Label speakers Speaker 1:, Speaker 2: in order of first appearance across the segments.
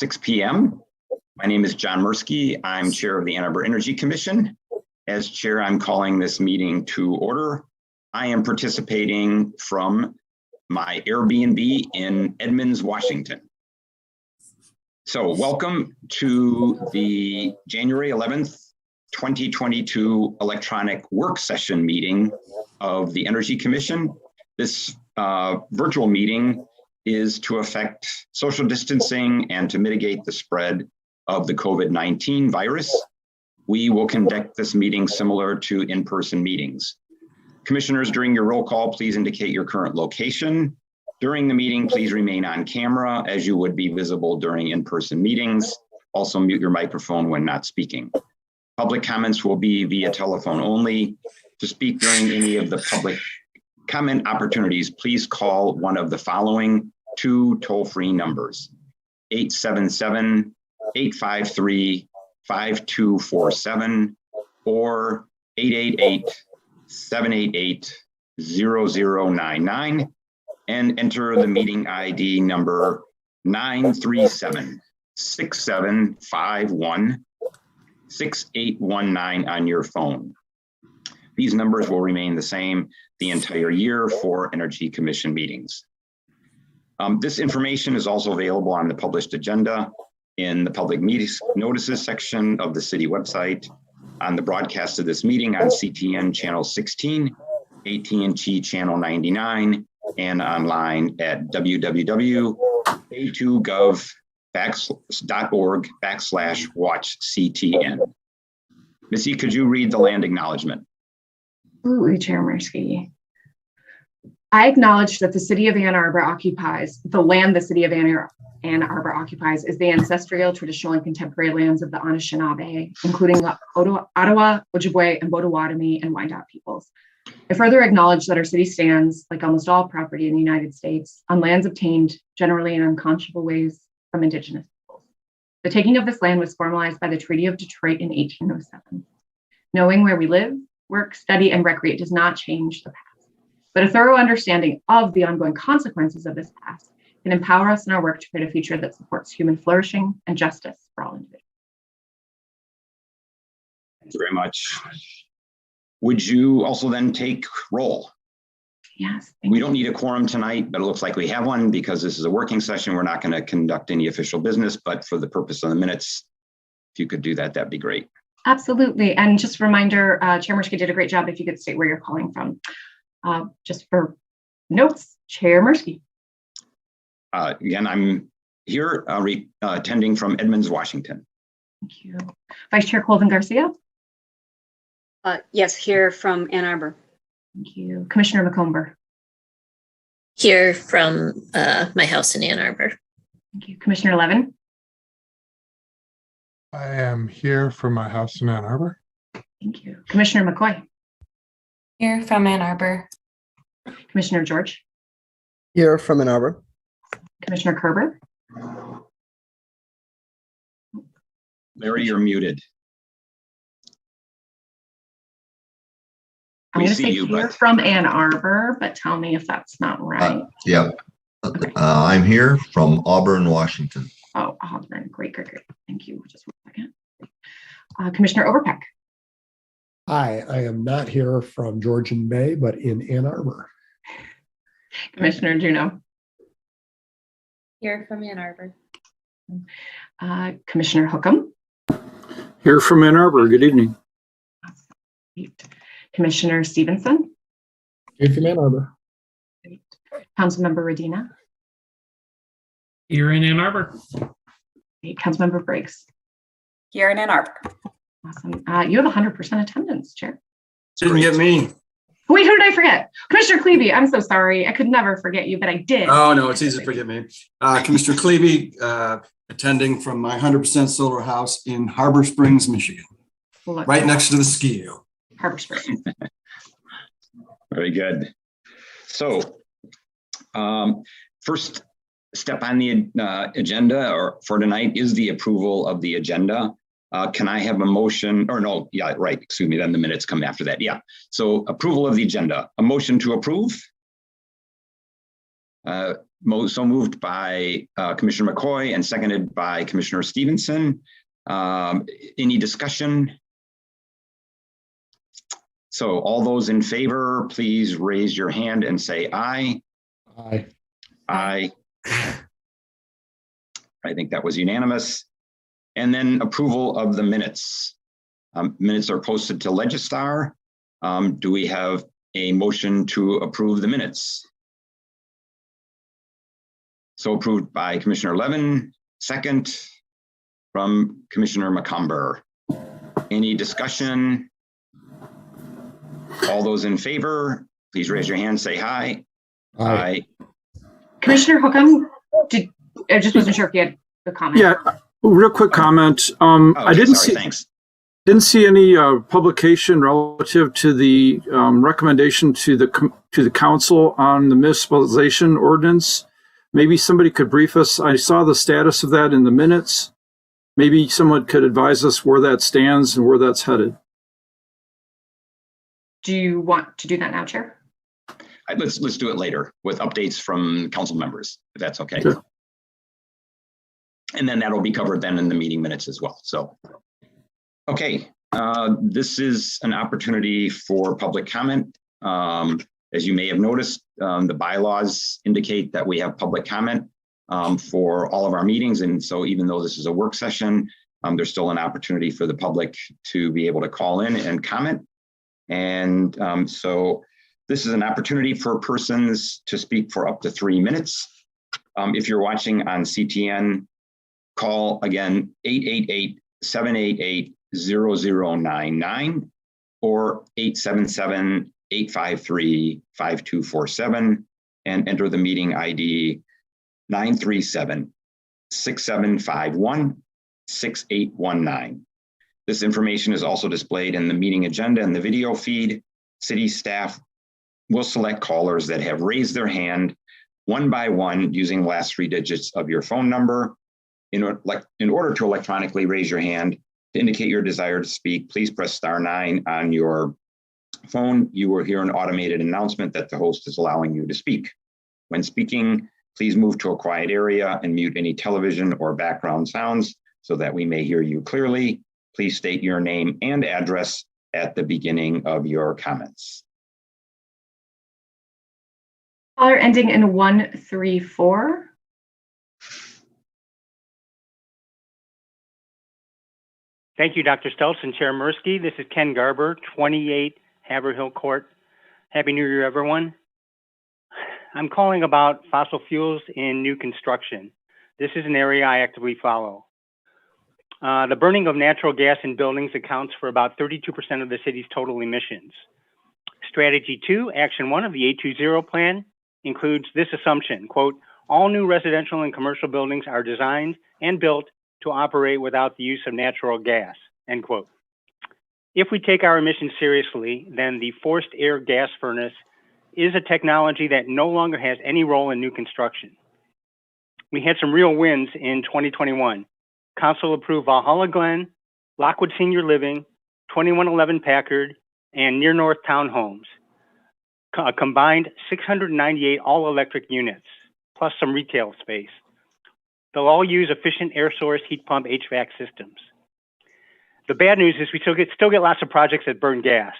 Speaker 1: 6 p.m. My name is John Mursky. I'm chair of the Ann Arbor Energy Commission. As chair, I'm calling this meeting to order. I am participating from my Airbnb in Edmonds, Washington. So welcome to the January 11th, 2022 electronic work session meeting of the Energy Commission. This virtual meeting is to affect social distancing and to mitigate the spread of the COVID-19 virus. We will conduct this meeting similar to in-person meetings. Commissioners, during your roll call, please indicate your current location. During the meeting, please remain on camera as you would be visible during in-person meetings. Also mute your microphone when not speaking. Public comments will be via telephone only. To speak during any of the public comment opportunities, please call one of the following two toll-free numbers: 877-853-5247 or 888-788-0099, and enter the meeting ID number 937-6751-6819 on your phone. These numbers will remain the same the entire year for Energy Commission meetings. This information is also available on the published agenda in the public meetings notices section of the city website, on the broadcast of this meeting on CTN channel 16, AT&T channel 99, and online at www.a2gov.org/watchctn. Missy, could you read the land acknowledgement?
Speaker 2: Absolutely, Chair Mursky. I acknowledge that the city of Ann Arbor occupies, the land the city of Ann Arbor occupies is the ancestral, traditional, and contemporary lands of the Anishinaabe, including the Ottawa, Ojibwe, and Potawatomi and Wyandot peoples. I further acknowledge that our city stands, like almost all property in the United States, on lands obtained generally in unconscionable ways from Indigenous peoples. The taking of this land was formalized by the Treaty of Detroit in 1807. Knowing where we live, work, study, and recreate does not change the past, but a thorough understanding of the ongoing consequences of this past can empower us in our work to create a future that supports human flourishing and justice for all individuals.
Speaker 1: Thank you very much. Would you also then take roll?
Speaker 2: Yes.
Speaker 1: We don't need a quorum tonight, but it looks like we have one because this is a working session. We're not going to conduct any official business, but for the purpose of the minutes, if you could do that, that'd be great.
Speaker 2: Absolutely. And just a reminder, Chair Mursky did a great job if you could state where you're calling from. Just for notes, Chair Mursky.
Speaker 1: Again, I'm here attending from Edmonds, Washington.
Speaker 2: Thank you. Vice Chair Colvin Garcia.
Speaker 3: Yes, here from Ann Arbor.
Speaker 2: Thank you. Commissioner McComber.
Speaker 4: Here from my house in Ann Arbor.
Speaker 2: Thank you. Commissioner Levin.
Speaker 5: I am here from my house in Ann Arbor.
Speaker 2: Thank you. Commissioner McCoy.
Speaker 6: Here from Ann Arbor.
Speaker 2: Commissioner George.
Speaker 7: Here from Ann Arbor.
Speaker 2: Commissioner Kerber.
Speaker 1: Larry, you're muted.
Speaker 2: I'm going to say here from Ann Arbor, but tell me if that's not right.
Speaker 8: Yeah,
Speaker 2: Okay.
Speaker 8: I'm here from Auburn, Washington.
Speaker 2: Oh, Auburn. Great. Thank you. Just 1 second. Commissioner Overpeck.
Speaker 9: Hi, I am not here from Georgian Bay, but in Ann Arbor.
Speaker 2: Commissioner Juneau.
Speaker 6: Here from Ann Arbor.
Speaker 2: Commissioner Hookham.
Speaker 10: Here from Ann Arbor. Good evening.
Speaker 2: Great. Commissioner Stevenson.
Speaker 9: Here from Ann Arbor.
Speaker 2: Great. Councilmember Radina.
Speaker 10: Here in Ann Arbor.
Speaker 2: Great. Councilmember Briggs.
Speaker 6: Here in Ann Arbor.
Speaker 2: Awesome. You have 100% attendance, Chair.
Speaker 10: Didn't get me.
Speaker 2: Wait, who did I forget? Commissioner Klebe. I'm so sorry. I could never forget you, but I did.
Speaker 10: Oh, no, it's easy to forget me. Commissioner Klebe, attending from my 100% solar house in Harbor Springs, Michigan, right next to the ski hill.
Speaker 2: Harbor Springs.
Speaker 1: Very good. So first step on the agenda for tonight is the approval of the agenda. Can I have a motion, or no, yeah, right, excuse me, then the minutes come after that. Yeah, so approval of the agenda, a motion to approve. So moved by Commissioner McCoy and seconded by Commissioner Stevenson. Any discussion? So all those in favor, please raise your hand and say aye.
Speaker 9: Aye.
Speaker 1: Aye. I think that was unanimous. And then approval of the minutes. Minutes are posted to Legistar. Do we have a motion to approve the minutes? So approved by Commissioner Levin, second from Commissioner McComber. Any discussion? All those in favor, please raise your hand, say aye.
Speaker 9: Aye.
Speaker 2: Commissioner Hookham, I just wasn't sure if you had a comment.
Speaker 3: Yeah, real quick comment. I didn't see any publication relative to the recommendation to the council on the municipalization ordinance. Maybe somebody could brief us. I saw the status of that in the minutes. Maybe someone could advise us where that stands and where that's headed.
Speaker 2: Do you want to do that now, Chair?
Speaker 1: Let's do it later with updates from council members, if that's okay.
Speaker 3: Sure.
Speaker 1: And then that'll be covered then in the meeting minutes as well. So, okay, this is an opportunity for public comment. As you may have noticed, the bylaws indicate that we have public comment for all of our meetings. And so even though this is a work session, there's still an opportunity for the public to be able to call in and comment. And so this is an opportunity for persons to speak for up to 3 minutes. If you're watching on CTN, call again 888-788-0099 or 877-853-5247 and enter the meeting ID 937-6751-6819. This information is also displayed in the meeting agenda and the video feed. City staff will select callers that have raised their hand one by one using the last 3 digits of your phone number. In order to electronically raise your hand to indicate your desire to speak, please press *9 on your phone. You will hear an automated announcement that the host is allowing you to speak. When speaking, please move to a quiet area and mute any television or background sounds so that we may hear you clearly. Please state your name and address at the beginning of your comments.
Speaker 2: Caller ending in 134.
Speaker 11: Thank you, Dr. Stoltz and Chair Mursky. This is Ken Garber, 28 Haverhill Court. Happy New Year, everyone. I'm calling about fossil fuels in new construction. This is an area I actively follow. The burning of natural gas in buildings accounts for about 32% of the city's total emissions. Strategy 2, Action 1 of the 820 plan includes this assumption, quote, all new residential and commercial buildings are designed and built to operate without the use of natural gas, end quote. If we take our emissions seriously, then the forced air gas furnace is a technology that no longer has any role in new construction. We had some real wins in 2021. Council approved Valhalla Glen, Lockwood Senior Living, 2111 Packard, and Near North Townhomes. A combined 698 all-electric units, plus some retail space. They'll all use efficient air source heat pump HVAC systems. The bad news is we still get lots of projects that burn gas.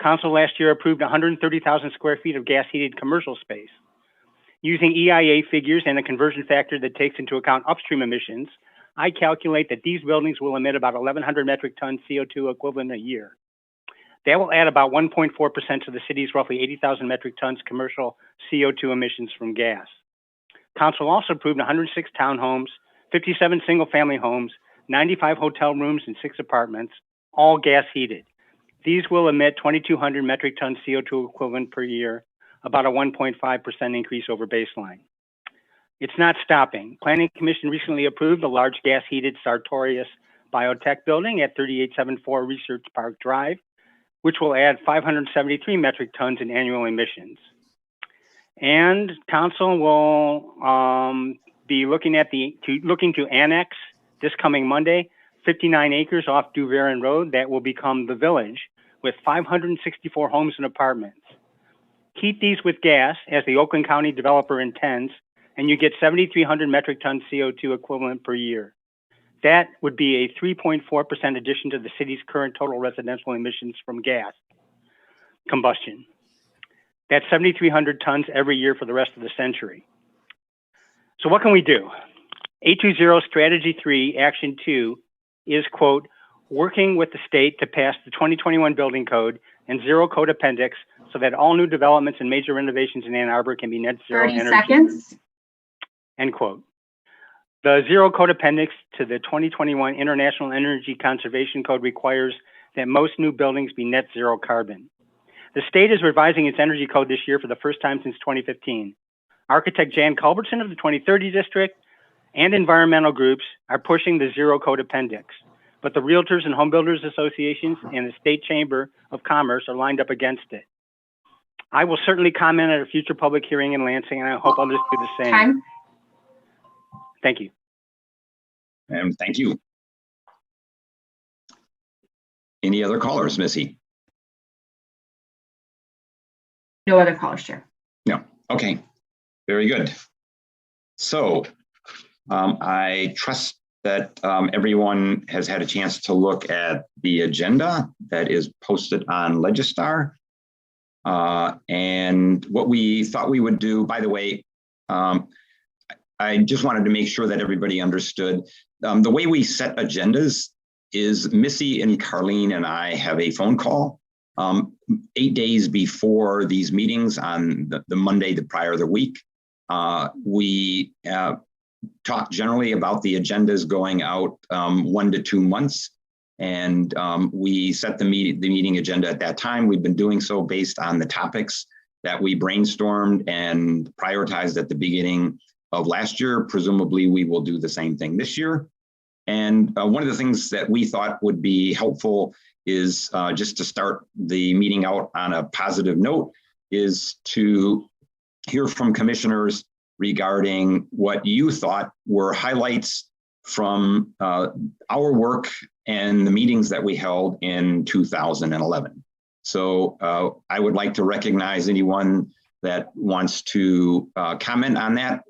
Speaker 11: Council last year approved 130,000 square feet of gas-heated commercial space. Using EIA figures and a conversion factor that takes into account upstream emissions, I calculate that these buildings will emit about 1,100 metric tons CO2 equivalent a year. That will add about 1.4% to the city's roughly 80,000 metric tons commercial CO2 emissions from gas. Council also approved 106 townhomes, 57 single-family homes, 95 hotel rooms, and 6 apartments, all gas heated. These will emit 2,200 metric tons CO2 equivalent per year, about a 1.5% increase over baseline. It's not stopping. Planning Commission recently approved a large gas-heated Sartorius Biotech building at 3874 Research Park Drive, which will add 573 metric tons in annual emissions. And Council will be looking to annex this coming Monday 59 acres off Duverin Road that will become the Village with 564 homes and apartments. Heat these with gas, as the Oakland County developer intends, and you get 7,300 metric tons CO2 equivalent per year. That would be a 3.4% addition to the city's current total residential emissions from gas combustion. That's 7,300 tons every year for the rest of the century. So what can we do? 820 Strategy 3, Action 2 is, quote, working with the state to pass the 2021 building code and zero code appendix so that all new developments and major renovations in Ann Arbor can be net zero
Speaker 2: 30
Speaker 11: energy.
Speaker 2: seconds.
Speaker 11: End quote. The zero code appendix to the 2021 International Energy Conservation Code requires that most new buildings be net zero carbon. The state is revising its energy code this year for the first time since 2015. Architect Jan Culbertson of the 2030 District and environmental groups are pushing the zero code appendix, but the Realtors and Home Builders Associations and the State Chamber of Commerce are lined up against it. I will certainly comment at a future public hearing in Lansing, and I hope others do the same.
Speaker 2: Time.
Speaker 11: Thank you.
Speaker 1: And thank you. Any other callers, Missy?
Speaker 2: No other callers, Chair.
Speaker 1: No. Okay. Very good. So I trust that everyone has had a chance to look at the agenda that is posted on Legistar. And what we thought we would do, by the way, I just wanted to make sure that everybody understood. The way we set agendas is Missy and Carlene and I have a phone call 8 days before these meetings on the Monday, the prior the week. We talk generally about the agendas going out 1 to 2 months. And we set the meeting agenda at that time. We've been doing so based on the topics that we brainstormed and prioritized at the beginning of last year. Presumably, we will do the same thing this year. And one of the things that we thought would be helpful is just to start the meeting out on a positive note, is to hear from commissioners regarding what you thought were highlights from our work and the meetings that we held in 2011. So I would like to recognize anyone that wants to comment on that.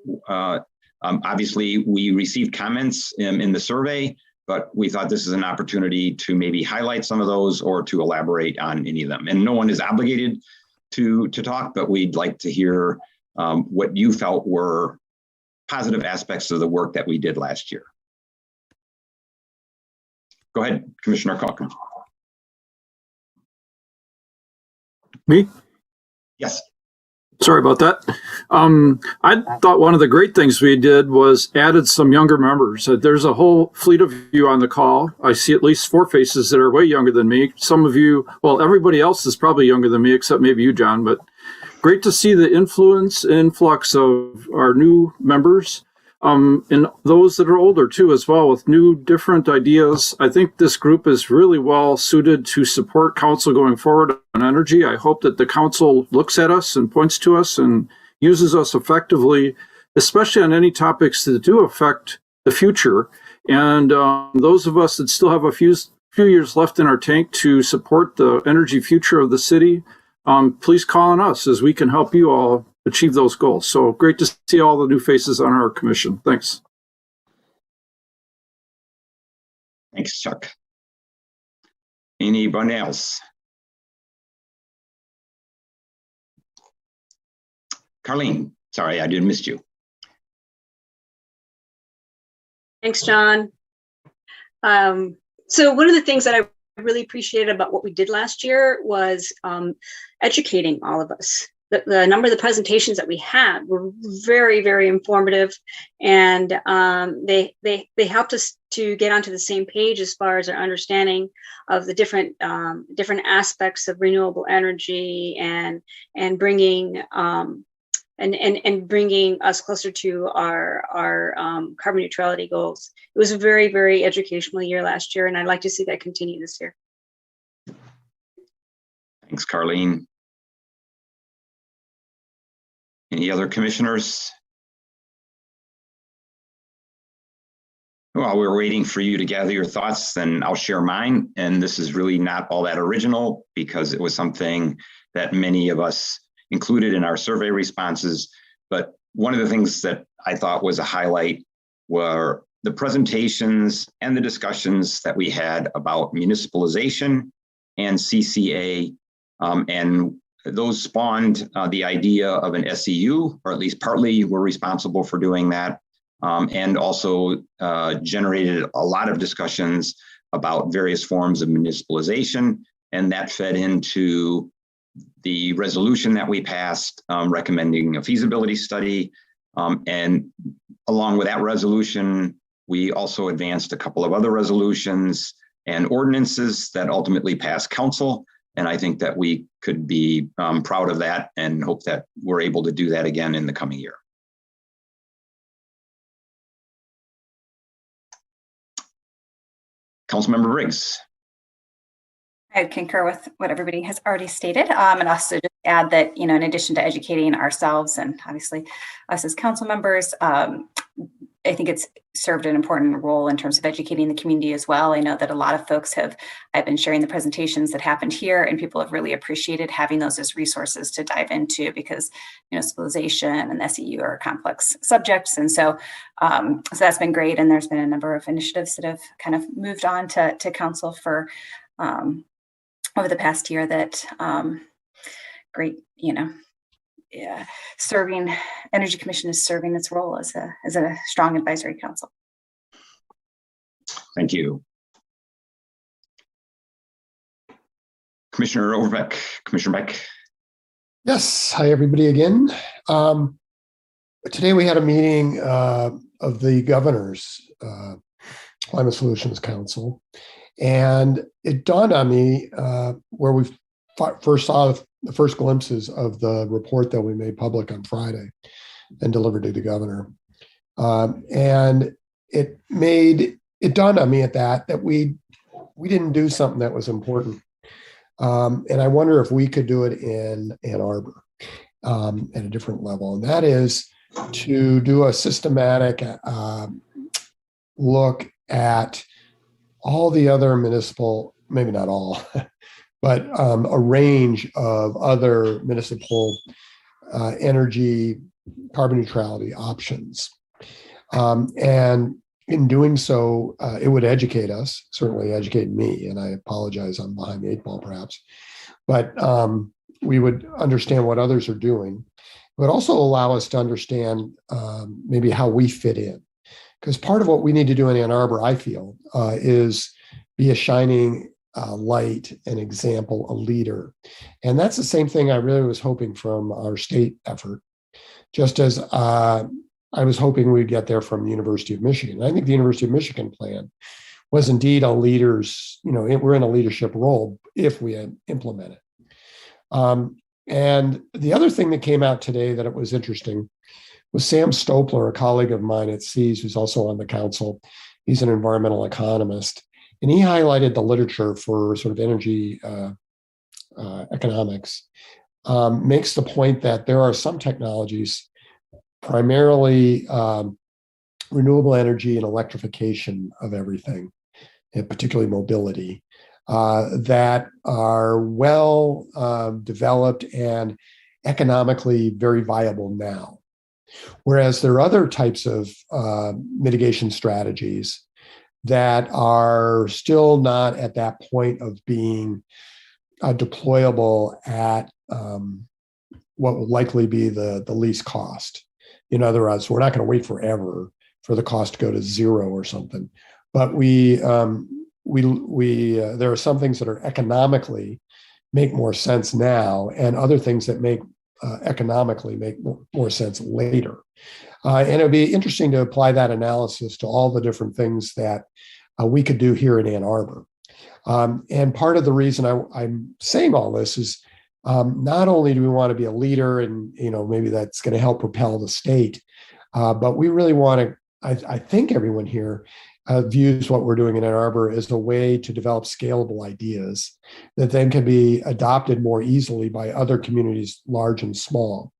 Speaker 1: Obviously, we received comments in the survey, but we thought this is an opportunity to maybe highlight some of those or to elaborate on any of them. And no one is obligated to talk, but we'd like to hear what you felt were positive aspects of the work that we did last year. Go ahead, Commissioner Calkins.
Speaker 3: Me?
Speaker 1: Yes.
Speaker 3: Sorry about that. I thought one of the great things we did was added some younger members. There's a whole fleet of you on the call. I see at least 4 faces that are way younger than me. Some of you, well, everybody else is probably younger than me, except maybe you, John, but great to see the influx of our new members. And those that are older too, as well, with new different ideas. I think this group is really well suited to support council going forward on energy. I hope that the council looks at us and points to us and uses us effectively, especially on any topics that do affect the future. And those of us that still have a few years left in our tank to support the energy future of the city, please call on us as we can help you all achieve those goals. So great to see all the new faces on our commission. Thanks.
Speaker 1: Thanks, Chuck. Anyone else? Carlene, sorry, I did miss you.
Speaker 12: Thanks, John. So one of the things that I really appreciated about what we did last year was educating all of us. The number of the presentations that we had were very, very informative, and they helped us to get onto the same page as far as our understanding of the different aspects of renewable energy and bringing and bringing us closer to our carbon neutrality goals. It was a very, very educational year last year, and I'd like to see that continue this year.
Speaker 1: Thanks, Carlene. Any other commissioners? While we're waiting for you to gather your thoughts, then I'll share mine. And this is really not all that original because it was something that many of us included in our survey responses. But one of the things that I thought was a highlight were the presentations and the discussions that we had about municipalization and CCA, and those spawned the idea of an SEU, or at least partly were responsible for doing that, and also generated a lot of discussions about various forms of municipalization, and that fed into the resolution that we passed recommending a feasibility study. And along with that resolution, we also advanced a couple of other resolutions and ordinances that ultimately passed council. And I think that we could be proud of that and hope that we're able to do that again in the coming year. Councilmember Briggs.
Speaker 6: I concur with what everybody has already stated, and also just add that, in addition to educating ourselves and obviously us as council members, I think it's served an important role in terms of educating the community as well. I know that a lot of folks I've been sharing the presentations that happened here, and people have really appreciated having those as resources to dive into, because municipalization and SEU are complex subjects. And so that's been great. And there's been a number of initiatives that have kind of moved on to council for over the past year that great, serving Energy Commission is serving its role as a strong advisory council.
Speaker 1: Thank you. Commissioner Overbeck, Commissioner Beck.
Speaker 9: Yes, hi everybody again. Today we had a meeting of the Governor's Climate Solutions Council, and it dawned on me where we first saw the first glimpses of the report that we made public on Friday and delivered to the governor. And it dawned on me at that we didn't do something that was important. And I wonder if we could do it in Ann Arbor at a different level. And that is to do a systematic look at all the other municipal, maybe not all, but a range of other municipal energy carbon neutrality options. And in doing so, it would educate us, certainly educate me, and I apologize, I'm behind the 8 ball perhaps, but we would understand what others are doing. It would also allow us to understand maybe how we fit in. Because part of what we need to do in Ann Arbor, I feel, is be a shining light, an example, a leader. And that's the same thing I really was hoping from our state effort, just as I was hoping we'd get there from the University of Michigan. I think the University of Michigan plan was indeed a leader's, we're in a leadership role if we had implemented. And the other thing that came out today that it was interesting was Sam Stopler, a colleague of mine at SEAS, who's also on the council. He's an environmental economist. And he highlighted the literature for sort of energy economics, makes the point that there are some technologies, primarily renewable energy and electrification of everything, and particularly mobility, that are well developed and economically very viable now. Whereas there are other types of mitigation strategies that are still not at that point of being deployable at what will likely be the least cost. In other words, we're not going to wait forever for the cost to go to zero or something. But there are some things that are economically make more sense now, and other things that make economically make more sense later. And it would be interesting to apply that analysis to all the different things that we could do here in Ann Arbor. And part of the reason I'm saying all this is not only do we want to be a leader, and maybe that's going to help propel the state, but we really want to. I think everyone here views what we're doing in Ann Arbor as a way to develop scalable ideas that then can be adopted more easily by other communities, large and small.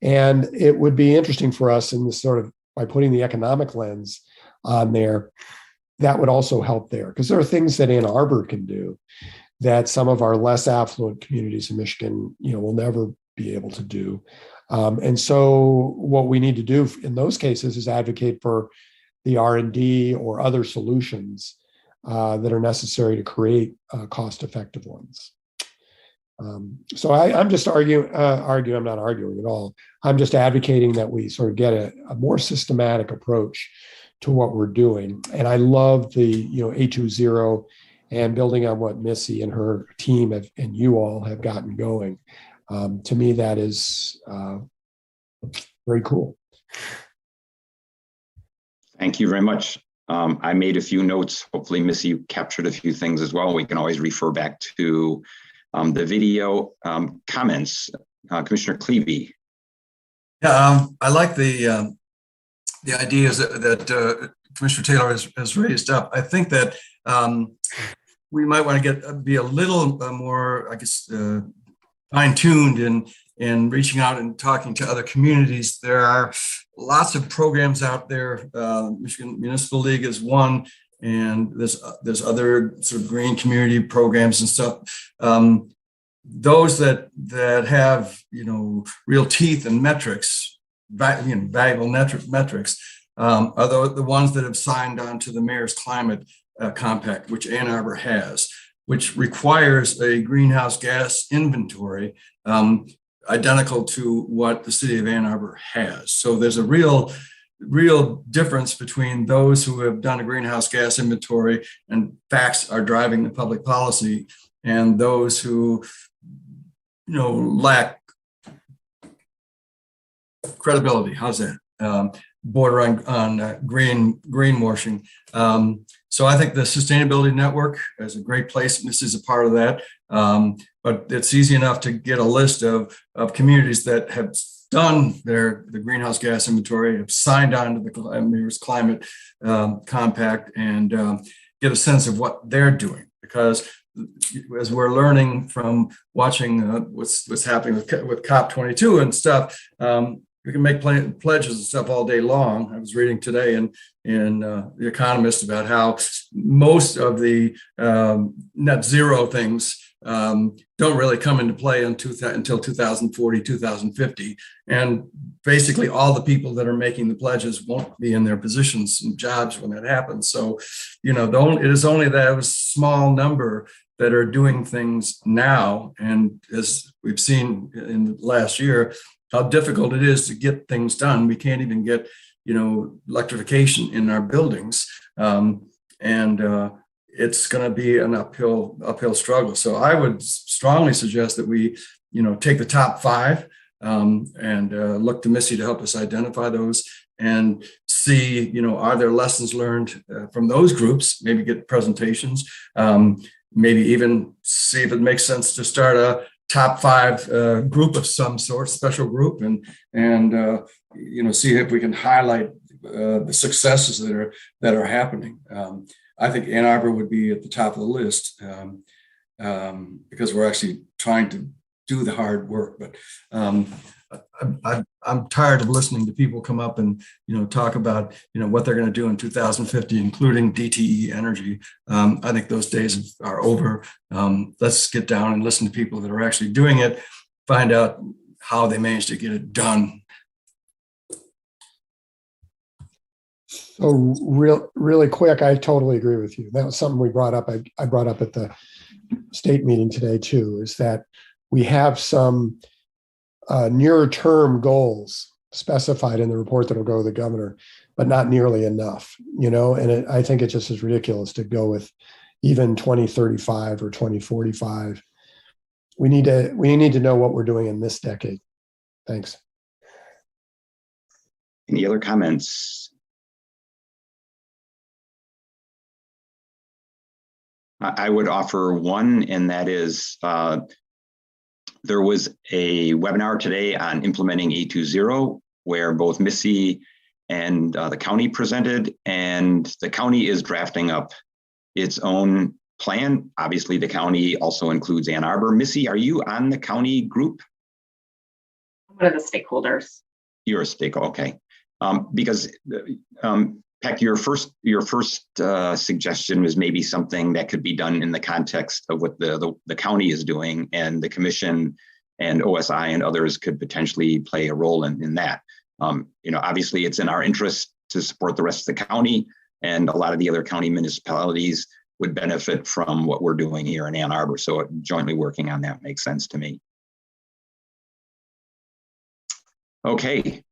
Speaker 9: And it would be interesting for us in this sort of, by putting the economic lens on there, that would also help there. Because there are things that Ann Arbor can do that some of our less affluent communities in Michigan, will never be able to do. And so what we need to do in those cases is advocate for the R&D or other solutions that are necessary to create cost-effective ones. So I'm just I'm not arguing at all. I'm just advocating that we sort of get a more systematic approach to what we're doing. And I love the A20 and building on what Missy and her team and you all have gotten going. To me, that is very cool.
Speaker 1: Thank you very much. I made a few notes. Hopefully, Missy captured a few things as well. We can always refer back to the video comments. Commissioner Clevey.
Speaker 10: Yeah, I like the ideas that Commissioner Taylor has raised up. I think that we might want to be a little more, I guess, fine-tuned in reaching out and talking to other communities. There are lots of programs out there. Michigan Municipal League is one, and there's other sort of green community programs and stuff. Those that have real teeth and metrics, valuable metrics, are the ones that have signed on to the Mayor's Climate Compact, which Ann Arbor has, which requires a greenhouse gas inventory identical to what the city of Ann Arbor has. So there's a real difference between those who have done a greenhouse gas inventory and facts are driving the public policy and those who lack credibility. How's that? Border on greenwashing. So I think the Sustainability Network is a great place. This is a part of that. But it's easy enough to get a list of communities that have done the greenhouse gas inventory, have signed on to the Mayor's Climate Compact, and get a sense of what they're doing. Because as we're learning from watching what's happening with COP22 and stuff, we can make pledges and stuff all day long. I was reading today in The Economist about how most of the net zero things don't really come into play until 2040, 2050. And basically all the people that are making the pledges won't be in their positions and jobs when that happens. So, it is only that small number that are doing things now. And as we've seen in the last year, how difficult it is to get things done. We can't even get, electrification in our buildings. It's going to be an uphill struggle. So I would strongly suggest that we, take the top 5 and look to Missy to help us identify those and see, are there lessons learned from those groups, maybe get presentations, maybe even see if it makes sense to start a top 5 group of some sort, special group, and see if we can highlight the successes that are happening. I think Ann Arbor would be at the top of the list because we're actually trying to do the hard work. But I'm tired of listening to people come up and talk about what they're going to do in 2050, including DTE energy. I think those days are over. Let's get down and listen to people that are actually doing it, find out how they managed to get it done.
Speaker 9: So really quick, I totally agree with you. That was something we brought up. I brought up at the state meeting today too, is that we have some nearer term goals specified in the report that will go to the governor, but not nearly enough, and I think it just is ridiculous to go with even 2035 or 2045. We need to know what we're doing in this decade. Thanks.
Speaker 1: Any other comments? I would offer one, and that is there was a webinar today on implementing A20 where both Missy and the county presented, and the county is drafting up its own plan. Obviously, the county also includes Ann Arbor. Missy, are you on the county group?
Speaker 2: One of the stakeholders.
Speaker 1: You're a stakeholder, okay. Because Peck, your first suggestion was maybe something that could be done in the context of what the county is doing, and the commission and OSI and others could potentially play a role in that. Obviously it's in our interest to support the rest of the county, and a lot of the other county municipalities would benefit from what we're doing here in Ann Arbor. So jointly working on that makes sense to me. Okay,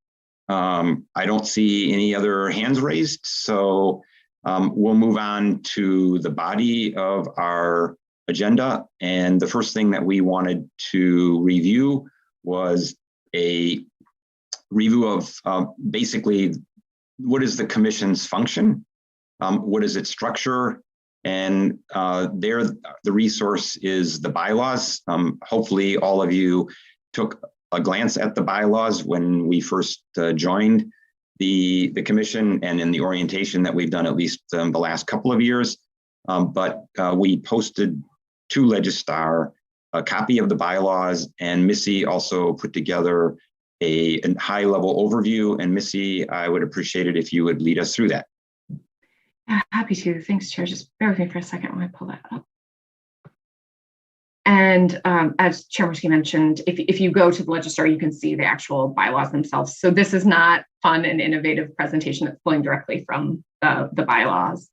Speaker 1: I don't see any other hands raised, so we'll move on to the body of our agenda. And the first thing that we wanted to review was a review of basically what is the commission's function, what is its structure, and the resource is the bylaws. Hopefully all of you took a glance at the bylaws when we first joined the commission, and in the orientation that we've done at least the last couple of years. But we posted to Legistar a copy of the bylaws, and Missy also put together a high-level overview. And Missy, I would appreciate it if you would lead us through that.
Speaker 2: Yeah, happy to. Thanks, Chair. Just bear with me for a second when I pull that up. And as Chair Murski mentioned, if you go to the Legistar, you can see the actual bylaws themselves. So this is not fun and innovative presentation that's pulling directly from the bylaws.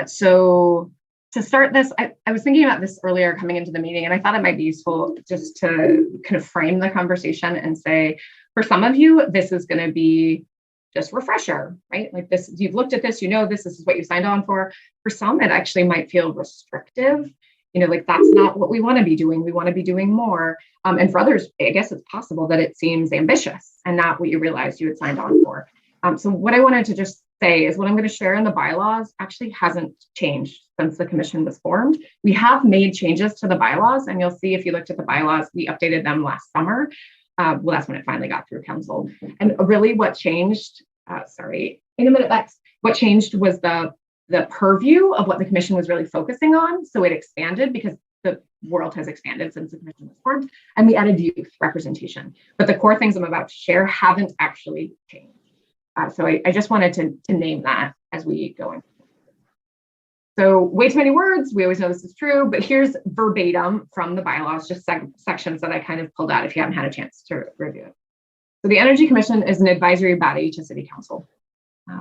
Speaker 2: So to start this, I was thinking about this earlier coming into the meeting, and I thought it might be useful just to kind of frame the conversation and say, for some of you, this is going to be just refresher, right? Like this, you've looked at this, this is what you signed on for. For some, it actually might feel restrictive. Like that's not what we want to be doing. We want to be doing more. And for others, I guess it's possible that it seems ambitious and not what you realized you had signed on for. So what I wanted to just say is what I'm going to share in the bylaws actually hasn't changed since the commission was formed. We have made changes to the bylaws, and you'll see if you looked at the bylaws, we updated them last summer. Well, that's when it finally got through council. And really what changed, what changed was the purview of what the commission was really focusing on. So it expanded because the world has expanded since the commission was formed, and we added youth representation. But the core things I'm about to share haven't actually changed. So I just wanted to name that as we go in. So way too many words, we always know this is true, but here's verbatim from the bylaws, just sections that I kind of pulled out if you haven't had a chance to review it. So the Energy Commission is an advisory body to City Council.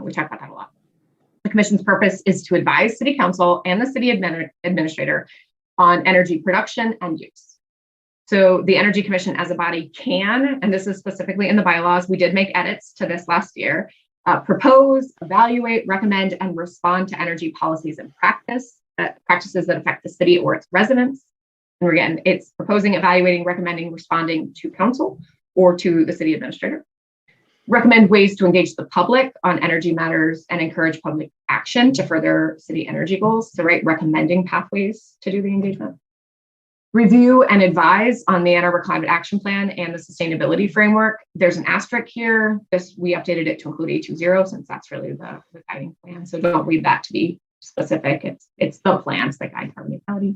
Speaker 2: We talk about that a lot. The commission's purpose is to advise City Council and the city administrator on energy production and use. So the Energy Commission as a body can, and this is specifically in the bylaws, we did make edits to this last year, propose, evaluate, recommend, and respond to energy policies and practices that affect the city or its residents. And again, it's proposing, evaluating, recommending, responding to council or to the city administrator. Recommend ways to engage the public on energy matters and encourage public action to further city energy goals. So, recommending pathways to do the engagement. Review and advise on the Ann Arbor Climate Action Plan and the Sustainability Framework. There's an asterisk here. We updated it to include A20 since that's really the guiding plan. So don't read that to be specific. It's the plans that guide carbon neutrality.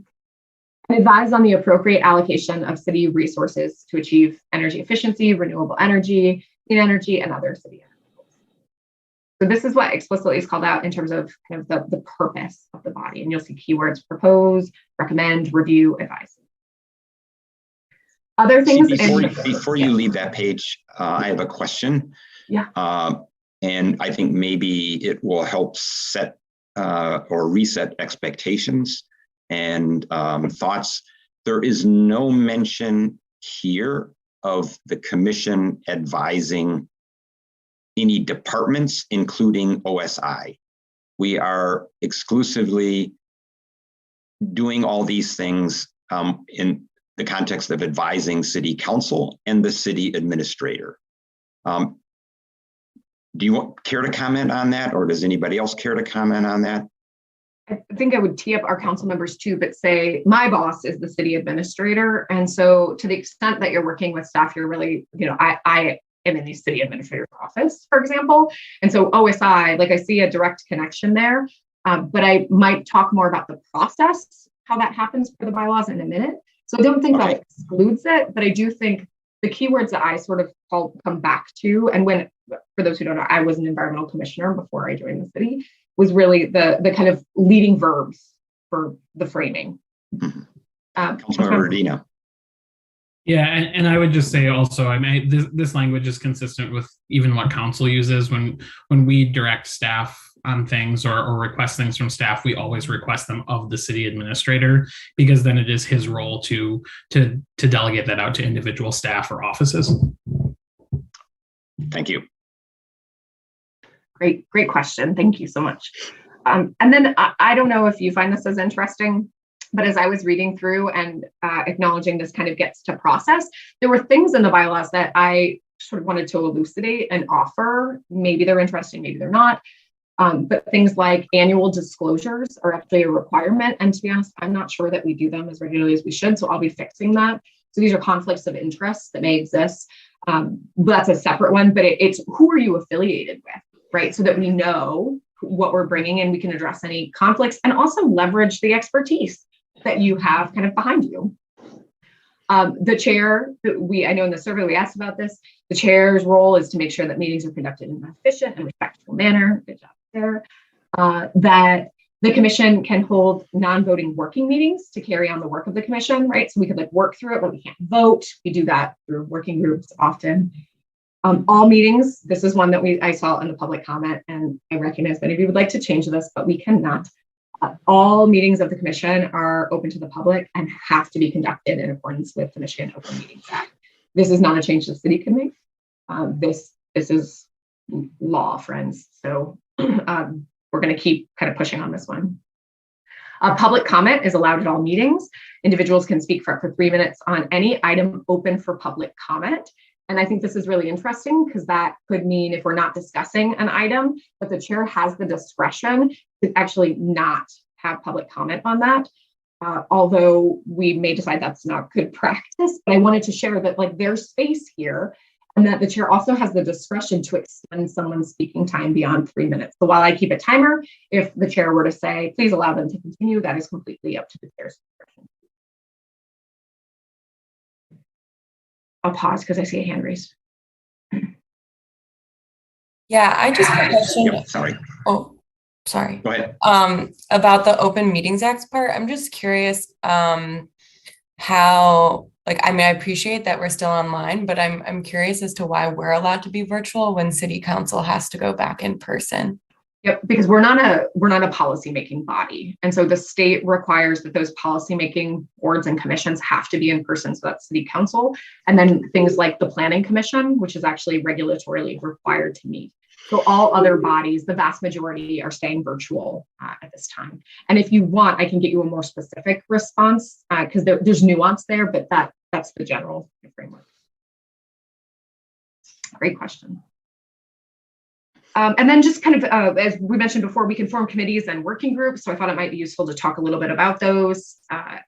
Speaker 2: And advise on the appropriate allocation of city resources to achieve energy efficiency, renewable energy, clean energy, and other city energy goals. So this is what explicitly is called out in terms of kind of the purpose of the body. And you'll see keywords: propose, recommend, review, advise. Other things.
Speaker 1: Before you leave that page, I have a question.
Speaker 2: Yeah.
Speaker 1: And I think maybe it will help set or reset expectations and thoughts. There is no mention here of the commission advising any departments, including OSI. We are exclusively doing all these things in the context of advising city council and the city administrator. Do you care to comment on that, or does anybody else care to comment on that?
Speaker 2: I think I would tee up our council members too, but say my boss is the city administrator. And so to the extent that you're working with staff, you're really, I am in the city administrator's office, for example. And so OSI, I see a direct connection there, but I might talk more about the process, how that happens for the bylaws in a minute. So I don't think that excludes it, but I do think the keywords that I sort of come back to, and for those who don't know, I was an environmental commissioner before I joined the city, was really the kind of leading verbs for the framing.
Speaker 1: Councilmember Dino.
Speaker 13: Yeah, and I would just say also, I mean, this language is consistent with even what council uses when we direct staff on things or request things from staff. We always request them of the city administrator, because then it is his role to delegate that out to individual staff or offices.
Speaker 1: Thank you.
Speaker 2: Great question. Thank you so much. And then I don't know if you find this as interesting, but as I was reading through and acknowledging this kind of gets to process, there were things in the bylaws that I sort of wanted to elucidate and offer. Maybe they're interesting, maybe they're not. But things like annual disclosures are actually a requirement. And to be honest, I'm not sure that we do them as regularly as we should. So I'll be fixing that. So these are conflicts of interest that may exist. That's a separate one, but it's who are you affiliated with, right? So that we know what we're bringing and we can address any conflicts and also leverage the expertise that you have kind of behind you. The chair, I know in the survey we asked about this, the chair's role is to make sure that meetings are conducted in an efficient and respectful manner. Good job there. That the commission can hold non-voting working meetings to carry on the work of the commission, right? So we could work through it, but we can't vote. We do that through working groups often. All meetings, this is one that I saw in the public comment, and I recognize many of you would like to change this, but we cannot. All meetings of the commission are open to the public and have to be conducted in accordance with the Michigan Open Meetings Act. This is not a change the city can make. This is law, friends. So we're going to keep kind of pushing on this one. Public comment is allowed at all meetings. Individuals can speak for up to 3 minutes on any item open for public comment. And I think this is really interesting because that could mean if we're not discussing an item, but the chair has the discretion to actually not have public comment on that. Although we may decide that's not good practice, but I wanted to share that there's space here and that the chair also has the discretion to extend someone's speaking time beyond 3 minutes. So while I keep a timer, if the chair were to say, please allow them to continue, that is completely up to the chair's discretion. I'll pause because I see a hand raised.
Speaker 14: Yeah, I just have a question.
Speaker 1: Yep, sorry.
Speaker 14: Oh, sorry.
Speaker 1: Go ahead.
Speaker 14: About the Open Meetings Act part, I'm just curious how, I mean, I appreciate that we're still online, but I'm curious as to why we're allowed to be virtual when city council has to go back in person.
Speaker 2: Yep, because we're not a policy-making body. And so the state requires that those policy-making boards and commissions have to be in person. So that's city council. And then things like the planning commission, which is actually regulatorily required to meet. So all other bodies, the vast majority are staying virtual at this time. And if you want, I can get you a more specific response because there's nuance there, but that's the general framework. Great question. And then just kind of, as we mentioned before, we can form committees and working groups. So I thought it might be useful to talk a little bit about those.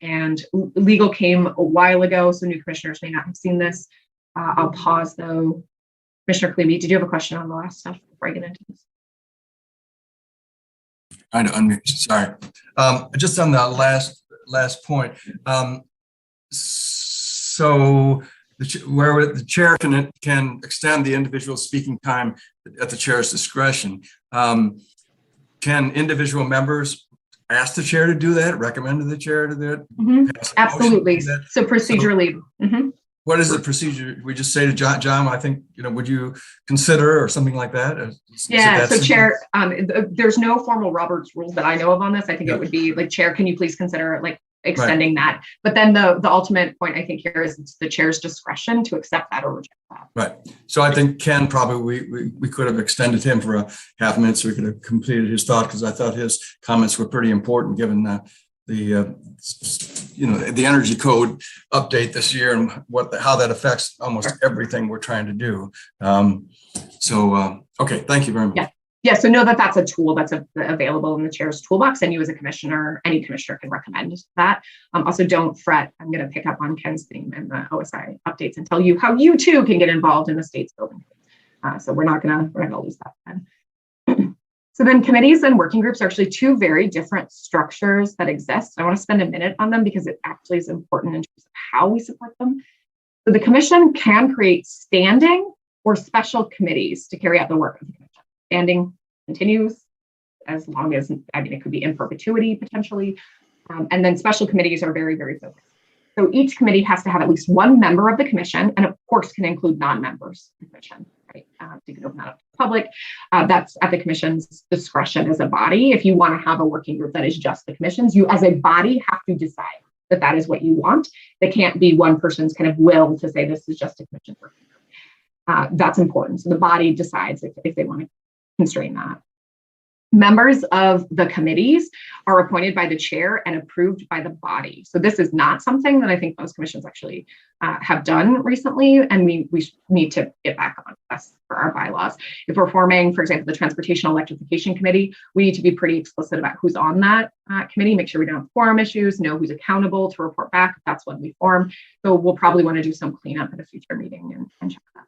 Speaker 2: And legal came a while ago, so new commissioners may not have seen this. I'll pause though. Commissioner Klebe, did you have a question on the last stuff before I get into this?
Speaker 10: Trying to unmute, sorry. Just on the last point. So where the chair can extend the individual speaking time at the chair's discretion. Can individual members ask the chair to do that, recommend to the chair to do it?
Speaker 2: Mm-hmm. Absolutely. So procedurally. Mm-hmm.
Speaker 10: What is the procedure? We just say to John, I think, would you consider or something like that?
Speaker 2: Yeah, so chair, there's no formal Robert's rules that I know of on this. I think it would be chair, can you please consider extending that? But then the ultimate point I think here is it's the chair's discretion to accept that or reject that. Right.
Speaker 10: So I think Ken probably, we could have extended him for a half minute so we could have completed his thought because I thought his comments were pretty important given the energy code update this year and how that affects almost everything we're trying to do. Okay, thank you very much.
Speaker 2: Yeah, so know that that's a tool that's available in the chair's toolbox, and you as a commissioner, any commissioner can recommend that. Also, don't fret. I'm going to pick up on Ken's theme and the OSI updates and tell you how you too can get involved in the state's building. So we're not going to lose that then. So then committees and working groups are actually two very different structures that exist. I want to spend a minute on them because it actually is important in terms of how we support them. So the commission can create standing or special committees to carry out the work of the commission. Standing continues as long as, it could be in perpetuity potentially. And then special committees are very, very focused. So each committee has to have at least one member of the commission, and of course can include non-members of the commission, right? You can open that up to the public. That's at the commission's discretion as a body. If you want to have a working group that is just the commissions, you as a body have to decide that is what you want. It can't be one person's kind of will to say this is just a commission working group. That's important. So the body decides if they want to constrain that. Members of the committees are appointed by the chair and approved by the body. So this is not something that I think most commissions actually have done recently, and we need to get back on this for our bylaws. If we're forming, for example, the Transportation Electrification Committee, we need to be pretty explicit about who's on that committee, make sure we don't have quorum issues, know who's accountable to report back. That's when we form. So we'll probably want to do some cleanup at a future meeting and check that.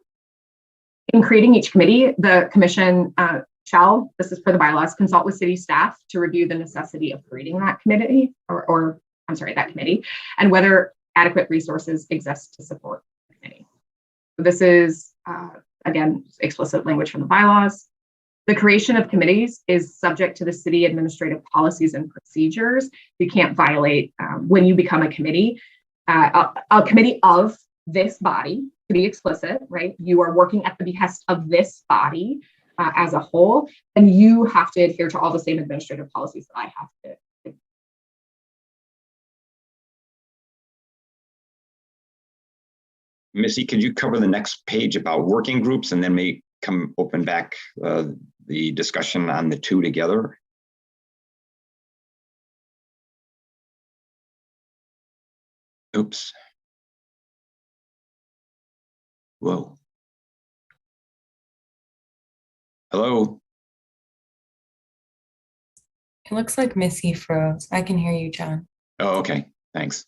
Speaker 2: In creating each committee, the commission shall, this is for the bylaws, consult with city staff to review the necessity of creating that committee, that committee, and whether adequate resources exist to support the committee. So this is, again, explicit language from the bylaws. The creation of committees is subject to the city administrative policies and procedures. You can't violate when you become a committee, a committee of this body, to be explicit, right? You are working at the behest of this body as a whole, and you have to adhere to all the same administrative policies that I have to.
Speaker 1: Missy, could you cover the next page about working groups and then may come open back the discussion on the two together? Oops. Whoa. Hello.
Speaker 14: It looks like Missy froze. I can hear you, John.
Speaker 1: Oh, okay. Thanks.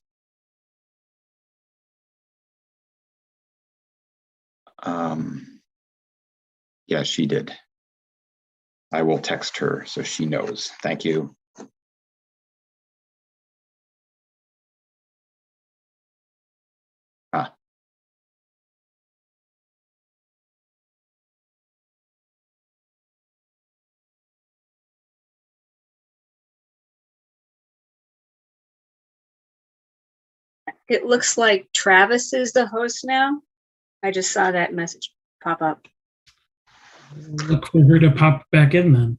Speaker 1: Yeah, she did. I will text her so she knows. Thank you.
Speaker 12: It looks like Travis is the host now. I just saw that message pop up.
Speaker 13: Look for her to pop back in then.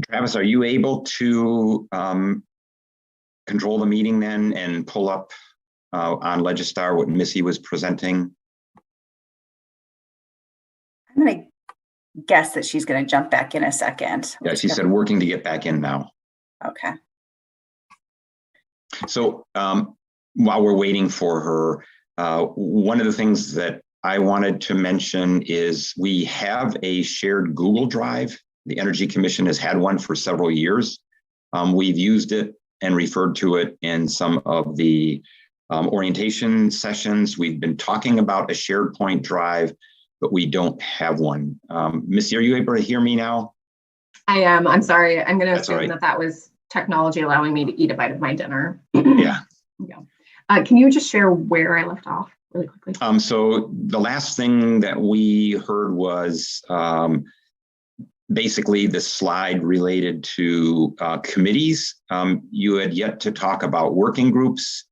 Speaker 1: Travis, are you able to control the meeting then and pull up on Legistar what Missy was presenting?
Speaker 6: I'm going to guess that she's going to jump back in a second.
Speaker 1: Yeah, she said working to get back in now.
Speaker 6: Okay.
Speaker 1: So while we're waiting for her, one of the things that I wanted to mention is we have a shared Google Drive. The Energy Commission has had one for several years. We've used it and referred to it in some of the orientation sessions. We've been talking about a shared point drive, but we don't have one. Missy, are you able to hear me now?
Speaker 2: I am. I'm sorry. I'm going to assume
Speaker 1: right.
Speaker 2: that was technology allowing me to eat a bite of my dinner.
Speaker 1: Yeah.
Speaker 2: Yeah. Can you just share where I left off really quickly?
Speaker 1: So the last thing that we heard was basically the slide related to committees. You had yet to talk about working groups.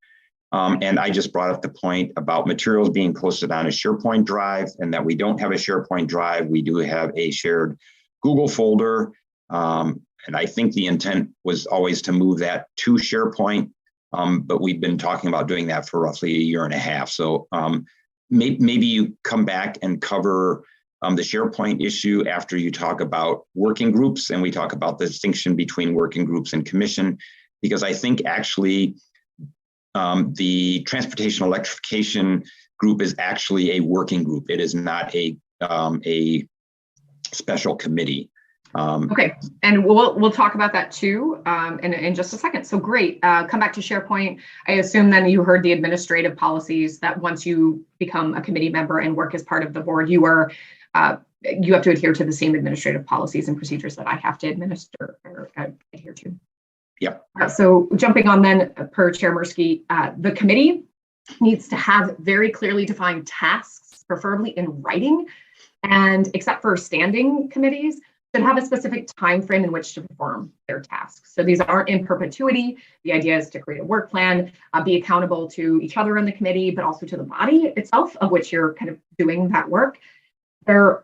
Speaker 1: And I just brought up the point about materials being posted on a SharePoint drive and that we don't have a SharePoint drive. We do have a shared Google folder. And I think the intent was always to move that to SharePoint. But we've been talking about doing that for roughly a year and a half. So maybe you come back and cover the SharePoint issue after you talk about working groups and we talk about the distinction between working groups and commission, because I think actually the transportation electrification group is actually a working group. It is not a special committee.
Speaker 2: Okay, and we'll talk about that too in just a second. So great, come back to SharePoint. I assume then you heard the administrative policies that once you become a committee member and work as part of the board, you have to adhere to the same administrative policies and procedures that I have to administer or adhere to.
Speaker 1: Yep.
Speaker 2: So jumping on then per Chair Mirsky, the committee needs to have very clearly defined tasks, preferably in writing, and except for standing committees, should have a specific time frame in which to perform their tasks. So these aren't in perpetuity. The idea is to create a work plan, be accountable to each other in the committee, but also to the body itself, of which you're kind of doing that work. They're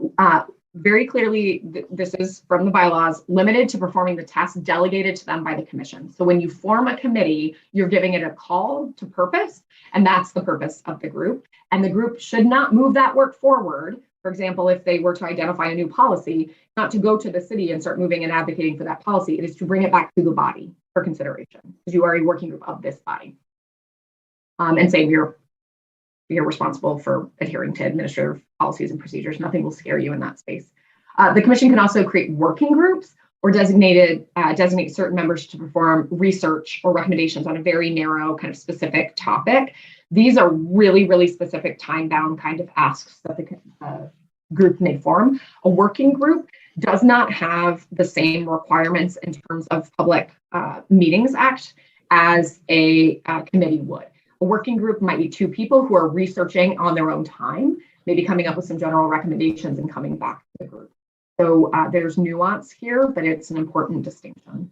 Speaker 2: very clearly, this is from the bylaws, limited to performing the tasks delegated to them by the commission. So when you form a committee, you're giving it a call to purpose, and that's the purpose of the group. And the group should not move that work forward. For example, if they were to identify a new policy, not to go to the city and start moving and advocating for that policy, it is to bring it back to the body for consideration, because you are a working group of this body. And say you're responsible for adhering to administrative policies and procedures. Nothing will scare you in that space. The commission can also create working groups or designate certain members to perform research or recommendations on a very narrow kind of specific topic. These are really, really specific time-bound kind of asks that the group may form. A working group does not have the same requirements in terms of Public Meetings Act as a committee would. A working group might be 2 people who are researching on their own time, maybe coming up with some general recommendations and coming back to the group. So there's nuance here, but it's an important distinction.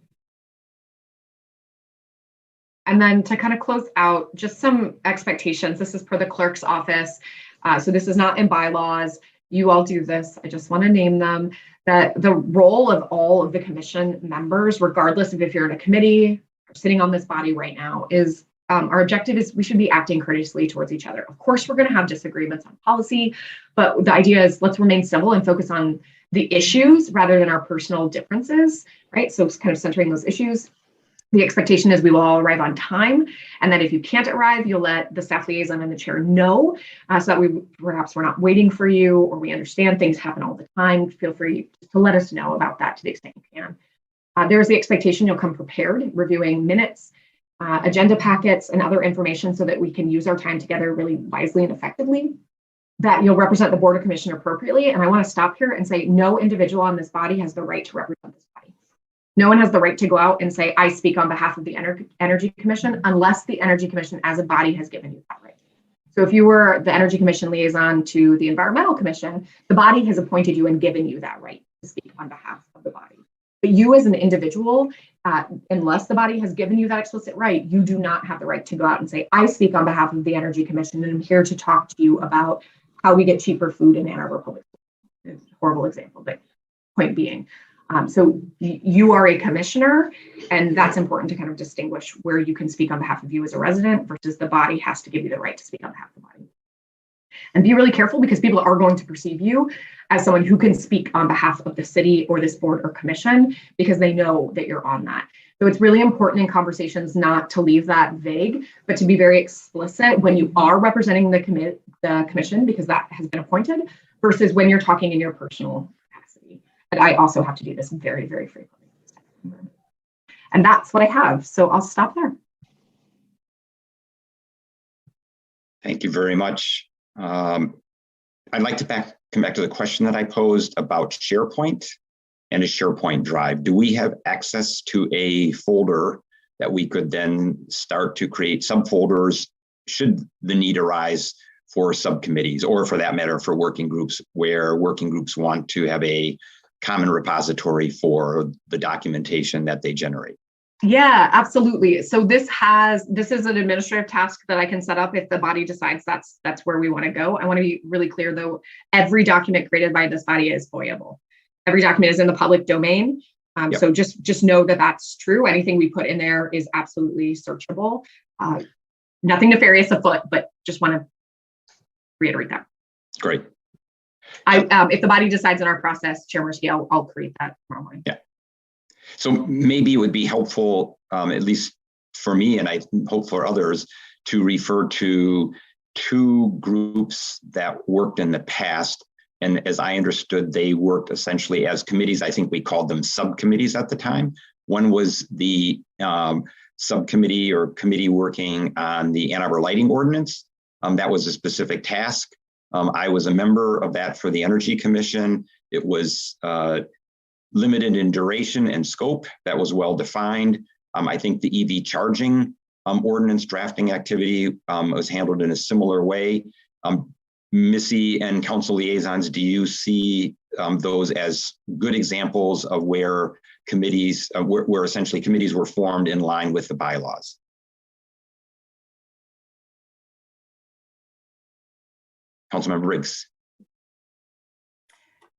Speaker 2: And then to kind of close out, just some expectations. This is per the clerk's office. So this is not in bylaws. You all do this. I just want to name them. That the role of all of the commission members, regardless of if you're in a committee or sitting on this body right now, is our objective is we should be acting courteously towards each other. Of course, we're going to have disagreements on policy, but the idea is let's remain civil and focus on the issues rather than our personal differences, right? So it's kind of centering those issues. The expectation is we will all arrive on time, and that if you can't arrive, you'll let the staff liaison and the chair know, so that we're not waiting for you, or we understand things happen all the time. Feel free to let us know about that to the extent you can. There's the expectation you'll come prepared, reviewing minutes, agenda packets, and other information so that we can use our time together really wisely and effectively. That you'll represent the board or commission appropriately. And I want to stop here and say no individual on this body has the right to represent this body. No one has the right to go out and say, I speak on behalf of the Energy Commission, unless the Energy Commission as a body has given you that right. So if you were the Energy Commission liaison to the Environmental Commission, the body has appointed you and given you that right to speak on behalf of the body. But you as an individual, unless the body has given you that explicit right, you do not have the right to go out and say, I speak on behalf of the Energy Commission and I'm here to talk to you about how we get cheaper food in Ann Arbor Public Schools. It's a horrible example, but point being. So you are a commissioner, and that's important to kind of distinguish where you can speak on behalf of you as a resident versus the body has to give you the right to speak on behalf of the body. And be really careful, because people are going to perceive you as someone who can speak on behalf of the city or this board or commission because they know that you're on that. So it's really important in conversations not to leave that vague, but to be very explicit when you are representing the commission, because that has been appointed, versus when you're talking in your personal capacity. But I also have to do this very, very frequently. And that's what I have. So I'll stop there.
Speaker 1: Thank you very much. I'd like to come back to the question that I posed about SharePoint and a SharePoint drive. Do we have access to a folder that we could then start to create subfolders should the need arise for subcommittees, or for that matter, for working groups, where working groups want to have a common repository for the documentation that they generate?
Speaker 2: Yeah, absolutely. So this is an administrative task that I can set up if the body decides that's where we want to go. I want to be really clear though, every document created by this body is FOIA-able. Every document is in the public domain. Yep. So just know that that's true. Anything we put in there is absolutely searchable. Nothing nefarious afoot, but just want to reiterate that.
Speaker 1: Great.
Speaker 2: If the body decides in our process, Chair Murski, I'll create that tomorrow morning.
Speaker 1: Yeah. So maybe it would be helpful, at least for me, and I hope for others, to refer to 2 groups that worked in the past. And as I understood, they worked essentially as committees. I think we called them subcommittees at the time. One was the subcommittee or committee working on the Ann Arbor Lighting Ordinance. That was a specific task. I was a member of that for the Energy Commission. It was limited in duration and scope. That was well defined. I think the EV charging ordinance drafting activity was handled in a similar way. Missy and council liaisons, do you see those as good examples of where committees, where essentially committees were formed in line with the bylaws? Councilmember Briggs.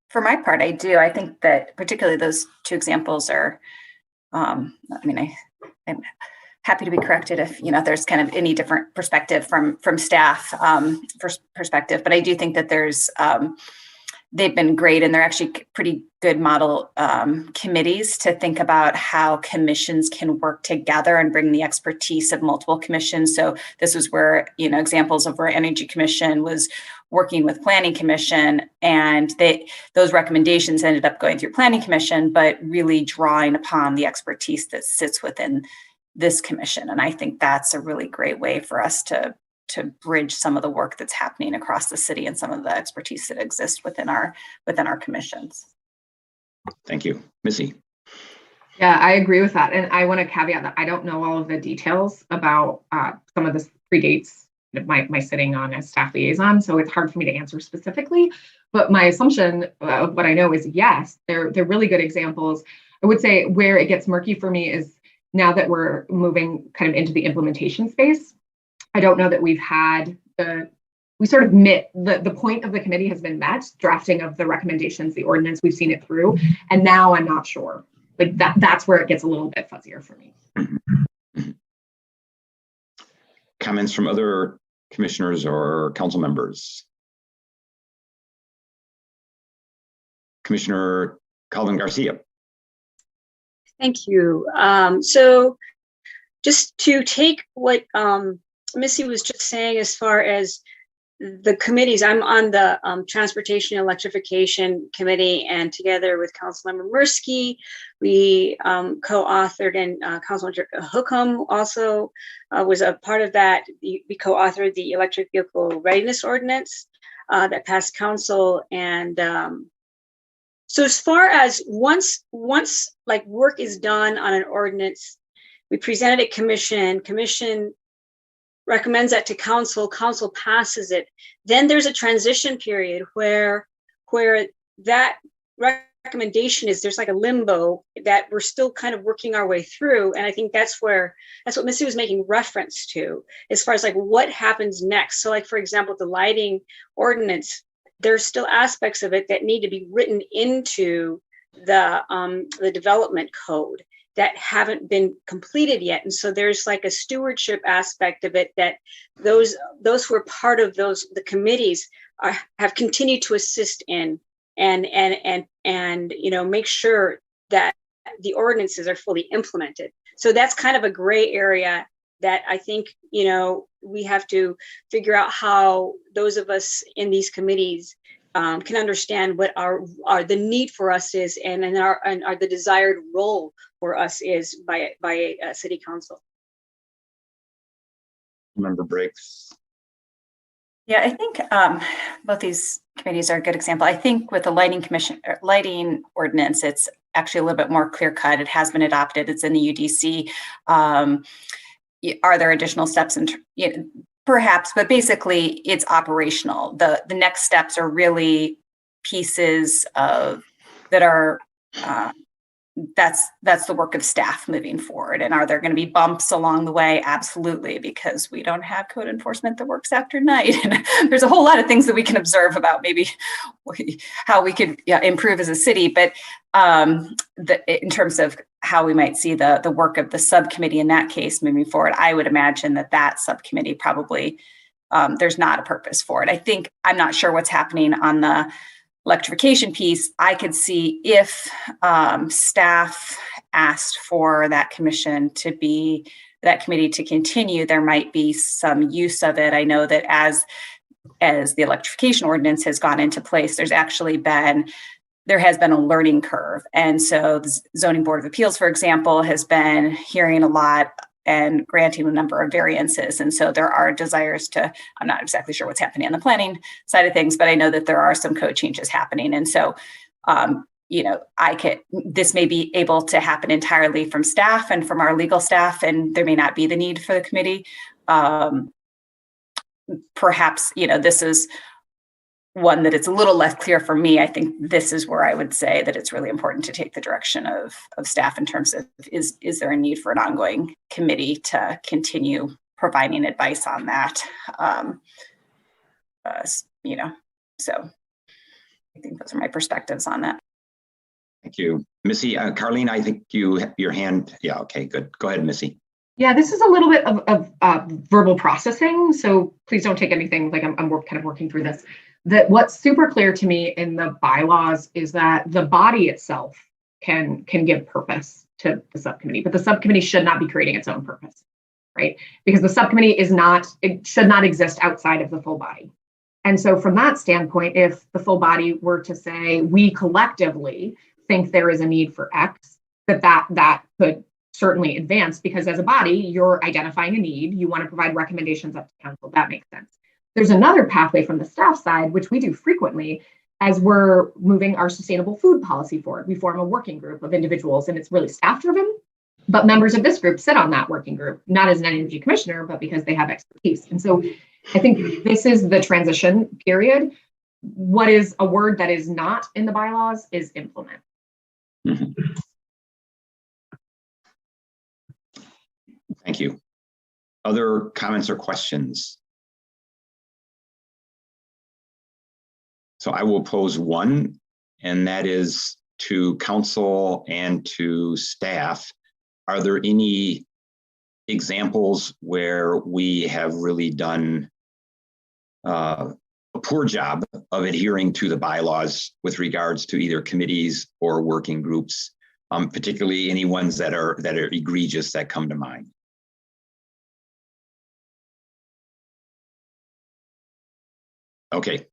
Speaker 6: For my part, I do. I think that particularly those two examples are, I'm happy to be corrected if, there's kind of any different perspective from staff perspective, but I do think that there's, they've been great, and they're actually pretty good model committees to think about how commissions can work together and bring the expertise of multiple commissions. So this was where, examples of where Energy Commission was working with Planning Commission, and those recommendations ended up going through Planning Commission, but really drawing upon the expertise that sits within this commission. And I think that's a really great way for us to bridge some of the work that's happening across the city and some of the expertise that exists within our commissions.
Speaker 1: Thank you. Missy.
Speaker 2: Yeah, I agree with that. And I want to caveat that I don't know all of the details about some of this predates my sitting on as staff liaison. So it's hard for me to answer specifically, but my assumption of what I know is yes, they're really good examples. I would say where it gets murky for me is now that we're moving kind of into the implementation space. I don't know that we've had we sort of met, the point of the committee has been met, drafting of the recommendations, the ordinance, we've seen it through. And now I'm not sure. Like that's where it gets a little bit fuzzier for me.
Speaker 1: Comments from other commissioners or council members? Commissioner Calvin Garcia.
Speaker 12: Thank you. So just to take what Missy was just saying as far as the committees, I'm on the Transportation and Electrification Committee, and together with Councilmember Mirsky, we co-authored, and Councilmember Hookham also was a part of that. We co-authored the Electric Vehicle Readiness Ordinance that passed council. And so as far as once like work is done on an ordinance, we presented it commission recommends that to council passes it. Then there's a transition period where that recommendation is, there's like a limbo that we're still kind of working our way through. And I think that's what Missy was making reference to as far as like what happens next. So like, for example, the lighting ordinance, there's still aspects of it that need to be written into the development code that haven't been completed yet. And so there's like a stewardship aspect of it that those who are part of the committees have continued to assist in and make sure that the ordinances are fully implemented. So that's kind of a gray area that I think, we have to figure out how those of us in these committees can understand what the need for us is and the desired role for us is by a city council.
Speaker 1: Member Briggs.
Speaker 6: Yeah, I think both these committees are a good example. I think with the lighting ordinance, it's actually a little bit more clear cut. It has been adopted. It's in the UDC. Are there additional steps? Perhaps, but basically it's operational. The next steps are really pieces that are that's the work of staff moving forward. And are there going to be bumps along the way? Absolutely, because we don't have code enforcement that works after night. And there's a whole lot of things that we can observe about maybe how we could improve as a city. But in terms of how we might see the work of the subcommittee in that case moving forward, I would imagine that subcommittee probably there's not a purpose for it. I'm not sure what's happening on the electrification piece. I could see if staff asked for that committee to continue, there might be some use of it. I know that as the electrification ordinance has gone into place, there has been a learning curve. And so the Zoning Board of Appeals, for example, has been hearing a lot and granting a number of variances. And so there are desires I'm not exactly sure what's happening on the planning side of things, but I know that there are some code changes happening. And so, this may be able to happen entirely from staff and from our legal staff, and there may not be the need for the committee. Perhaps, this is one that it's a little less clear for me. I think this is where I would say that it's really important to take the direction of staff in terms of is there a need for an ongoing committee to continue providing advice on that? So I think those are my perspectives on that.
Speaker 1: Thank you. Missy, Carlene, I think your hand. Yeah, okay, good. Go ahead, Missy.
Speaker 2: Yeah, this is a little bit of verbal processing, so please don't take anything like I'm kind of working through this. That what's super clear to me in the bylaws is that the body itself can give purpose to the subcommittee, but the subcommittee should not be creating its own purpose, right? Because the subcommittee should not exist outside of the full body. And so from that standpoint, if the full body were to say, we collectively think there is a need for X, that could certainly advance, because as a body, you're identifying a need, you want to provide recommendations up to council. That makes sense. There's another pathway from the staff side, which we do frequently as we're moving our sustainable food policy forward. We form a working group of individuals, and it's really staff driven, but members of this group sit on that working group, not as an energy commissioner, but because they have expertise. And so I think this is the transition period. What is a word that is not in the bylaws is implement.
Speaker 1: Mm-hmm. Thank you. Other comments or questions? So I will pose one, and that is to council and to staff. Are there any examples where we have really done a poor job of adhering to the bylaws with regards to either committees or working groups, particularly any ones that are egregious that come to mind? Okay,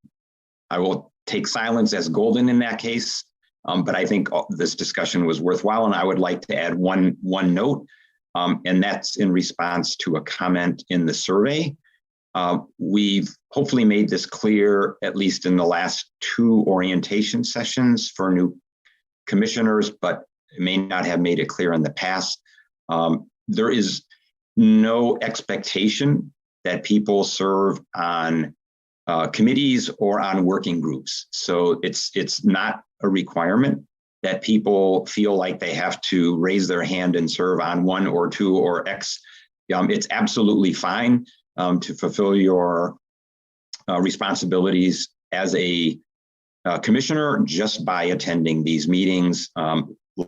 Speaker 1: I will take silence as golden in that case, but I think this discussion was worthwhile, and I would like to add one note, and that's in response to a comment in the survey. We've hopefully made this clear, at least in the last 2 orientation sessions for new commissioners, but may not have made it clear in the past. There is no expectation that people serve on committees or on working groups. So it's not a requirement that people feel like they have to raise their hand and serve on 1 or 2 or X. It's absolutely fine to fulfill your responsibilities as a commissioner just by attending these meetings,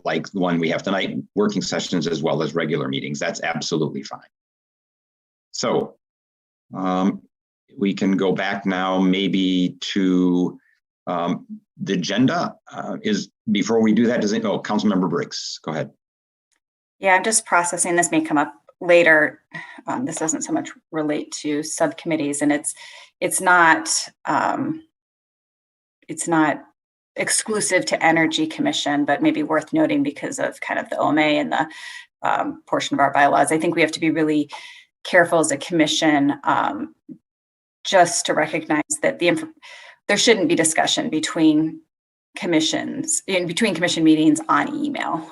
Speaker 1: like the one we have tonight, working sessions as well as regular meetings. That's absolutely fine. So we can go back now maybe to the agenda. Before we do that, Councilmember Briggs, go ahead.
Speaker 6: Yeah, I'm just processing. This may come up later. This doesn't so much relate to subcommittees, and it's not exclusive to Energy Commission, but maybe worth noting because of kind of the OMA and the portion of our bylaws. I think we have to be really careful as a commission just to recognize that there shouldn't be discussion between commission meetings on email.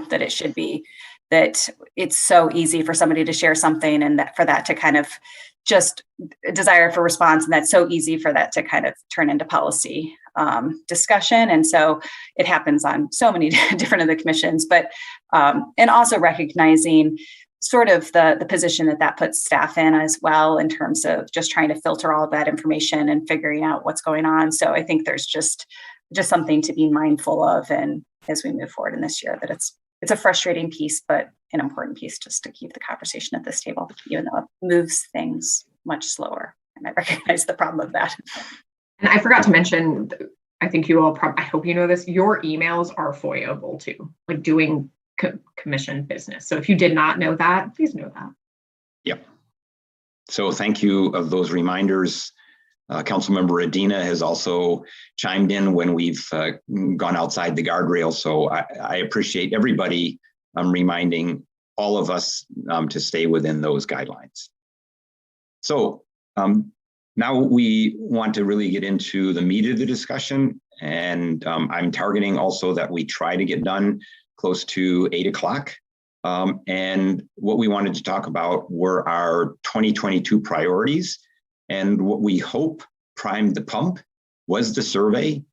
Speaker 6: That it should be that it's so easy for somebody to share something, and that for that to kind of just a desire for response, and that's so easy for that to kind of turn into policy discussion. And so it happens on so many different of the commissions, but and also recognizing sort of the position that puts staff in as well, in terms of just trying to filter all of that information and figuring out what's going on. So I think there's just something to be mindful of, and as we move forward in this year, that it's a frustrating piece, but an important piece just to keep the conversation at this table, even though it moves things much slower. And I recognize the problem of that.
Speaker 2: And I forgot to mention, I think you all I hope you know this, your emails are FOIA-able too, like doing commission business. So if you did not know that, please know that.
Speaker 1: Yep. So thank you of those reminders. Councilmember Adina has also chimed in when we've gone outside the guardrail. So I appreciate everybody reminding all of us to stay within those guidelines. So now we want to really get into the meat of the discussion. And I'm targeting also that we try to get done close to 8 o'clock. And what we wanted to talk about were our 2022 priorities and what we hope primed the pump was the survey,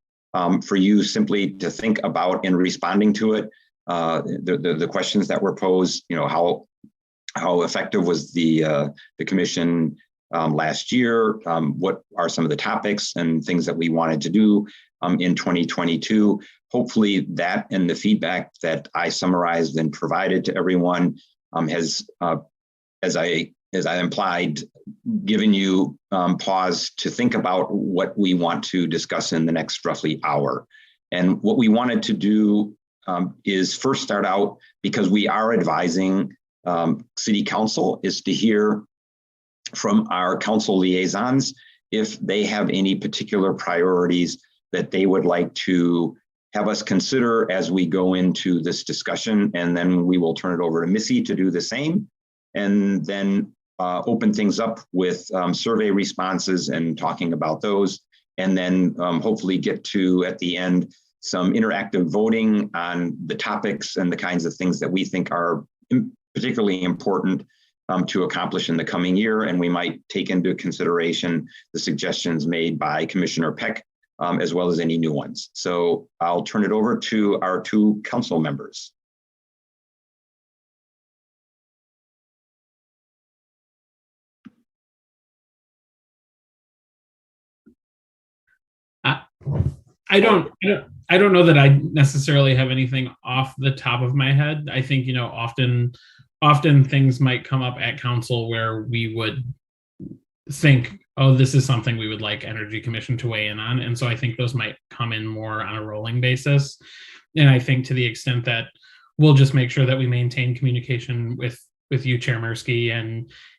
Speaker 1: for you simply to think about in responding to it. The questions that were posed, how effective was the commission last year? What are some of the topics and things that we wanted to do in 2022? Hopefully that and the feedback that I summarized and provided to everyone has, as I implied, given you pause to think about what we want to discuss in the next roughly hour. And what we wanted to do is first start out, because we are advising City Council, is to hear from our council liaisons if they have any particular priorities that they would like to have us consider as we go into this discussion. And then we will turn it over to Missy to do the same, and then open things up with survey responses and talking about those. And then hopefully get to, at the end, some interactive voting on the topics and the kinds of things that we think are particularly important to accomplish in the coming year. And we might take into consideration the suggestions made by Commissioner Peck, as well as any new ones. So I'll turn it over to our two council members.
Speaker 13: I don't know that I necessarily have anything off the top of my head. I think, often things might come up at council where we would think, oh, this is something we would like Energy Commission to weigh in on. And so I think those might come in more on a rolling basis. And I think to the extent that we'll just make sure that we maintain communication with you, Chair Mirsky,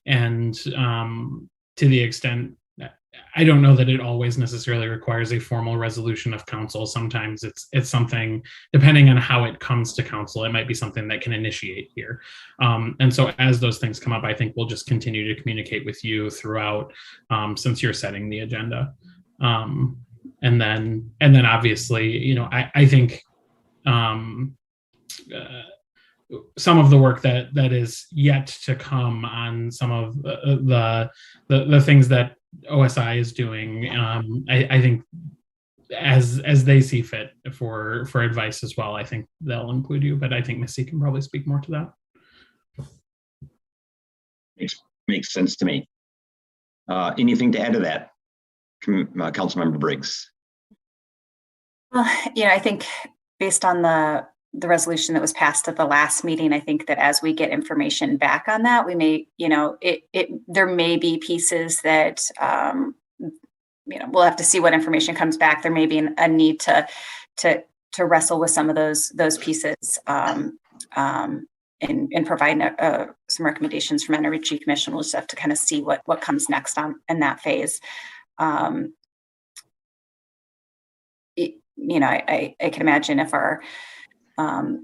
Speaker 13: and to the extent, I don't know that it always necessarily requires a formal resolution of council. Sometimes it's something, depending on how it comes to council, it might be something that can initiate here. And so as those things come up, I think we'll just continue to communicate with you throughout, since you're setting the agenda. And then obviously, I think some of the work that is yet to come on some of the things that OSI is doing, I think as they see fit for advice as well, I think they'll include you, but I think Missy can probably speak more to that.
Speaker 1: Makes sense to me. Anything to add to that, Councilmember Briggs?
Speaker 6: Well, I think based on the resolution that was passed at the last meeting, I think that as we get information back on that, we may, there may be pieces that, we'll have to see what information comes back. There may be a need to wrestle with some of those pieces and provide some recommendations from Energy Commission. We'll just have to kind of see what comes next in that phase. I can imagine if our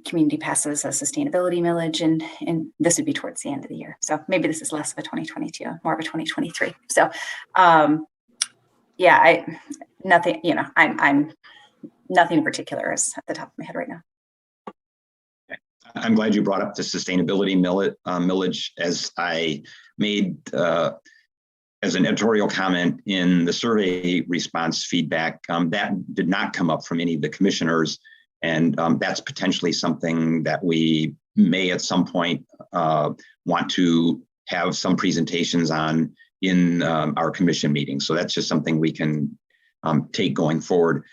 Speaker 6: community passes a sustainability millage, and this would be towards the end of the year. So maybe this is less of a 2022, more of a 2023. So I'm nothing in particular is at the top of my head right now.
Speaker 1: I'm glad you brought up the sustainability millage, as I made as an editorial comment in the survey response feedback. That did not come up from any of the commissioners. And that's potentially something that we may at some point want to have some presentations on in our commission meetings. So that's just something we can take going forward.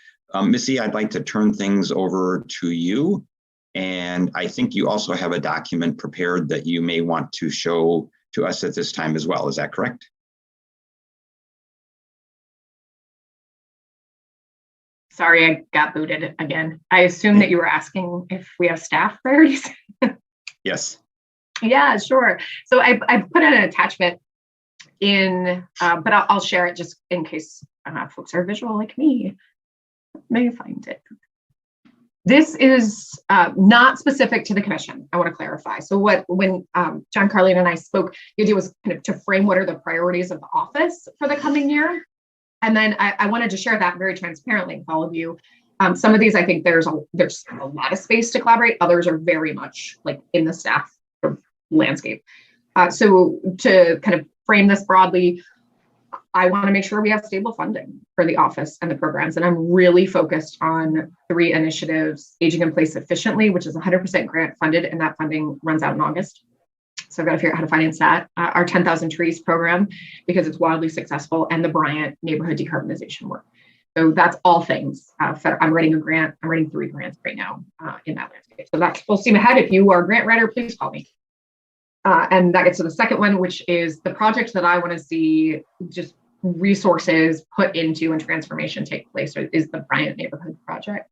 Speaker 1: Missy, I'd like to turn things over to you. And I think you also have a document prepared that you may want to show to us at this time as well. Is that correct?
Speaker 2: Sorry, I got booted again. I assume that you were asking if we have staff priorities.
Speaker 1: Yes.
Speaker 2: Yeah, sure. So I put an attachment in, but I'll share it just in case folks are visual like me. May find it. This is not specific to the commission. I want to clarify. So when John Carlene and I spoke, the idea was kind of to frame what are the priorities of the office for the coming year. And then I wanted to share that very transparently with all of you. Some of these, I think there's a lot of space to collaborate. Others are very much like in the staff landscape. So to kind of frame this broadly, I want to make sure we have stable funding for the office and the programs. And I'm really focused on 3 initiatives: aging in place efficiently, which is 100% grant funded, and that funding runs out in August. So I've got to figure out how to finance that. Our 10,000 trees program, because it's wildly successful, and the Bryant neighborhood decarbonization work. So that's all things. I'm writing a grant. I'm writing 3 grants right now in that landscape. So that's full steam ahead. If you are a grant writer, please call me. And that gets to the second one, which is the project that I want to see just resources put into and transformation take place, is the Bryant neighborhood project.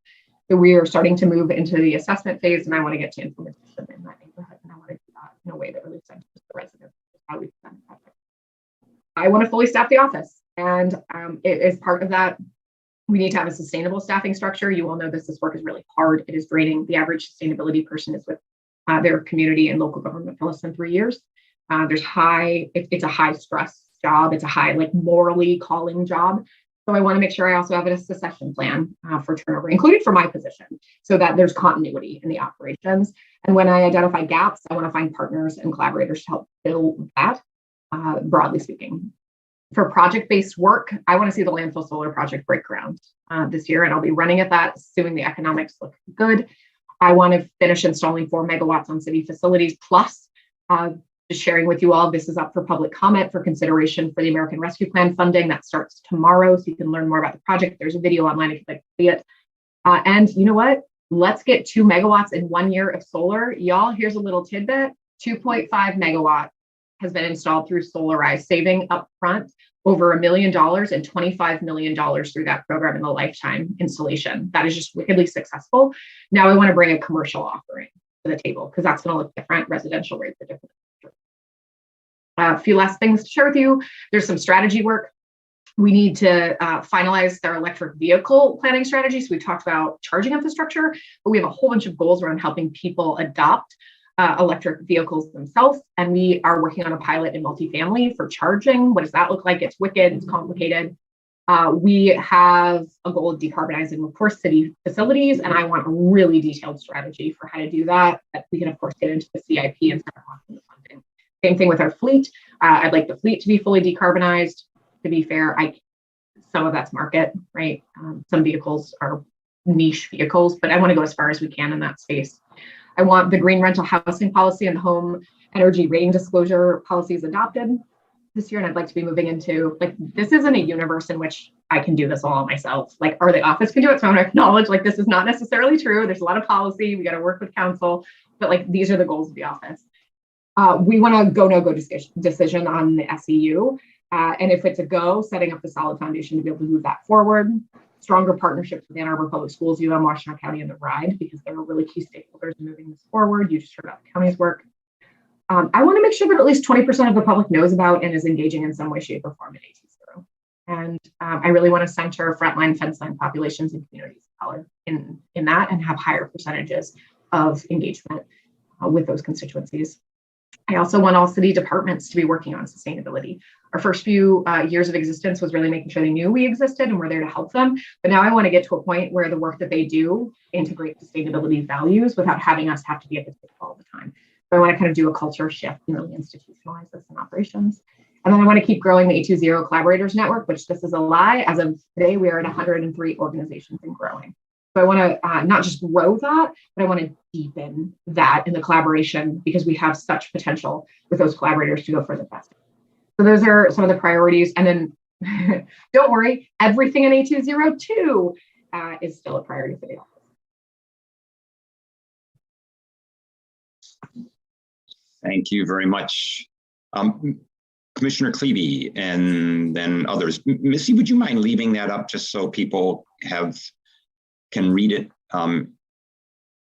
Speaker 2: So we are starting to move into the assessment phase, and I want to get to implementation in that neighborhood. And I want to do that in a way that really centers the residents. How we design the project. I want to fully staff the office, and it is part of that. We need to have a sustainable staffing structure. You all know this work is really hard. It is draining. The average sustainability person is with their community and local government for less than 3 years. It's a high stress job. It's a high, morally calling job. So I want to make sure I also have a succession plan for turnover, including for my position, so that there's continuity in the operations. And when I identify gaps, I want to find partners and collaborators to help fill that, broadly speaking. For project-based work, I want to see the Landfill Solar project break ground this year, and I'll be running at that, assuming the economics look good. I want to finish installing 4 megawatts on city facilities, plus just sharing with you all, this is up for public comment for consideration for the American Rescue Plan funding. That starts tomorrow, so you can learn more about the project. There's a video online if you'd like to see it. And you know what? Let's get 2 megawatts in 1 year of solar. Y'all, here's a little tidbit. 2.5 megawatts has been installed through Solarize, saving up front over $1 million and $25 million through that program in the lifetime installation. That is just wickedly successful. Now I want to bring a commercial offering to the table, because that's going to look different. Residential rates are different. A few last things to share with you. There's some strategy work. We need to finalize their electric vehicle planning strategy. So we've talked about charging infrastructure, but we have a whole bunch of goals around helping people adopt electric vehicles themselves. And we are working on a pilot in multifamily for charging. What does that look like? It's wicked, it's complicated. We have a goal of decarbonizing, of course, city facilities, and I want a really detailed strategy for how to do that we can, of course, get into the CIP and start talking the funding. Same thing with our fleet. I'd like the fleet to be fully decarbonized. To be fair, some of that's market, right? Some vehicles are niche vehicles, but I want to go as far as we can in that space. I want the green rental housing policy and the home energy rating disclosure policies adopted this year. And I'd like to be moving into, this isn't a universe in which I can do this all myself. Or the office can do it. So I want to acknowledge, this is not necessarily true. There's a lot of policy. We got to work with council, but these are the goals of the office. We want a go-no-go decision on the SEU. And if it's a go, setting up the solid foundation to be able to move that forward. Stronger partnerships with Ann Arbor Public Schools, Washington County, and the RIDE, because they're really key stakeholders in moving this forward. You just heard about the county's work. I want to make sure that at least 20% of the public knows about and is engaging in some way, shape, or form at AT0. And I really want to center frontline, fence line populations and communities of color in that, and have higher percentages of engagement with those constituencies. I also want all city departments to be working on sustainability. Our first few years of existence was really making sure they knew we existed and we're there to help them. But now I want to get to a point where the work that they do integrate sustainability values without having us have to be at the table all the time. So I want to kind of do a culture shift and really institutionalize this in operations. And then I want to keep growing the A20 Collaborators Network, which this is a lie. As of today, we are at 103 organizations and growing. So I want to not just grow that, but I want to deepen that in the collaboration, because we have such potential with those collaborators to go further faster. So those are some of the priorities. And then don't worry, everything in A20 too is still a priority for the office.
Speaker 1: Thank you very much. Commissioner Clevey and then others. Missy, would you mind leaving that up just so people can read it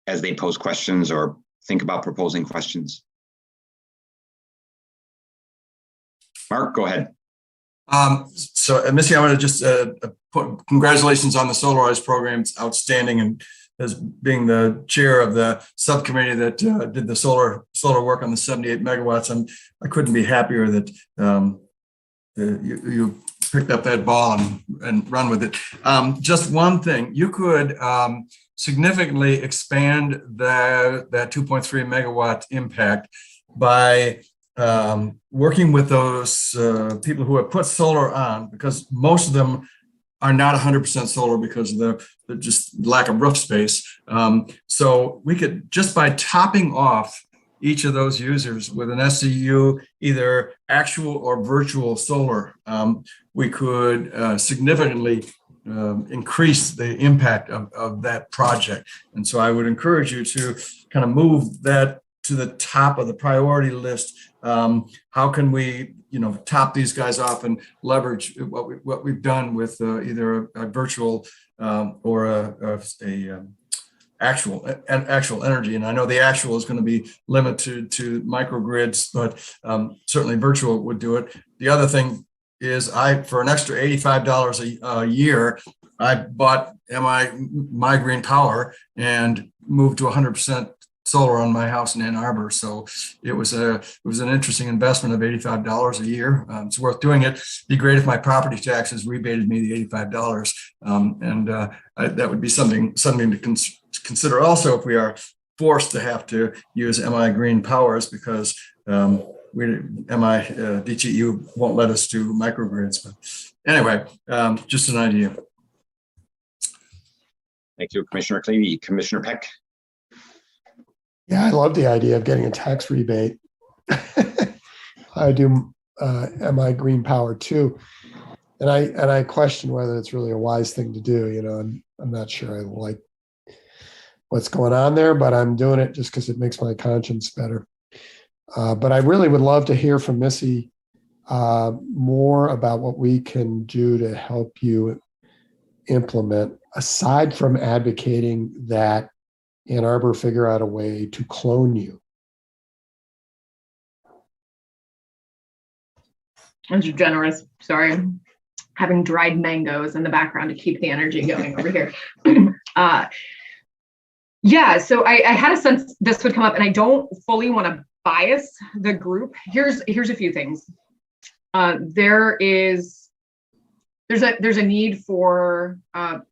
Speaker 1: as they pose questions or think about proposing questions? Mark, go ahead.
Speaker 10: So Missy, I want to just put congratulations on the Solarize program. It's outstanding, and as being the chair of the subcommittee that did the solar work on the 78 megawatts, I couldn't be happier that you picked up that ball and run with it. Just one thing, you could significantly expand that 2.3 megawatt impact by working with those people who have put solar on, because most of them are not 100% solar because of the just lack of roof space. So we could, just by topping off each of those users with an SCU, either actual or virtual solar, we could significantly increase the impact of that project. And so I would encourage you to kind of move that to the top of the priority list. How can we, top these guys off and leverage what we've done with either a virtual or a actual energy? And I know the actual is going to be limited to microgrids, but certainly virtual would do it. The other thing is, for an extra $85 a year, I bought My Green Power and moved to 100% solar on my house in Ann Arbor. So it was an interesting investment of $85 a year. It's worth doing it. It'd be great if my property taxes rebated me the $85. That would be something to consider also if we are forced to have to use MI Green Powers, because DTU won't let us do microgrids. But anyway, just an idea.
Speaker 1: Thank you, Commissioner Clevey. Commissioner Peck.
Speaker 9: Yeah, I love the idea of getting a tax rebate. I do MI Green Power too. And I question whether it's really a wise thing to do. I'm not sure I like what's going on there, but I'm doing it just because it makes my conscience better. But I really would love to hear from Missy more about what we can do to help you implement, aside from advocating that Ann Arbor figure out a way to clone you.
Speaker 2: I'm generous. Sorry. I'm having dried mangoes in the background to keep the energy going over here. Yeah, so I had a sense this would come up, and I don't fully want to bias the group. Here's a few things. There's a need for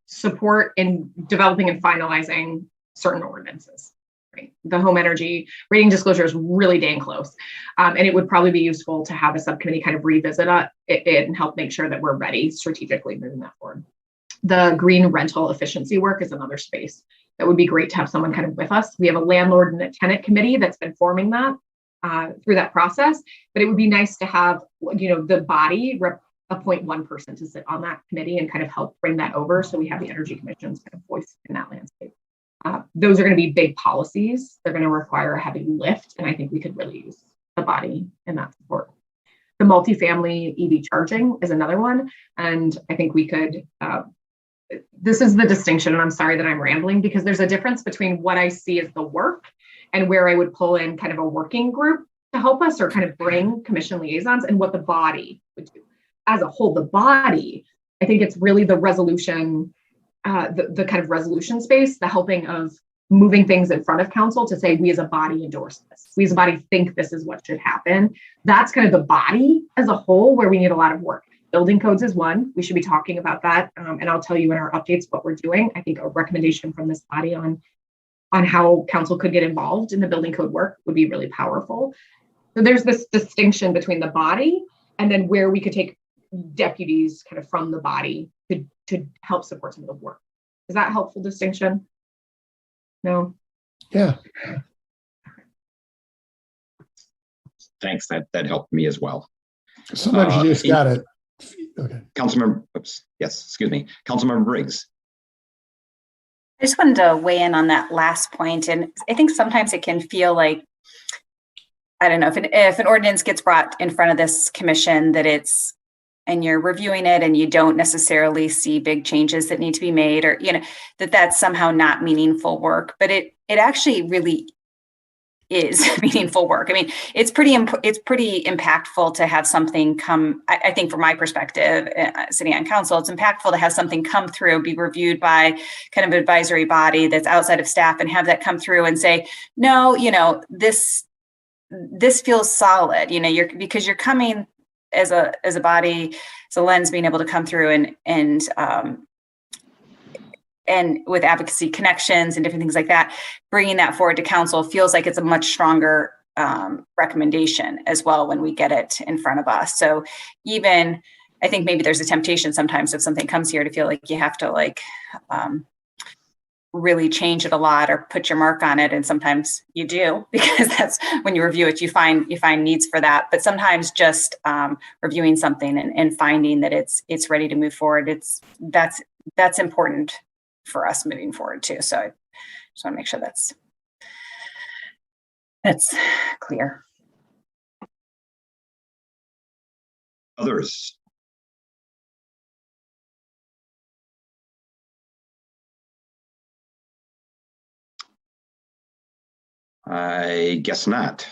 Speaker 2: support in developing and finalizing certain ordinances. Right? The home energy rating disclosure is really dang close, and it would probably be useful to have a subcommittee kind of revisit it and help make sure that we're ready strategically moving that forward. The green rental efficiency work is another space that would be great to have someone kind of with us. We have a landlord and a tenant committee that's been forming that through that process, but it would be nice to have, the body appoint one person to sit on that committee and kind of help bring that over, so we have the Energy Commission's kind of voice in that landscape. Those are going to be big policies. They're going to require a heavy lift, and I think we could really use the body in that support. The multifamily EV charging is another one, and I think we could, this is the distinction, and I'm sorry that I'm rambling, because there's a difference between what I see as the work and where I would pull in kind of a working group to help us, or kind of bring commission liaisons, and what the body would do. As a whole, the body, I think it's really the resolution, the kind of resolution space, the helping of moving things in front of council to say, we as a body endorse this. We as a body think this is what should happen. That's kind of the body as a whole where we need a lot of work. Building codes is one. We should be talking about that. And I'll tell you in our updates what we're doing. I think a recommendation from this body on how council could get involved in the building code work would be really powerful. So there's this distinction between the body and then where we could take deputies kind of from the body to help support some of the work. Is that a helpful distinction? No?
Speaker 9: Yeah.
Speaker 1: Thanks. That helped me as well.
Speaker 9: Sometimes you just got it. Okay.
Speaker 1: Councilmember Briggs.
Speaker 6: I just wanted to weigh in on that last point. And I think sometimes it can feel like, I don't know, if an ordinance gets brought in front of this commission, and you're reviewing it and you don't necessarily see big changes that need to be made, or, that's somehow not meaningful work, but it actually really is meaningful work. I mean, it's pretty impactful to have something come, I think from my perspective, sitting on council, it's impactful to have something come through, be reviewed by kind of an advisory body that's outside of staff, and have that come through and say, no, this feels solid, because you're coming as a body, as a lens, being able to come through and with advocacy connections and different things like that, bringing that forward to council feels like it's a much stronger recommendation as well when we get it in front of us. So even, I think maybe there's a temptation sometimes if something comes here to feel like you have to like really change it a lot or put your mark on it. And sometimes you do, because that's when you review it, you find needs for that. But sometimes just reviewing something and finding that it's ready to move forward, that's important for us moving forward too. So I just want to make sure that's clear.
Speaker 1: Others? I guess not.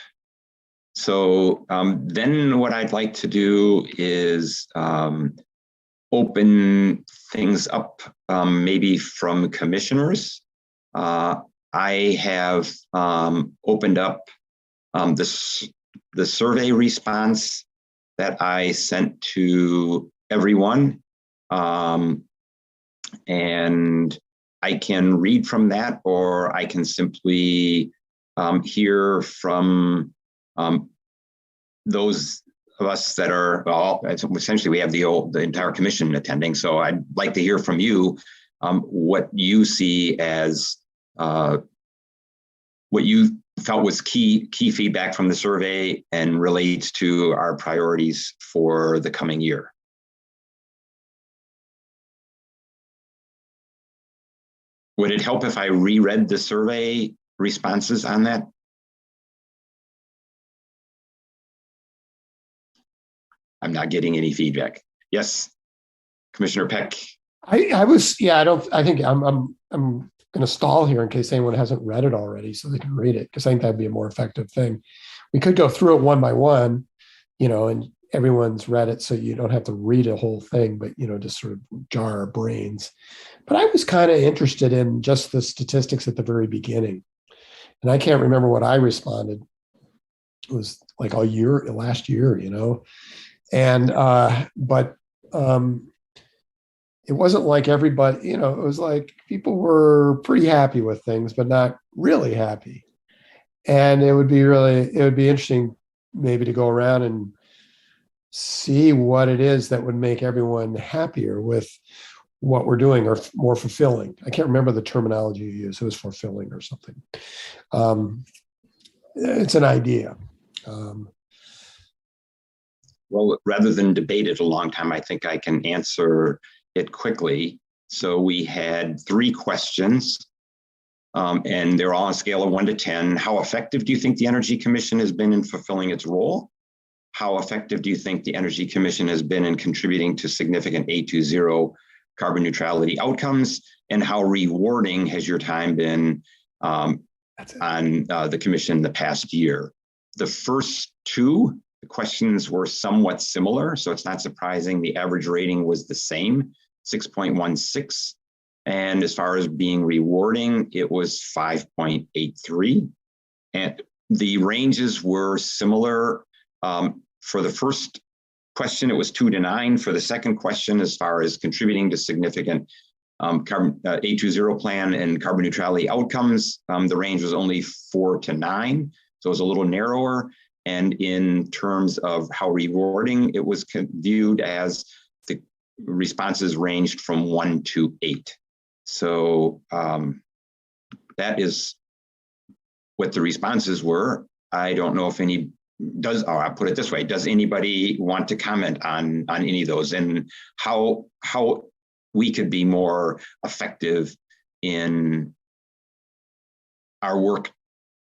Speaker 1: So then what I'd like to do is open things up maybe from commissioners. I have opened up the survey response that I sent to everyone. And I can read from that, or I can simply hear from those of us that are, well, essentially we have the entire commission attending. So I'd like to hear from you what you see as what you felt was key feedback from the survey and relates to our priorities for the coming year. Would it help if I reread the survey responses on that? I'm not getting any feedback. Yes, Commissioner Peck.
Speaker 9: I think I'm going to stall here in case anyone hasn't read it already so they can read it, because I think that'd be a more effective thing. We could go through it one by one, and everyone's read it so you don't have to read a whole thing, but, just sort of jar our brains. But I was kind of interested in just the statistics at the very beginning. And I can't remember what I responded. It was like last year, And, but it wasn't like everybody, it was like people were pretty happy with things, but not really happy. And it would be interesting maybe to go around and see what it is that would make everyone happier with what we're doing, or more fulfilling. I can't remember the terminology you used. It was fulfilling or something. It's an idea.
Speaker 1: Well, rather than debate it a long time, I think I can answer it quickly. So we had 3 questions, and they're all on a scale of 1 to 10. How effective do you think the Energy Commission has been in fulfilling its role? How effective do you think the Energy Commission has been in contributing to significant A20 carbon neutrality outcomes? And how rewarding has your time been on the Commission the past year? The first 2 questions were somewhat similar, so it's not surprising the average rating was the same, 6.16. And as far as being rewarding, it was 5.83. And the ranges were similar. For the first question, it was 2 to 9. For the second question, as far as contributing to significant A20 plan and carbon neutrality outcomes, the range was only 4 to 9. So it was a little narrower. And in terms of how rewarding, it was viewed as the responses ranged from 1 to 8. So that is what the responses were. I don't know if I'll put it this way, does anybody want to comment on any of those, and how we could be more effective in our work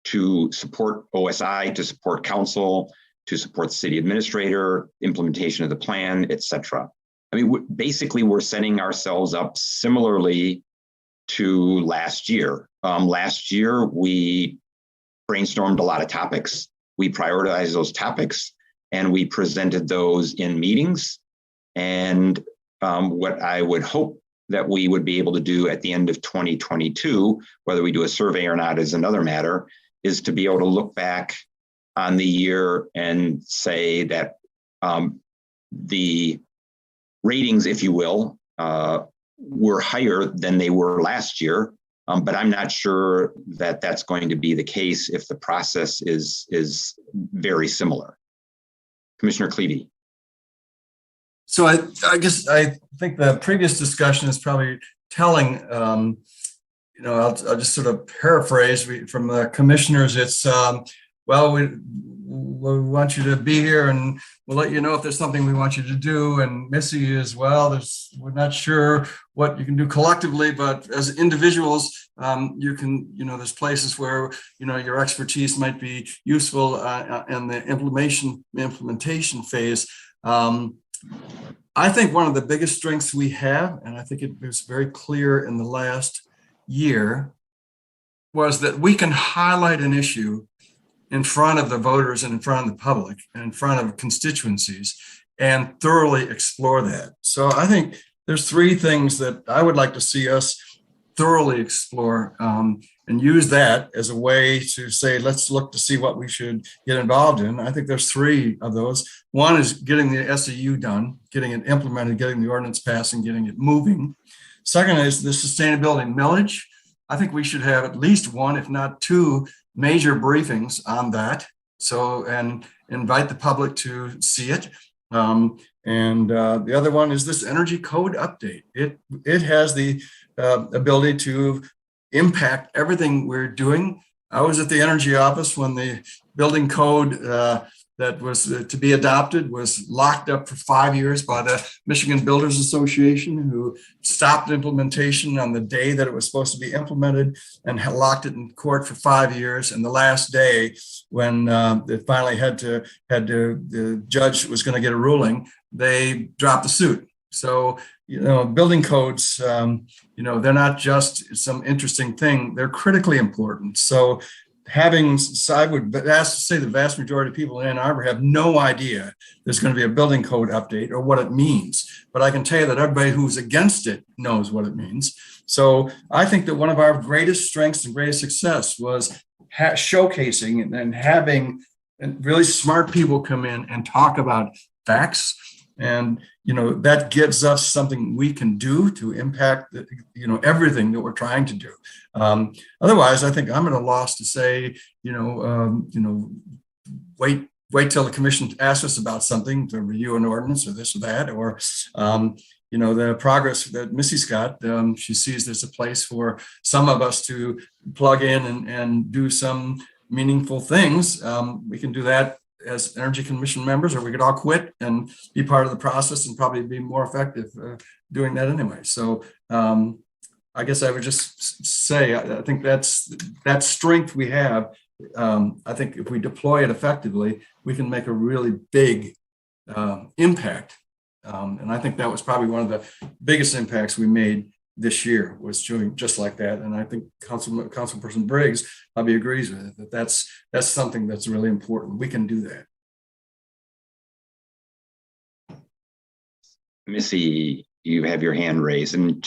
Speaker 1: to support OSI, to support council, to support city administrator, implementation of the plan, et cetera? I mean, basically, we're setting ourselves up similarly to last year. Last year, we brainstormed a lot of topics. We prioritized those topics, and we presented those in meetings. And what I would hope that we would be able to do at the end of 2022, whether we do a survey or not is another matter, is to be able to look back on the year and say that the ratings, if you will, were higher than they were last year. But I'm not sure that that's going to be the case if the process is very similar. Commissioner Clevey.
Speaker 10: So I guess I think the previous discussion is probably telling. I'll just sort of paraphrase from the commissioners. It's well, we want you to be here, and we'll let you know if there's something we want you to do. And Missy as well. We're not sure what you can do collectively, but as individuals, you can. There's places where your expertise might be useful in the implementation phase. I think one of the biggest strengths we have, and I think it was very clear in the last year, was that we can highlight an issue in front of the voters and in front of the public and in front of constituencies and thoroughly explore that. So I think there's three things that I would like to see us thoroughly explore and use that as a way to say, let's look to see what we should get involved in. I think there's three of those. One is getting the SEU done, getting it implemented, getting the ordinance passed, and getting it moving. Second is the sustainability millage. I think we should have at least one, if not two, major briefings on that. So, and invite the public to see it. And the other one is this energy code update. It has the ability to impact everything we're doing. I was at the energy office when the building code that was to be adopted was locked up for 5 years by the Michigan Builders Association, who stopped implementation on the day that it was supposed to be implemented and locked it in court for 5 years. And the last day when it finally the judge was going to get a ruling, they dropped the suit. So, building codes, they're not just some interesting thing, they're critically important. So I would say the vast majority of people in Ann Arbor have no idea there's going to be a building code update or what it means. But I can tell you that everybody who's against it knows what it means. So I think that one of our greatest strengths and greatest success was showcasing and having really smart people come in and talk about facts. And, that gives us something we can do to impact, everything that we're trying to do. Otherwise, I think I'm at a loss to say, wait till the commission asks us about something to review an ordinance or this or that, or, the progress that Missy's got. She sees there's a place for some of us to plug in and do some meaningful things. We can do that as Energy Commission members, or we could all quit and be part of the process and probably be more effective doing that anyway. So I guess I would just say, I think that strength we have. I think if we deploy it effectively, we can make a really big impact. And I think that was probably one of the biggest impacts we made this year, was doing just like that. And I think Councilperson Briggs probably agrees with it, that's something that's really important. We can do that.
Speaker 1: Missy, you have your hand raised, and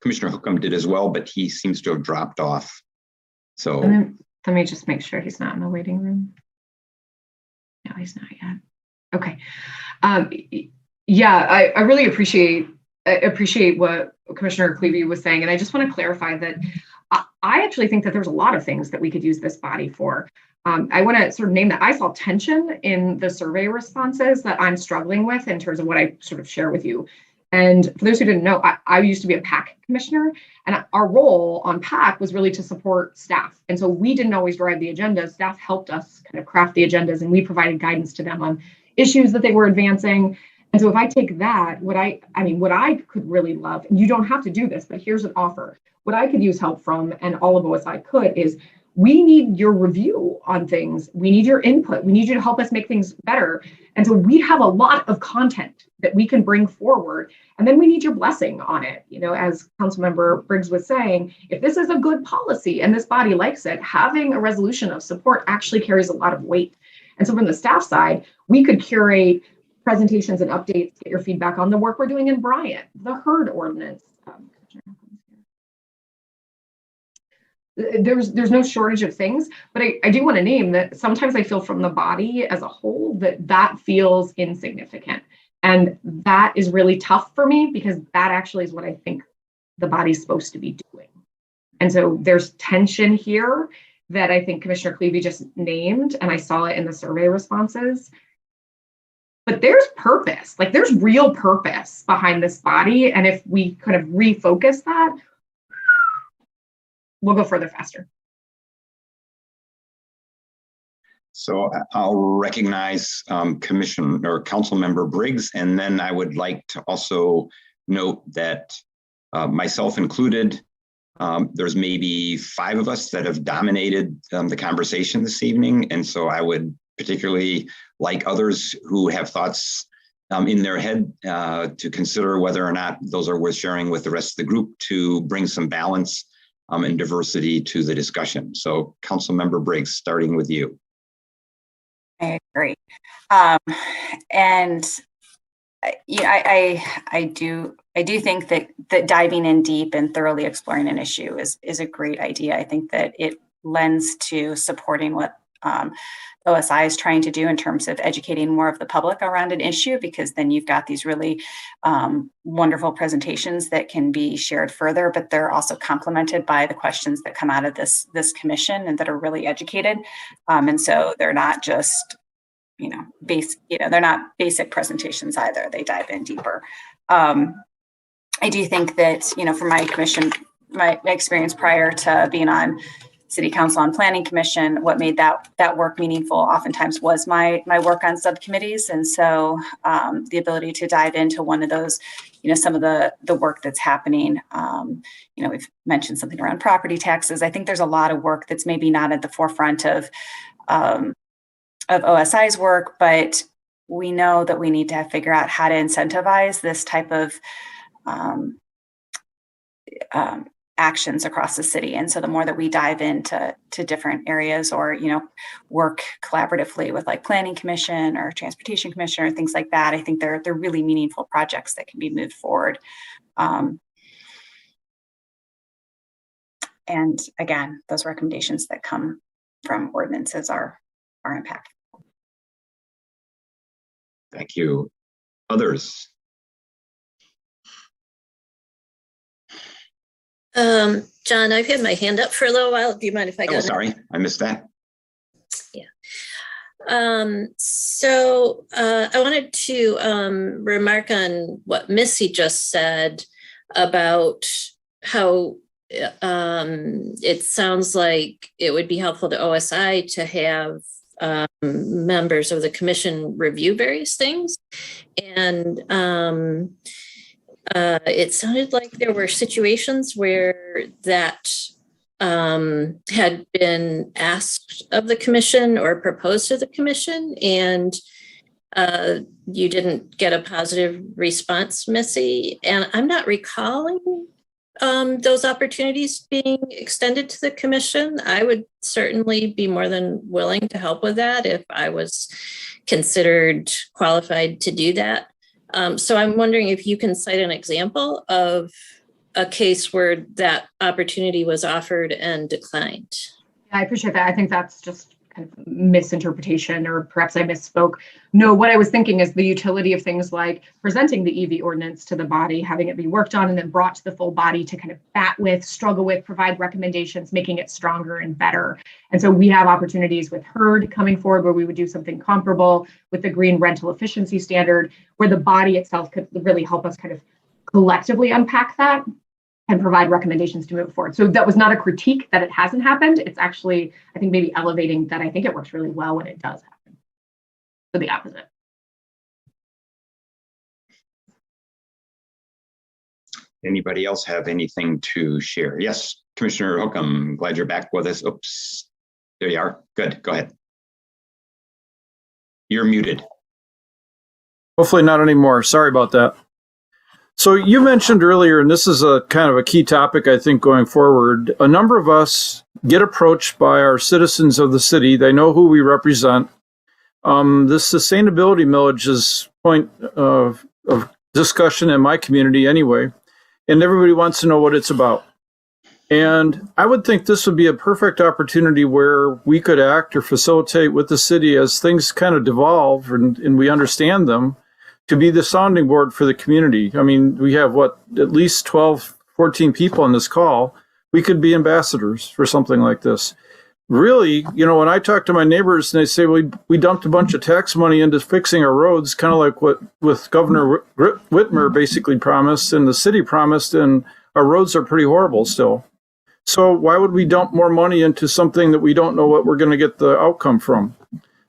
Speaker 1: Commissioner Hookham did as well, but he seems to have dropped off. So
Speaker 2: let me just make sure he's not in the waiting room. No, he's not yet. Okay. I really appreciate what Commissioner Clevey was saying. And I just want to clarify that I actually think that there's a lot of things that we could use this body for. I want to sort of name that. I saw tension in the survey responses that I'm struggling with in terms of what I sort of share with you. And for those who didn't know, I used to be a PAC commissioner, and our role on PAC was really to support staff. And so we didn't always drive the agendas. Staff helped us kind of craft the agendas, and we provided guidance to them on issues that they were advancing. And so if I take that, what I could really love, and you don't have to do this, but here's an offer. What I could use help from, and all of us I could, is we need your review on things. We need your input. We need you to help us make things better. And so we have a lot of content that we can bring forward. And then we need your blessing on it. As Councilmember Briggs was saying, if this is a good policy and this body likes it, having a resolution of support actually carries a lot of weight. And so from the staff side, we could curate presentations and updates, get your feedback on the work we're doing in Bryant, the herd ordinance. There's no shortage of things, but I do want to name that sometimes I feel from the body as a whole that feels insignificant. And that is really tough for me, because that actually is what I think the body's supposed to be doing. And so there's tension here that I think Commissioner Clevey just named, and I saw it in the survey responses. But there's purpose, like there's real purpose behind this body. And if we kind of refocus that, we'll go further faster.
Speaker 1: So I'll recognize Commission or Council Member Briggs, and then I would like to also note that myself included, there's maybe 5 of us that have dominated the conversation this evening, and so I would particularly like others who have thoughts in their head to consider whether or not those are worth sharing with the rest of the group to bring some balance and diversity to the discussion. So Council Member Briggs, starting with you.
Speaker 6: I agree. And I do think that diving in deep and thoroughly exploring an issue is a great idea. I think that it lends to supporting what OSI is trying to do in terms of educating more of the public around an issue, because then you've got these really wonderful presentations that can be shared further, but they're also complemented by the questions that come out of this commission and that are really educated. And so they're not just, they're not basic presentations either. They dive in deeper. I do think that, for my commission, my experience prior to being on City Council and Planning Commission, what made that work meaningful oftentimes was my work on subcommittees. And so the ability to dive into one of those, some of the work that's happening, we've mentioned something around property taxes. I think there's a lot of work that's maybe not at the forefront of OSI's work, but we know that we need to figure out how to incentivize this type of actions across the city. And so the more that we dive into different areas or, work collaboratively with like Planning Commission or Transportation Commission or things like that, I think they're really meaningful projects that can be moved forward. And again, those recommendations that come from ordinances are impactful.
Speaker 1: Thank you. Others?
Speaker 4: John, I've had my hand up for a little while. Do you mind if I go?
Speaker 1: Oh, sorry, I missed that.
Speaker 4: Yeah. So I wanted to remark on what Missy just said about how it sounds like it would be helpful to OSI to have members of the commission review various things. And it sounded like there were situations where that had been asked of the commission or proposed to the commission, and you didn't get a positive response, Missy. And I'm not recalling those opportunities being extended to the commission. I would certainly be more than willing to help with that if I was considered qualified to do that. So I'm wondering if you can cite an example of a case where that opportunity was offered and declined.
Speaker 2: I appreciate that. I think that's just kind of misinterpretation, or perhaps I misspoke. No, what I was thinking is the utility of things like presenting the EV ordinance to the body, having it be worked on and then brought to the full body to kind of bat with, struggle with, provide recommendations, making it stronger and better. And so we have opportunities with HERD coming forward where we would do something comparable with the Green Rental Efficiency Standard, where the body itself could really help us kind of collectively unpack that and provide recommendations to move forward. So that was not a critique that it hasn't happened. It's actually, I think, maybe elevating that I think it works really well when it does happen. So the opposite.
Speaker 1: Anybody else have anything to share? Yes, Commissioner Hookham, glad you're back with us. Oops, there you are. Good, go ahead. You're muted.
Speaker 3: Hopefully not anymore. Sorry about that. So you mentioned earlier, and this is a kind of a key topic, I think, going forward, a number of us get approached by our citizens of the city. They know who we represent. This sustainability millage is point of discussion in my community anyway, and everybody wants to know what it's about. And I would think this would be a perfect opportunity where we could act or facilitate with the city as things kind of devolve and we understand them, to be the sounding board for the community. I mean, we have at least 12, 14 people on this call. we could be ambassadors for something like this. Really, when I talk to my neighbors and they say, we dumped a bunch of tax money into fixing our roads, kind of like what with Governor Whitmer basically promised and the city promised, and our roads are pretty horrible still. So why would we dump more money into something that we don't know what we're going to get the outcome from?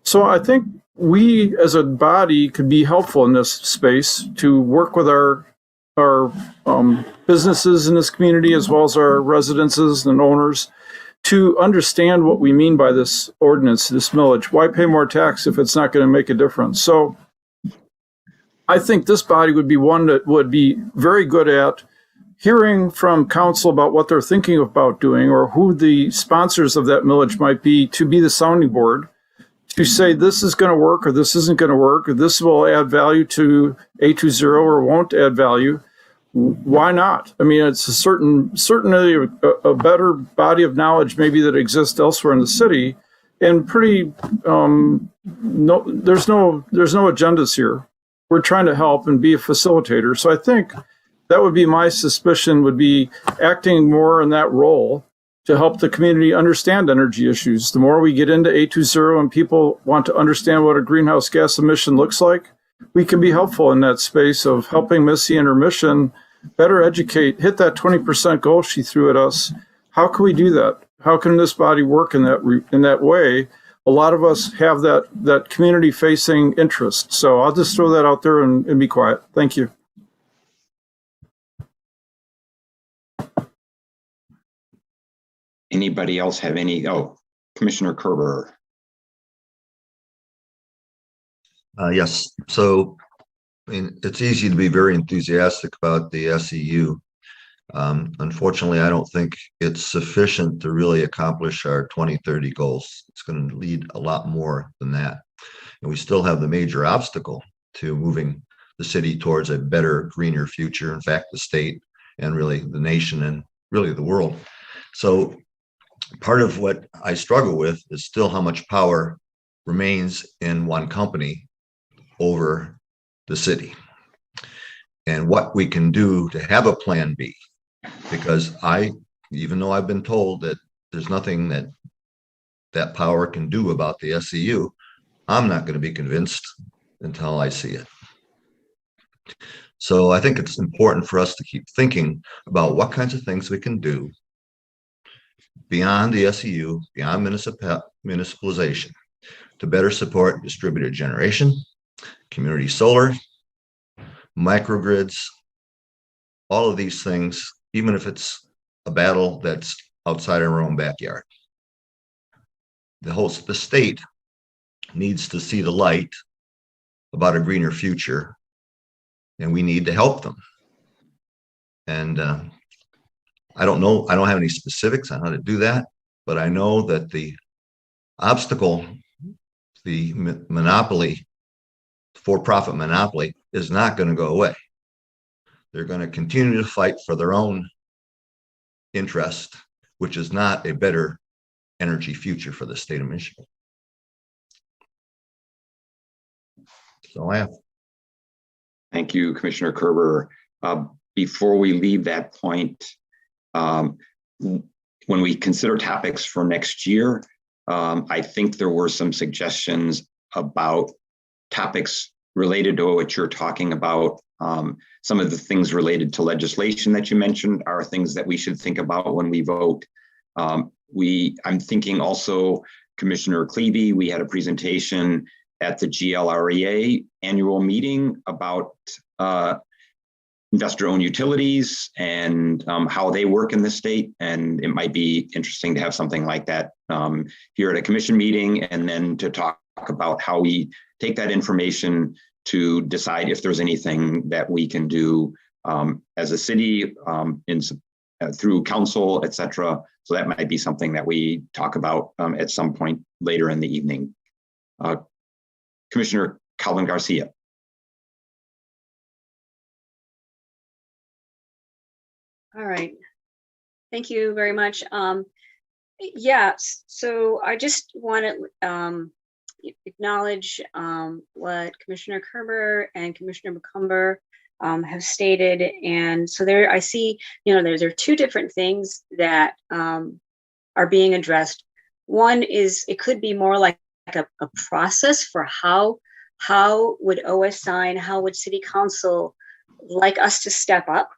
Speaker 3: So I think we as a body could be helpful in this space to work with our businesses in this community, as well as our residences and owners, to understand what we mean by this ordinance, this millage. Why pay more tax if it's not going to make a difference? So I think this body would be one that would be very good at hearing from council about what they're thinking about doing, or who the sponsors of that millage might be, to be the sounding board, to say this is going to work or this isn't going to work, or this will add value to A20 or won't add value. Why not? I mean, it's certainly a better body of knowledge maybe that exists elsewhere in the city, and pretty there's no agendas here. We're trying to help and be a facilitator. So I think that would be my suspicion, would be acting more in that role to help the community understand energy issues. The more we get into A20 and people want to understand what a greenhouse gas emission looks like, we can be helpful in that space of helping Missy and her mission better educate, hit that 20% goal she threw at us. How can we do that? How can this body work in that way? A lot of us have that community-facing interest. So I'll just throw that out there and be quiet. Thank you.
Speaker 1: Anybody else have any? Oh, Commissioner Kerber.
Speaker 8: Yes. So, it's easy to be very enthusiastic about the SEU. Unfortunately, I don't think it's sufficient to really accomplish our 2030 goals. It's going to need a lot more than that. And we still have the major obstacle to moving the city towards a better, greener future. In fact, the state and really the nation and really the world. So part of what I struggle with is still how much power remains in one company over the city, and what we can do to have a plan B. Because even though I've been told that there's nothing that power can do about the SEU, I'm not going to be convinced until I see it. So I think it's important for us to keep thinking about what kinds of things we can do beyond the SEU, beyond municipalization, to better support distributed generation, community solar, microgrids, all of these things, even if it's a battle that's outside our own backyard. The state needs to see the light about a greener future, and we need to help them. And I don't know, I don't have any specifics on how to do that, but I know that the obstacle, the monopoly, for-profit monopoly, is not going to go away. They're going to continue to fight for their own interest, which is not a better energy future for the state of Michigan. So I have.
Speaker 1: Thank you, Commissioner Kerber. Before we leave that point, when we consider topics for next year, I think there were some suggestions about topics related to what you're talking about. Some of the things related to legislation that you mentioned are things that we should think about when we vote. I'm thinking also, Commissioner Klebe, we had a presentation at the GLREA annual meeting about investor-owned utilities and how they work in the state. And it might be interesting to have something like that here at a commission meeting, and then to talk about how we take that information to decide if there's anything that we can do as a city through council, et cetera. So that might be something that we talk about at some point later in the evening. Commissioner Calvin Garcia.
Speaker 12: All right. Thank you very much. Yeah, so I just want to acknowledge what Commissioner Kerber and Commissioner McCumber have stated. And so there I see, there are two different things that are being addressed. One is it could be more like a process for how would OSI and how would City Council like us to step up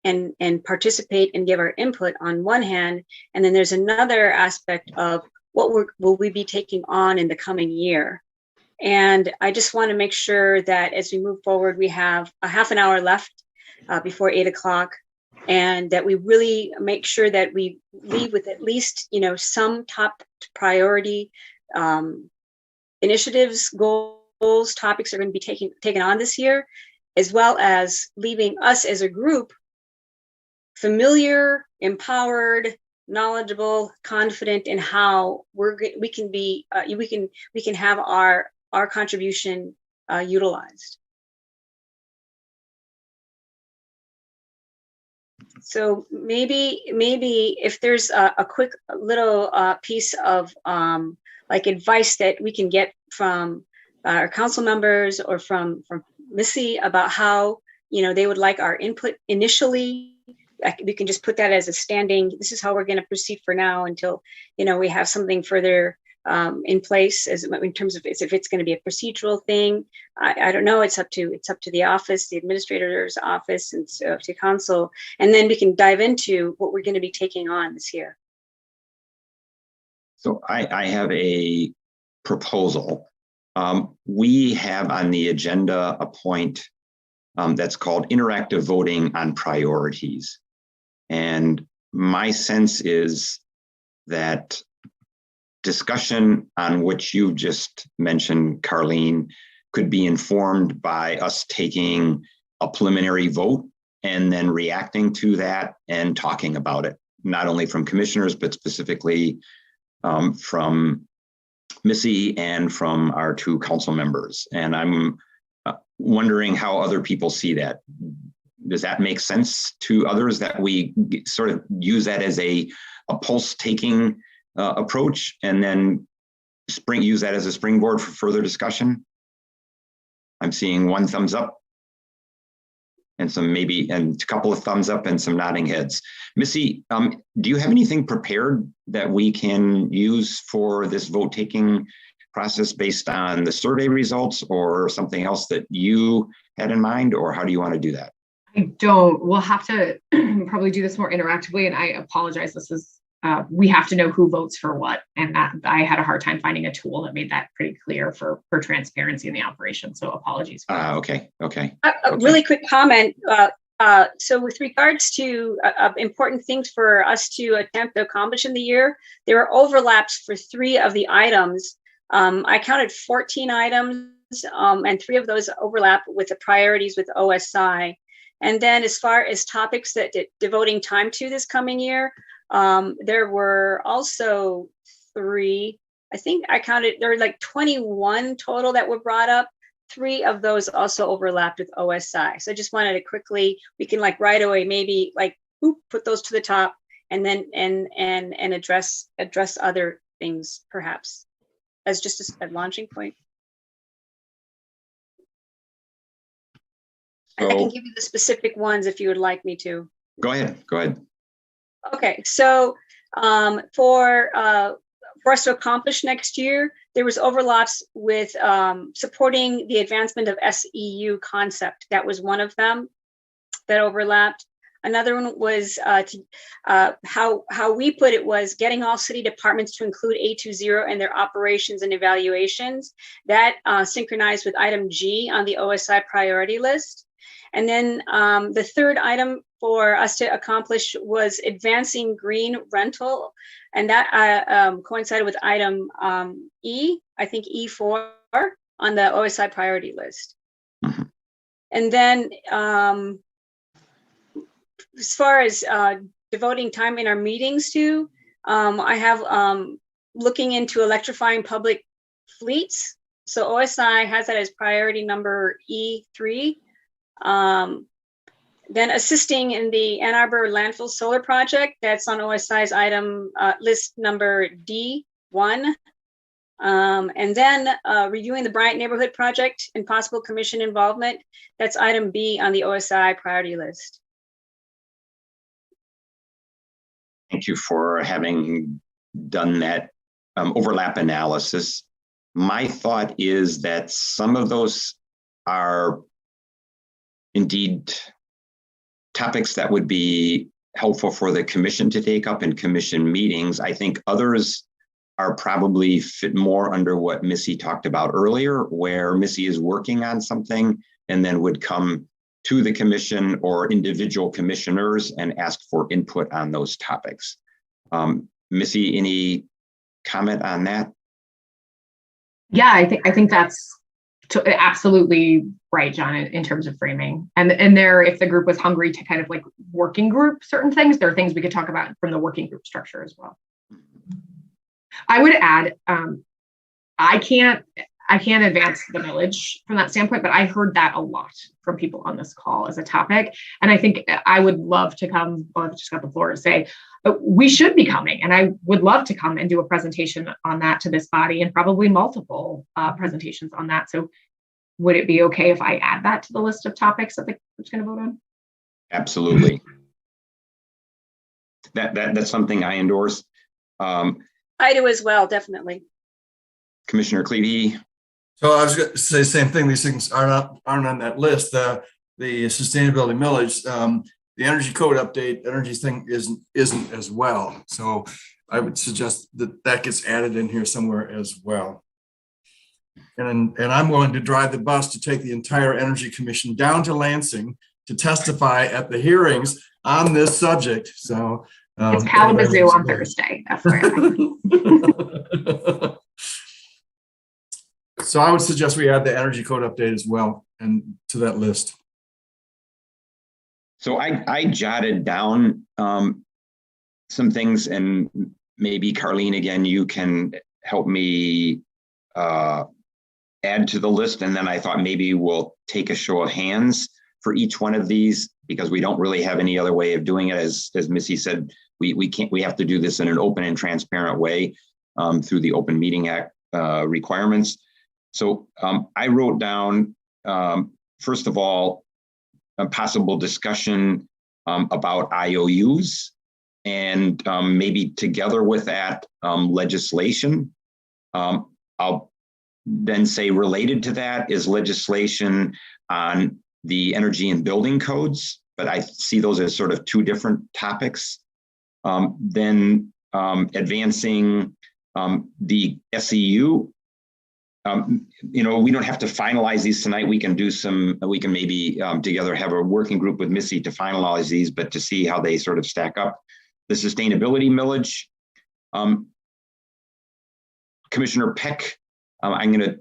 Speaker 12: and participate and give our input on one hand. And then there's another aspect of what will we be taking on in the coming year. And I just want to make sure that as we move forward, we have a half an hour left before 8 o'clock, and that we really make sure that we leave with at least, some top priority initiatives, goals, topics are going to be taken on this year, as well as leaving us as a group familiar, empowered, knowledgeable, confident in how we can have our contribution utilized. So maybe if there's a quick little piece of like advice that we can get from our council members or from Missy about how they would like our input initially. We can just put that as a standing. This is how we're going to proceed for now until we have something further in place as in terms of if it's going to be a procedural thing. I don't know. It's up to the office, the administrator's office, and so to council, and then we can dive into what we're going to be taking on this year.
Speaker 1: So I have a proposal. We have on the agenda a point that's called interactive voting on priorities. And my sense is that discussion on which you just mentioned, Carlene, could be informed by us taking a preliminary vote and then reacting to that and talking about it, not only from commissioners, but specifically from Missy and from our two council members. And I'm wondering how other people see that. Does that make sense to others, that we sort of use that as a pulse-taking approach and then use that as a springboard for further discussion? I'm seeing one thumbs up and a couple of thumbs up and some nodding heads. Missy, do you have anything prepared that we can use for this vote-taking process based on the survey results or something else that you had in mind, or how do you want to do that?
Speaker 2: I don't. We'll have to probably do this more interactively, and I apologize. This is we have to know who votes for what, and that I had a hard time finding a tool that made that pretty clear for transparency in the operation. So apologies.
Speaker 1: Okay.
Speaker 12: A really quick comment. So with regards to important things for us to attempt to accomplish in the year, there are overlaps for 3 of the items. I counted 14 items, and 3 of those overlap with the priorities with OSI. And then as far as topics that devoting time to this coming year, there were also 3, I think I counted, there were like 21 total that were brought up. 3 of those also overlapped with OSI. So I just wanted to quickly, we can like right away, maybe like put those to the top and then and address other things perhaps as just a launching point. So, I can give you the specific ones if you would like me to.
Speaker 1: Go ahead.
Speaker 12: Okay, so for us to accomplish next year, there was overlaps with supporting the advancement of SEU concept. That was one of them that overlapped. Another one was how we put it was getting all city departments to include A20 in their operations and evaluations. That synchronized with item G on the OSI priority list. And then the third item for us to accomplish was advancing green rental. And that coincided with item E, I think E4 on the OSI priority list. And then as far as devoting time in our meetings to, I have looking into electrifying public fleets. So OSI has that as priority number E3. Then assisting in the Ann Arbor Landfill Solar project, that's on OSI's item list number D1. And then reviewing the Bryant Neighborhood Project and possible commission involvement. That's item B on the OSI priority list.
Speaker 1: Thank you for having done that overlap analysis. My thought is that some of those are indeed topics that would be helpful for the commission to take up in commission meetings. I think others are probably fit more under what Missy talked about earlier, where Missy is working on something and then would come to the commission or individual commissioners and ask for input on those topics. Missy, any comment on that?
Speaker 2: Yeah, I think that's absolutely right, John, in terms of framing. And there, if the group was hungry to kind of like working group certain things, there are things we could talk about from the working group structure as well. I would add, I can't advance the millage from that standpoint, but I heard that a lot from people on this call as a topic. And I think I would love to come, well, I've just got the floor to say, we should be coming. And I would love to come and do a presentation on that to this body and probably multiple presentations on that. So would it be okay if I add that to the list of topics that the group's going to vote on?
Speaker 1: Absolutely. That's something I endorse.
Speaker 12: I do as well, definitely.
Speaker 1: Commissioner Clevey.
Speaker 10: So I was going to say the same thing. These things aren't on that list. The sustainability millage, the energy code update, energy thing isn't as well. So I would suggest that gets added in here somewhere as well. And I'm willing to drive the bus to take the entire Energy Commission down to Lansing to testify at the hearings on this subject. So
Speaker 2: it's Kalamazoo on Thursday. FYI.
Speaker 10: So I would suggest we add the energy code update as well and to that list.
Speaker 1: So I jotted down some things, and maybe Carlene, again, you can help me add to the list. And then I thought maybe we'll take a show of hands for each one of these, because we don't really have any other way of doing it. As Missy said, we have to do this in an open and transparent way through the Open Meeting Act requirements. So I wrote down, first of all, a possible discussion about IOUs, and maybe together with that legislation. I'll then say related to that is legislation on the energy and building codes, but I see those as sort of two different topics. Then advancing the SEU. We don't have to finalize these tonight. We can maybe together have a working group with Missy to finalize these, but to see how they sort of stack up. The sustainability millage. Commissioner Peck, I'm going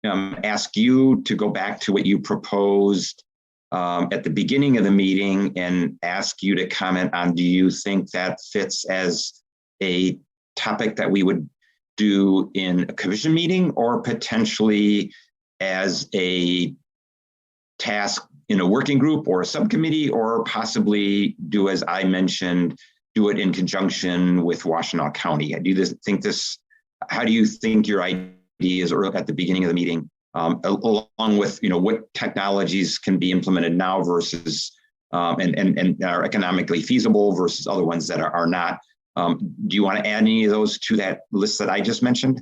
Speaker 1: to ask you to go back to what you proposed at the beginning of the meeting and ask you to comment on, do you think that fits as a topic that we would do in a commission meeting, or potentially as a task in a working group or a subcommittee, or possibly do, as I mentioned, do it in conjunction with Washtenaw County? How do you think your ideas are at the beginning of the meeting, along with what technologies can be implemented now versus and are economically feasible versus other ones that are not? Do you want to add any of those to that list that I just mentioned?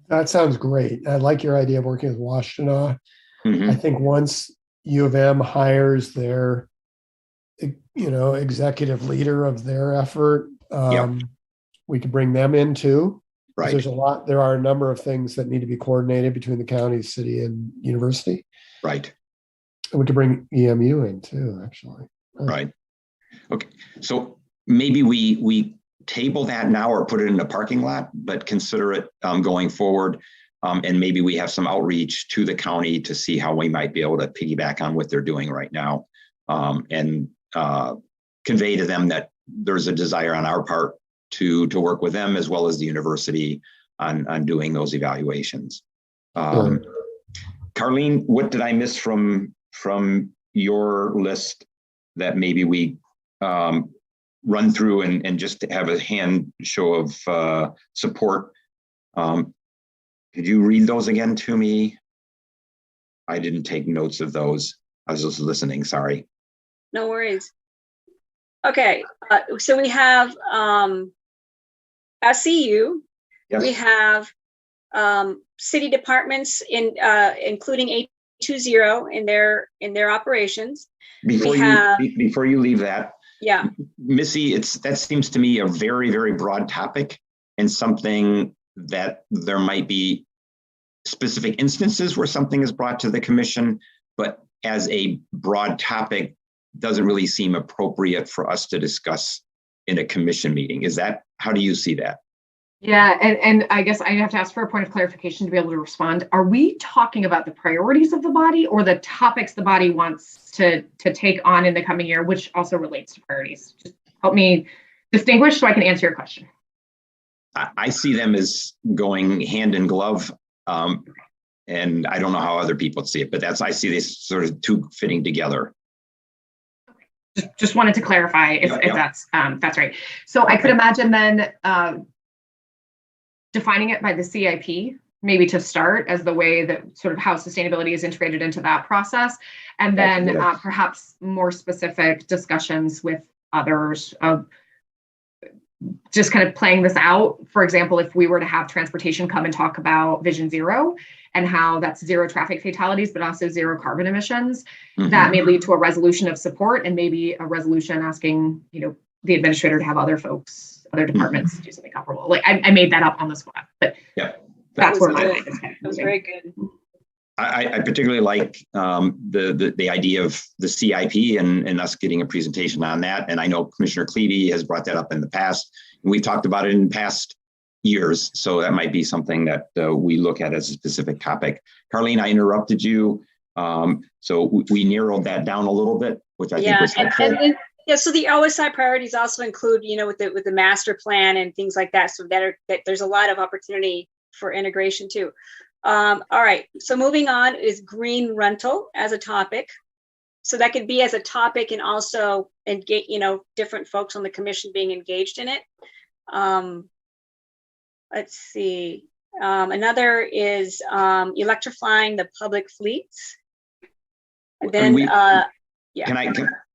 Speaker 9: That sounds great. I like your idea of working with Washtenaw.
Speaker 1: Mm-hmm.
Speaker 9: I think once U of M hires their, executive leader of their effort, we could bring them in too.
Speaker 1: Right.
Speaker 9: There are a number of things that need to be coordinated between the county, city, and university.
Speaker 1: Right.
Speaker 9: And we could bring EMU in too, actually.
Speaker 1: Right. Okay. So maybe we table that now or put it in the parking lot, but consider it going forward. And maybe we have some outreach to the county to see how we might be able to piggyback on what they're doing right now, and convey to them that there's a desire on our part to work with them as well as the university on doing those evaluations. Carlene, what did I miss from your list that maybe we run through and just have a hand show of support. Could you read those again to me? I didn't take notes of those. I was just listening, sorry.
Speaker 12: No worries. Okay, so we have SEU,
Speaker 1: Yes.
Speaker 12: we have city departments including A20 in their operations.
Speaker 1: Before you leave that,
Speaker 12: yeah,
Speaker 1: Missy, that seems to me a very, very broad topic and something that there might be specific instances where something is brought to the commission, but as a broad topic doesn't really seem appropriate for us to discuss in a commission meeting. How do you see that?
Speaker 2: Yeah, and I guess I have to ask for a point of clarification to be able to respond. Are we talking about the priorities of the body or the topics the body wants to take on in the coming year, which also relates to priorities? Just help me distinguish so I can answer your question.
Speaker 1: I see them as going hand in glove, and I don't know how other people see it, but I see these sort of two fitting together.
Speaker 2: Just wanted to clarify if that's right. So I could imagine then defining it by the CIP, maybe to start as the way that sort of how sustainability is integrated into that process. And then perhaps more specific discussions with others of just kind of playing this out. For example, if we were to have transportation come and talk about Vision Zero and how that's zero traffic fatalities, but also zero carbon emissions, that may lead to a resolution of support and maybe a resolution asking, the administrator to have other departments do something comparable. Like I made that up on the spot, but that's where my mind is headed.
Speaker 12: That was very good.
Speaker 1: I particularly like the idea of the CIP and us getting a presentation on that. And I know Commissioner Clevey has brought that up in the past. And we've talked about it in past years. So that might be something that we look at as a specific topic. Carlene, I interrupted you. So we narrowed that down a little bit, which I think was helpful.
Speaker 12: So the OSI priorities also include, with the master plan and things like that. So that there's a lot of opportunity for integration too. All right, so moving on is green rental as a topic. So that could be as a topic and also engage, different folks on the commission being engaged in it. Let's see. Another is electrifying the public fleets. And then,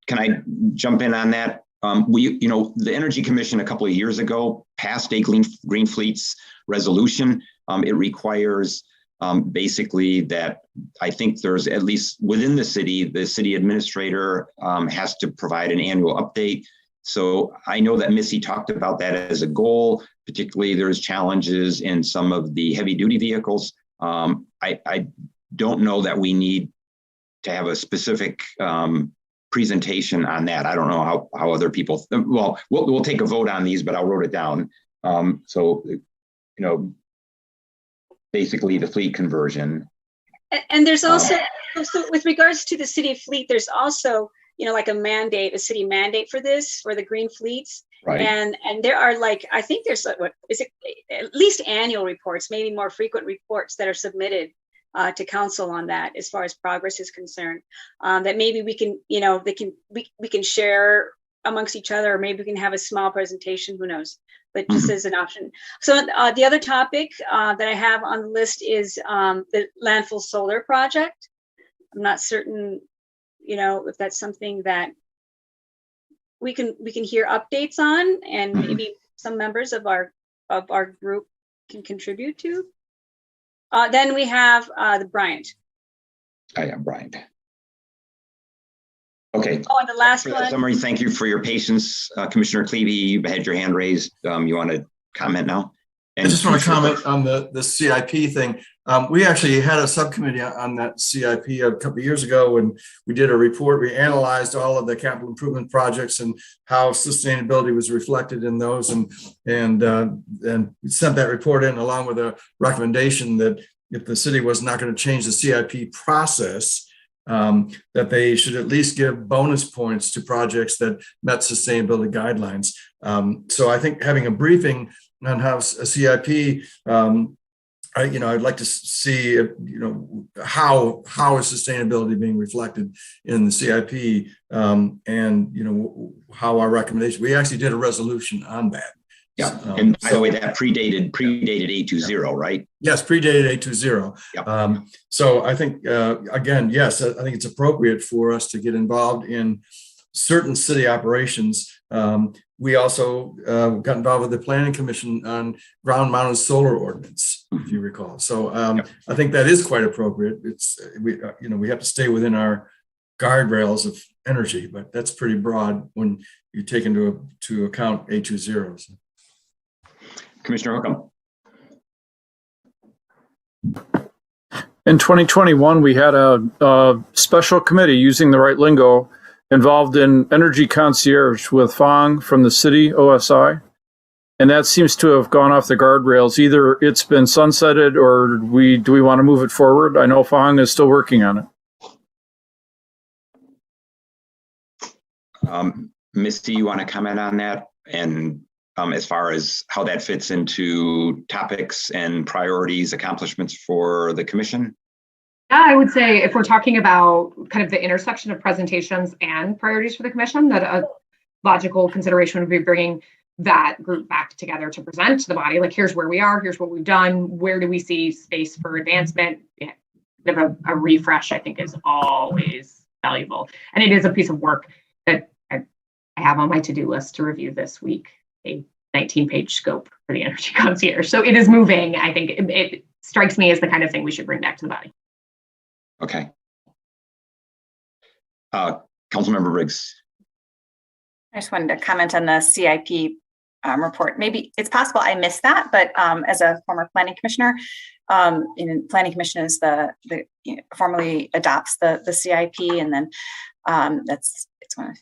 Speaker 1: Can I jump in on that? The Energy Commission a couple of years ago passed a green fleets resolution. It requires basically that I think there's at least within the city administrator has to provide an annual update. So I know that Missy talked about that as a goal, particularly there's challenges in some of the heavy duty vehicles. I don't know that we need to have a specific presentation on that. I don't know how other people, we'll take a vote on these, but I wrote it down. Basically the fleet conversion.
Speaker 12: And there's also, so with regards to the city fleet, there's also, like a city mandate for this, for the green fleets. Right. And there are I think there's at least annual reports, maybe more frequent reports that are submitted to council on that as far as progress is concerned, that maybe we can, we can share amongst each other, or maybe we can have a small presentation, who knows, but just as an option. So the other topic that I have on the list is the Landfill Solar project. I'm not certain, if that's something that we can hear updates on, and maybe some members of our group can contribute to. Then we have the Bryant.
Speaker 1: I am Bryant. Okay.
Speaker 12: Oh, and the last one.
Speaker 1: Summary. Thank you for your patience, Commissioner Clevey. You had your hand raised. You want to comment now?
Speaker 10: And I just want to comment on the CIP thing. We actually had a subcommittee on that CIP a couple of years ago when we did a report. We analyzed all of the capital improvement projects and how sustainability was reflected in those, and sent that report in along with a recommendation that if the city was not going to change the CIP process, that they should at least give bonus points to projects that met sustainability guidelines. So I think having a briefing on how a CIP I'd like to see, how is sustainability being reflected in the CIP, and how our recommendation. We actually did a resolution on that.
Speaker 1: Yeah, and by the way, that predated 820, right?
Speaker 10: Yes, predated 820.
Speaker 1: Yep.
Speaker 10: So I think again, yes, I think it's appropriate for us to get involved in certain city operations. We also got involved with the Planning Commission on ground-mounted solar ordinance, if you recall. So I think that is quite appropriate. It's we have to stay within our guardrails of energy, but that's pretty broad when you take into account 820. So.
Speaker 1: Commissioner Hookham.
Speaker 3: In 2021, we had a special committee, using the right lingo, involved in energy concierge with Fong from the city OSI. And that seems to have gone off the guardrails. Either it's been sunsetted, or do we want to move it forward? I know Fong is still working on it.
Speaker 1: Misty, you want to comment on that? And as far as how that fits into topics and priorities, accomplishments for the commission?
Speaker 2: Yeah, I would say if we're talking about kind of the intersection of presentations and priorities for the commission, that a logical consideration would be bringing that group back together to present to the body. Like, here's where we are, here's what we've done, where do we see space for advancement? Yeah, a refresh, I think, is always valuable. And it is a piece of work that I have on my to-do list to review this week, a 19-page scope for the energy concierge. So it is moving. I think it strikes me as the kind of thing we should bring back to the body.
Speaker 1: Okay. Councilmember Briggs.
Speaker 6: I just wanted to comment on the CIP report. Maybe it's possible I missed that, but as a former planning commissioner, planning commission is formally adopts the CIP, and then it's one of.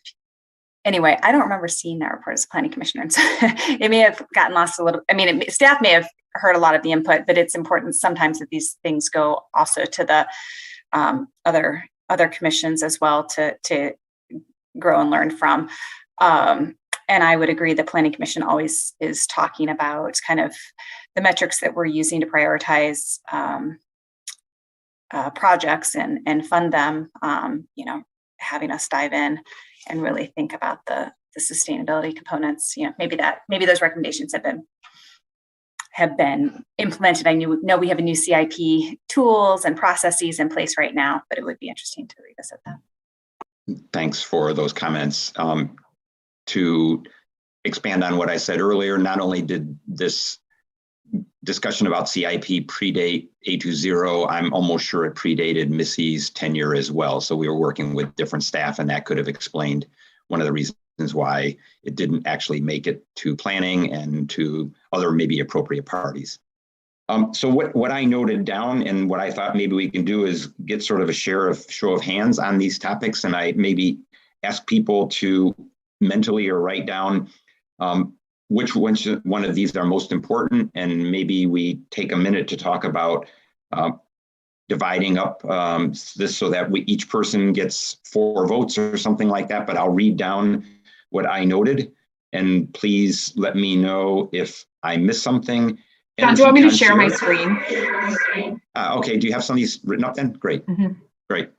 Speaker 6: Anyway, I don't remember seeing that report as a planning commissioner, and so it may have gotten lost a little. I mean, staff may have heard a lot of the input, but it's important sometimes that these things go also to the other commissions as well to grow and learn from. And I would agree the Planning Commission always is talking about kind of the metrics that we're using to prioritize projects and fund them, having us dive in and really think about the sustainability components. Maybe those recommendations have been implemented. I know we have a new CIP tools and processes in place right now, but it would be interesting to revisit that.
Speaker 1: Thanks for those comments. To expand on what I said earlier, not only did this discussion about CIP predate 820, I'm almost sure it predated Missy's tenure as well. So we were working with different staff, and that could have explained one of the reasons why it didn't actually make it to planning and to other maybe appropriate parties. So what I noted down and what I thought maybe we can do is get sort of a show of hands on these topics, and I maybe ask people to mentally or write down which one of these are most important, and maybe we take a minute to talk about dividing up this so that each person gets 4 votes or something like that. But I'll read down what I noted, and please let me know if I missed something.
Speaker 2: John, do you want me to share my screen?
Speaker 1: Okay, do you have some of these written up then? Great, Great.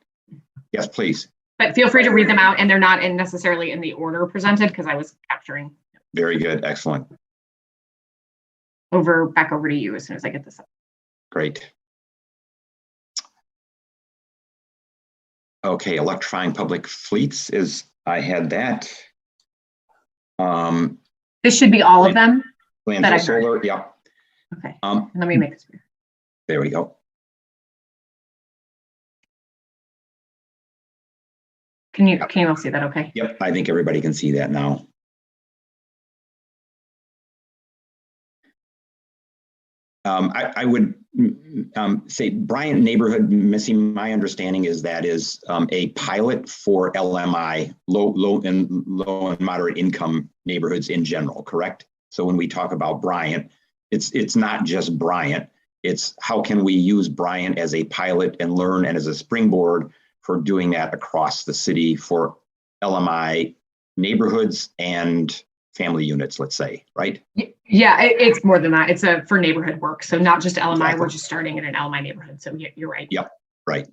Speaker 1: Yes, please.
Speaker 2: But feel free to read them out, and they're not necessarily in the order presented because I was capturing.
Speaker 1: Very good, excellent.
Speaker 2: Back over to you as soon as I get this up.
Speaker 1: Great. Okay, electrifying public fleets I had that.
Speaker 2: This should be all of them.
Speaker 1: Landfill Solar, yeah.
Speaker 2: Okay, let me make this.
Speaker 1: There we go.
Speaker 2: Can you all see that okay?
Speaker 1: Yep, I think everybody can see that now. I would say Bryant neighborhood, Missy, my understanding is that is a pilot for LMI, low and moderate income neighborhoods in general, correct? So when we talk about Bryant, it's not just Bryant, it's how can we use Bryant as a pilot and learn and as a springboard for doing that across the city for LMI neighborhoods and family units, let's say, right?
Speaker 2: Yeah, it's more than that. It's for neighborhood work. So not just LMI,
Speaker 1: Exactly.
Speaker 2: we're just starting in an LMI neighborhood. So you're right.
Speaker 1: Yep, right.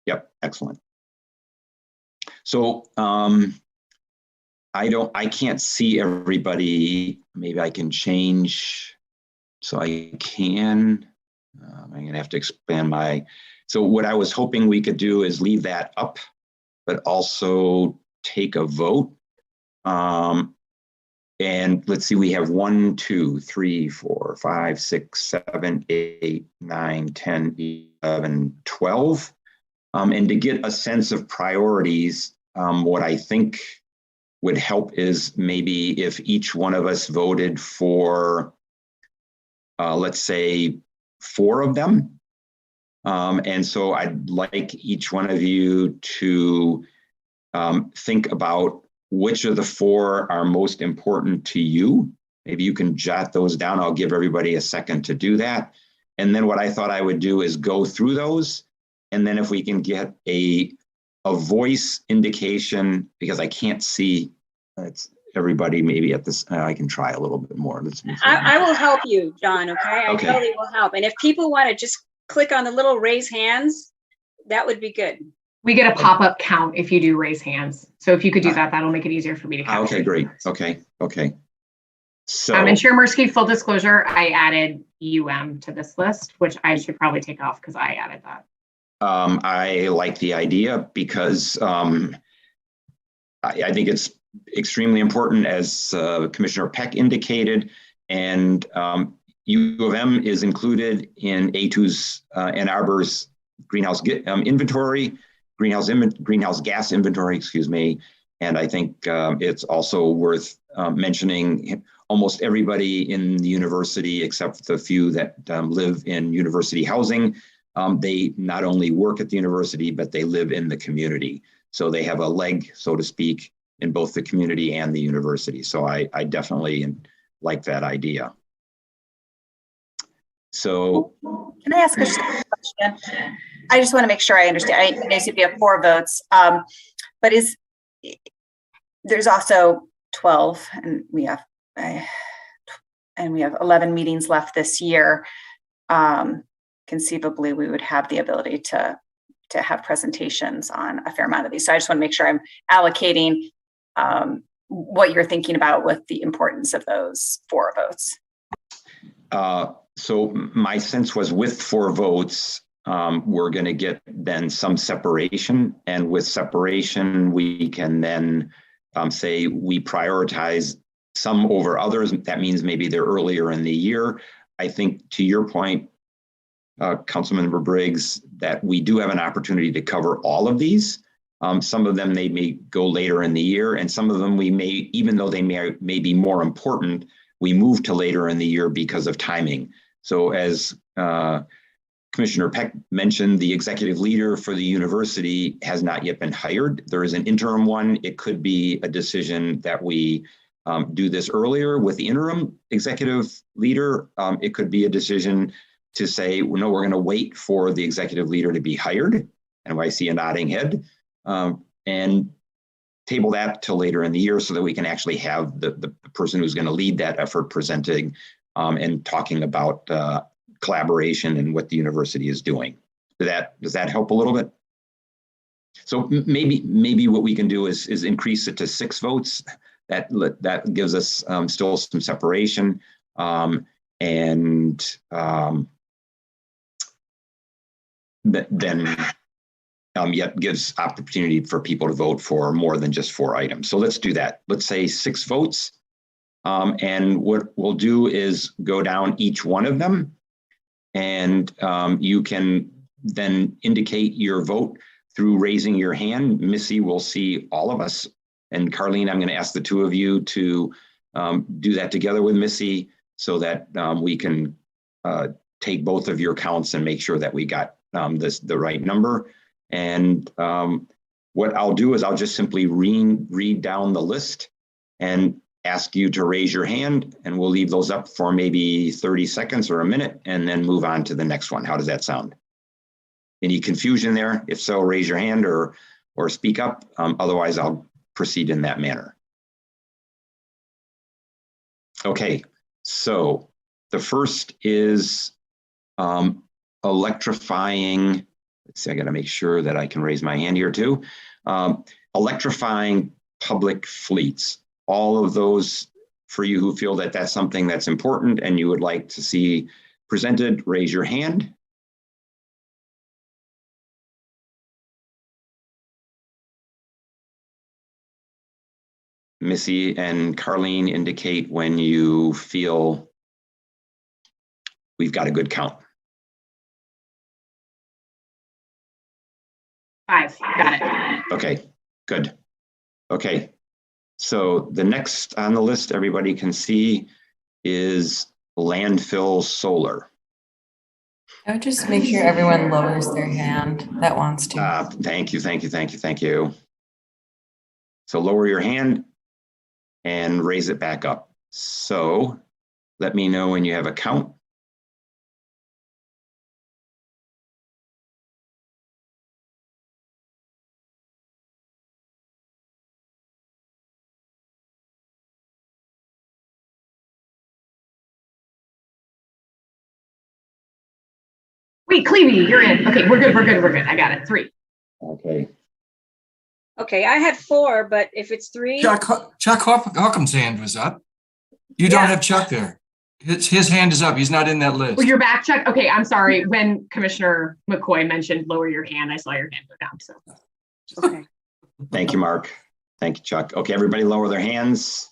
Speaker 1: Yep, excellent. So I can't see everybody. Maybe I can change so I can. I'm gonna have to expand so what I was hoping we could do is leave that up, but also take a vote. And let's see, we have 1, 2, 3, 4, 5, 6, 7, 8, 9, 10, 11, 12. And to get a sense of priorities, what I think would help is maybe if each one of us voted for, let's say, 4 of them. And so I'd like each one of you to think about which of the 4 are most important to you. Maybe you can jot those down. I'll give everybody a second to do that. And then what I thought I would do is go through those. And then if we can get a voice indication, because I can't see everybody maybe at this, I can try a little bit more.
Speaker 12: I will help you, John, okay?
Speaker 1: Okay.
Speaker 12: I totally will help. And if people want to just click on the little raise hands, that would be good.
Speaker 2: We get a pop-up count if you do raise hands. So if you could do that, that'll make it easier for me to count.
Speaker 1: Okay, great. Okay. So
Speaker 2: and Chair Mirsky, full disclosure, I added to this list, which I should probably take off because I added that.
Speaker 1: I like the idea because I think it's extremely important, as Commissioner Peck indicated, and U of M is included in A2's and Arbor's greenhouse inventory. Greenhouse gas inventory, excuse me. And I think it's also worth mentioning almost everybody in the university, except the few that live in university housing. They not only work at the university, but they live in the community. So they have a leg, so to speak, in both the community and the university. So I definitely like that idea. So
Speaker 6: can I ask a question? I just want to make sure I understand. I know you have 4 votes, but there's also 12, and we have 11 meetings left this year. Conceivably, we would have the ability to have presentations on a fair amount of these. So I just want to make sure I'm allocating what you're thinking about with the importance of those 4 votes.
Speaker 1: So my sense was with 4 votes, we're going to get then some separation, and with separation, we can then say we prioritize some over others. That means maybe they're earlier in the year. I think to your point, Councilmember Briggs, that we do have an opportunity to cover all of these. Some of them they may go later in the year, and some of them we may, even though they may be more important, we move to later in the year because of timing. So as Commissioner Peck mentioned, the executive leader for the university has not yet been hired. There is an interim one. It could be a decision that we do this earlier with the interim executive leader. It could be a decision to say, well, no, we're going to wait for the executive leader to be hired. And I see a nodding head, and table that till later in the year so that we can actually have the person who's going to lead that effort presenting and talking about collaboration and what the university is doing. Does that help a little bit? So maybe what we can do is increase it to 6 votes. That gives us still some separation, and then yet gives opportunity for people to vote for more than just 4 items. So let's do that. Let's say 6 votes. And what we'll do is go down each one of them, and you can then indicate your vote through raising your hand. Missy will see all of us. And Carlene, I'm going to ask the 2 of you to do that together with Missy so that we can take both of your counts and make sure that we got the right number. And what I'll do is I'll just simply read down the list and ask you to raise your hand, and we'll leave those up for maybe 30 seconds or a minute and then move on to the next one. How does that sound? Any confusion there? If so, raise your hand or speak up. Otherwise, I'll proceed in that manner. Okay, So the first is electrifying. Let's see, I got to make sure that I can raise my hand here too. Electrifying public fleets. All of those for you who feel that that's something that's important and you would like to see presented, raise your hand. Missy and Carlene indicate when you feel we've got a good count.
Speaker 2: 5, got it.
Speaker 1: Okay, good. Okay, so the next on the list everybody can see is Landfill Solar.
Speaker 14: I would just make sure everyone lowers their hand that wants to.
Speaker 1: Thank you, thank you, thank you, thank you. So lower your hand and raise it back up. So let me know when you have a count.
Speaker 2: Wait, Clevie, you're in. Okay, we're good. I got it. 3.
Speaker 1: Okay.
Speaker 12: Okay, I had 4, but if it's 3.
Speaker 10: Chuck Huckham's hand was up. You don't have Chuck there. His hand is up. He's not in that list.
Speaker 2: Well, you're back, Chuck. Okay, I'm sorry. When Commissioner McCoy mentioned lower your hand, I saw your hand go down. So,
Speaker 12: okay.
Speaker 1: Thank you, Mark. Thank you, Chuck. Okay, everybody lower their hands.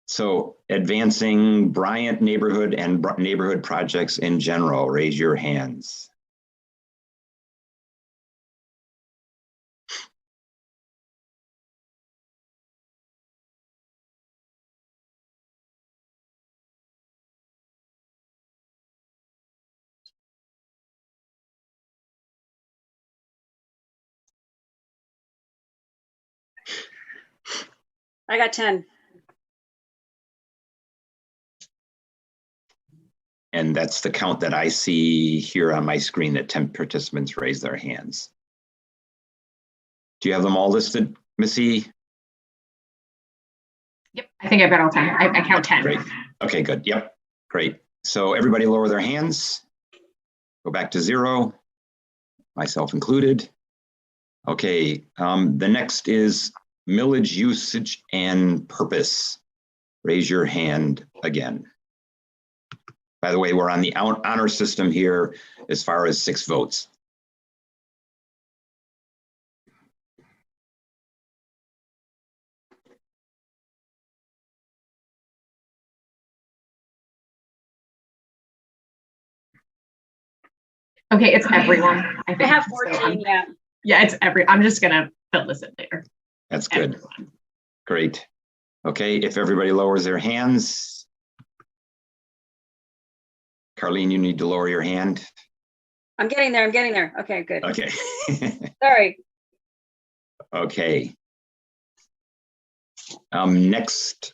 Speaker 1: So advancing Bryant neighborhood and neighborhood projects in general, raise your hands.
Speaker 12: I got 10.
Speaker 1: And that's the count that I see here on my screen that 10 participants raise their hands. Do you have them all listed, Missy?
Speaker 2: yep, I think I've got all 10. I count 10.
Speaker 1: Great. Okay, good. Yep, great. So everybody lower their hands. Go back to 0, myself included. Okay, the next is millage usage and purpose. Raise your hand again. By the way, we're on the honor system here as far as 6 votes.
Speaker 2: Okay, it's everyone. I think.
Speaker 12: I have 14,
Speaker 2: So
Speaker 12: yeah.
Speaker 2: yeah, it's I'm just gonna fill this in there.
Speaker 1: That's good.
Speaker 2: Everyone.
Speaker 1: Great. Okay, if everybody lowers their hands. Carlene, you need to lower your hand.
Speaker 12: I'm getting there. Okay, good.
Speaker 1: Okay.
Speaker 12: Sorry.
Speaker 1: Okay. Next,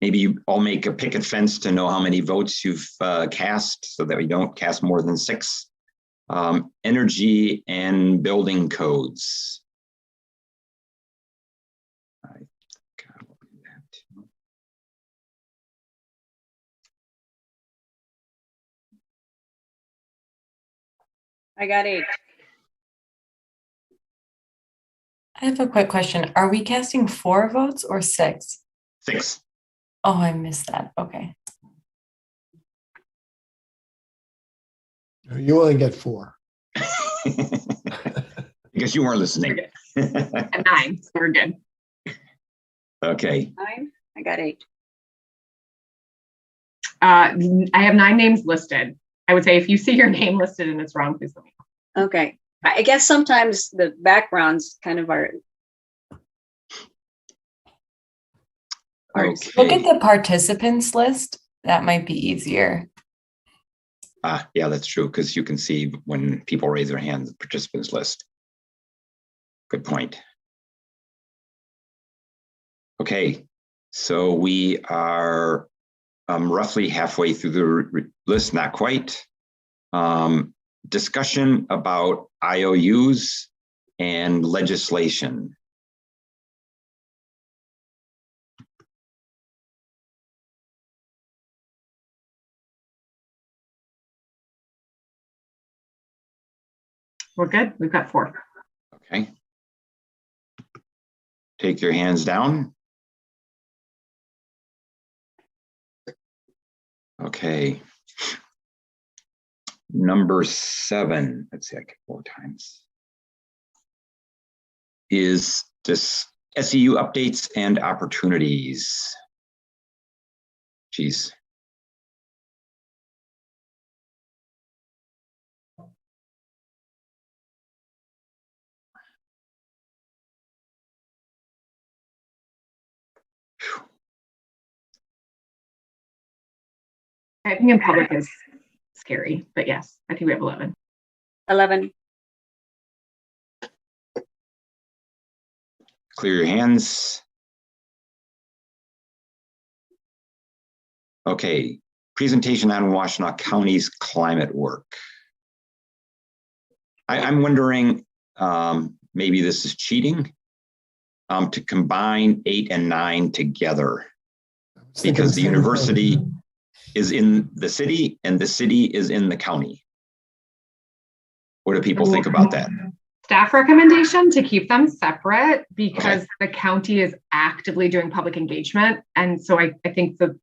Speaker 1: maybe you all make a picket fence to know how many votes you've cast so that we don't cast more than 6. Energy and building codes.
Speaker 12: I got 8.
Speaker 14: I have a quick question. Are we casting 4 votes or 6?
Speaker 1: 6.
Speaker 14: Oh, I missed that. Okay.
Speaker 9: You only get 4.
Speaker 1: Because you weren't listening.
Speaker 2: And 9, so we're good.
Speaker 1: Okay.
Speaker 12: 9. I got 8.
Speaker 2: I have 9 names listed. I would say if you see your name listed and it's wrong, please let me know.
Speaker 12: Okay. I guess sometimes the backgrounds kind of are.
Speaker 1: Okay.
Speaker 14: Look at the participants list. That might be easier.
Speaker 1: Yeah, that's true, because you can see when people raise their hands, the participants list. Good point. Okay, so we are roughly halfway through the list, not quite. Discussion about IOUs and legislation.
Speaker 2: We're good. We've got 4.
Speaker 1: Okay. Take your hands down. Okay. Number 7, let's see, I get 4 times, is this SEU updates and opportunities. Geez.
Speaker 2: Typing in public is scary, but yes, I think we have 11.
Speaker 12: 11.
Speaker 1: Clear your hands. Okay, presentation on Washtenaw County's climate work. I'm wondering, maybe this is cheating, to combine 8 and 9 together, because the university is in the city and the city is in the county. What do people think about that?
Speaker 2: Staff recommendation to keep them separate because the county is actively doing public engagement. And so I think the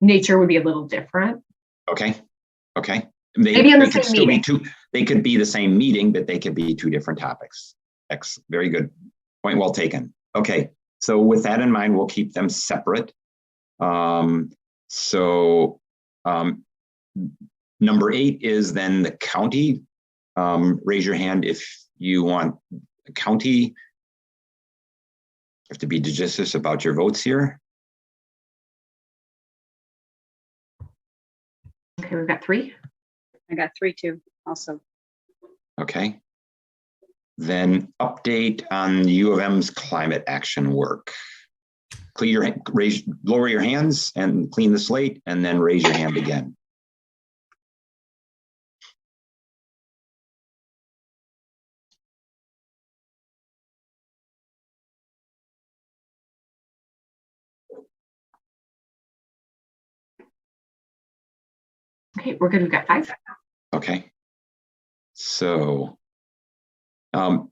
Speaker 2: nature would be a little different.
Speaker 1: Okay.
Speaker 2: Maybe in the same meeting.
Speaker 1: They could be the same meeting, but they could be 2 different topics. Very good. Point well taken. Okay. So with that in mind, we'll keep them separate. Number 8 is then the county. Raise your hand if you want the county. You have to be judicious about your votes here.
Speaker 2: Okay, we've got 3.
Speaker 12: I got 3 too, also.
Speaker 1: Okay. Then update on U of M's climate action work. Lower your hands and clean the slate, and then raise your hand again.
Speaker 2: Okay, we're good. We've got 5.
Speaker 1: Okay. So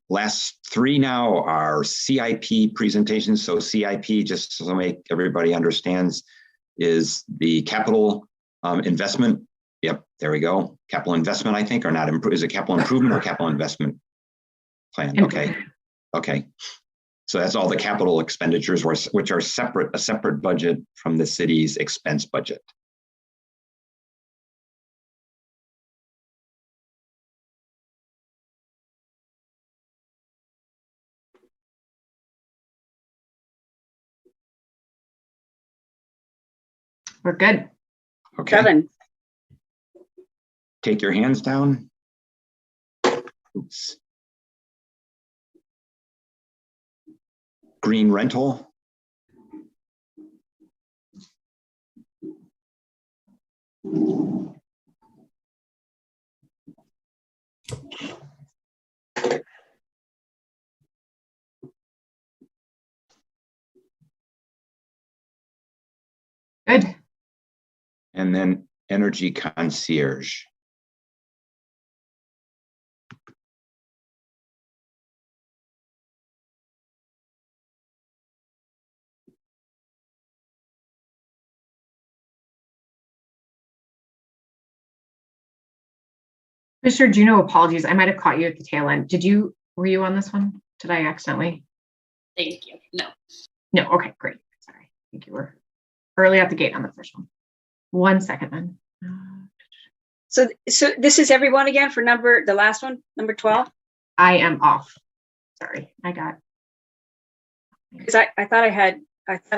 Speaker 1: last 3 now are CIP presentations. So CIP, just so make everybody understands, is the capital investment. Yep, there we go. Capital investment, I think, or not. Is it capital improvement or capital investment plan? Okay. So that's all the capital expenditures, which are a separate budget from the city's expense budget.
Speaker 2: We're good.
Speaker 1: Okay.
Speaker 12: 7.
Speaker 1: Take your hands down. Oops. Green rental.
Speaker 2: Good.
Speaker 1: And then energy concierge.
Speaker 2: Commissioner Juneau, apologies. I might have caught you at the tail end. Were you on this one? Did I accidentally?
Speaker 15: Thank you. No.
Speaker 2: No. Okay, great. Sorry. I think you were early out the gate on the first one. 1 second then.
Speaker 12: So this is everyone again for the last one, number 12?
Speaker 2: I am off. Sorry,
Speaker 12: because I thought I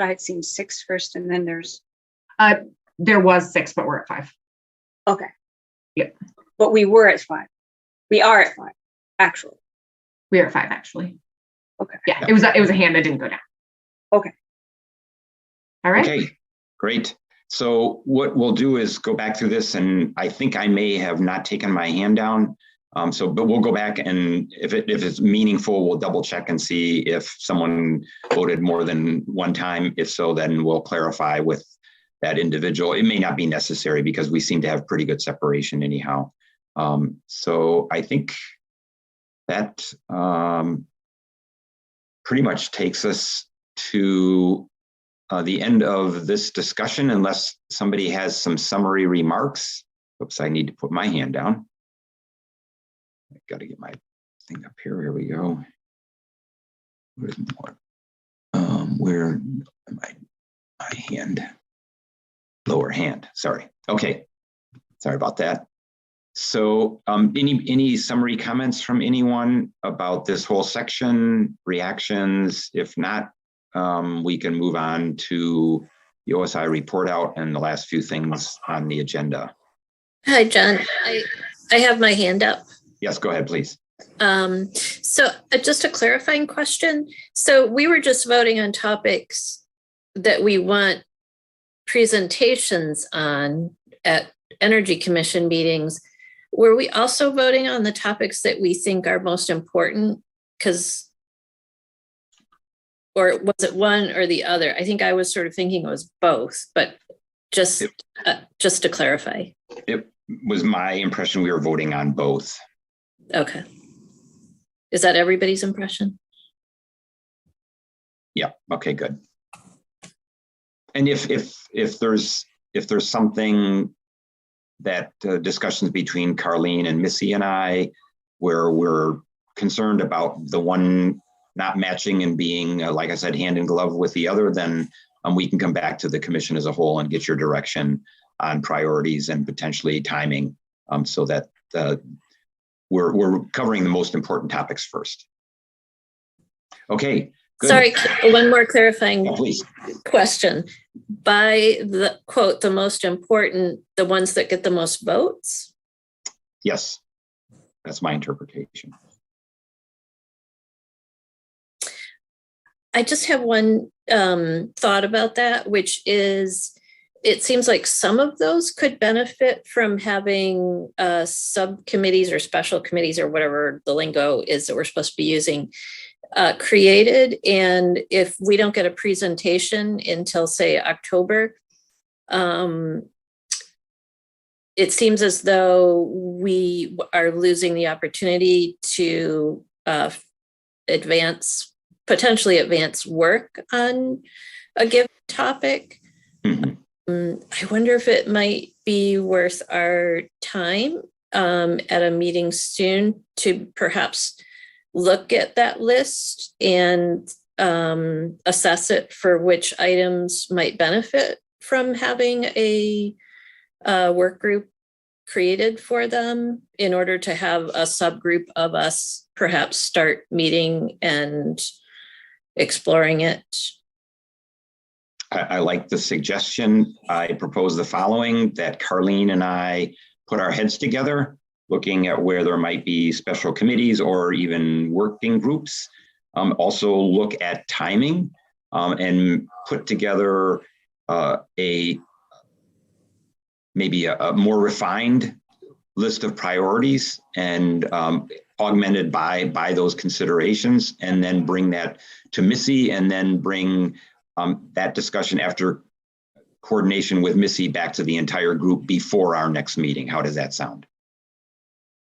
Speaker 12: had seen 6 first, and then
Speaker 2: there was 6, but we're at 5.
Speaker 12: Okay.
Speaker 2: Yep.
Speaker 12: But we were at 5. We are at 5, actually.
Speaker 2: We are at 5, actually.
Speaker 12: Okay.
Speaker 2: Yeah, it was a hand that didn't go down.
Speaker 12: Okay.
Speaker 2: All right.
Speaker 1: Okay, great. So what we'll do is go back through this, and I think I may have not taken my hand down. But we'll go back, and if it's meaningful, we'll double check and see if someone voted more than one time. If so, then we'll clarify with that individual. It may not be necessary because we seem to have pretty good separation anyhow. So I think that pretty much takes us to the end of this discussion, unless somebody has some summary remarks. Oops, I need to put my hand down. I've got to get my thing up here. Here we go. Where am I? My hand, lower hand. Sorry. Okay. Sorry about that. So, any summary comments from anyone about this whole section? Reactions? If not, we can move on to the OSI report out and the last few things on the agenda.
Speaker 4: Hi, John. I have my hand up.
Speaker 1: Yes, go ahead, please.
Speaker 4: So just a clarifying question. So we were just voting on topics that we want presentations on at Energy Commission meetings. Were we also voting on the topics that we think are most important? Or was it one or the other? I think I was sort of thinking it was both, but just to clarify.
Speaker 1: It was my impression we were voting on both.
Speaker 4: Okay. Is that everybody's impression?
Speaker 1: Yeah. Okay, good. And if there's something that discussions between Carlene and Missy and I, where we're concerned about the one not matching and being, like I said, hand in glove with the other, then we can come back to the commission as a whole and get your direction on priorities and potentially timing, so that we're covering the most important topics first. Okay. Good.
Speaker 4: Sorry, one more clarifying
Speaker 1: please.
Speaker 4: Question. By the quote, the most important, the ones that get the most votes?
Speaker 1: Yes, that's my interpretation.
Speaker 4: I just have one thought about that, which is, it seems like some of those could benefit from having subcommittees or special committees or whatever the lingo is that we're supposed to be using created. And if we don't get a presentation until, say, October, it seems as though we are losing the opportunity to potentially advance work on a given topic.
Speaker 1: Mm-hmm.
Speaker 4: I wonder if it might be worth our time at a meeting soon to perhaps look at that list and assess it for which items might benefit from having a work group created for them, in order to have a subgroup of us perhaps start meeting and exploring it.
Speaker 1: I like the suggestion. I propose the following: that Carlene and I put our heads together, looking at where there might be special committees or even working groups. Also look at timing and put together maybe a more refined list of priorities, and augmented by those considerations, and then bring that to Missy, and then bring that discussion after coordination with Missy back to the entire group before our next meeting. How does that sound?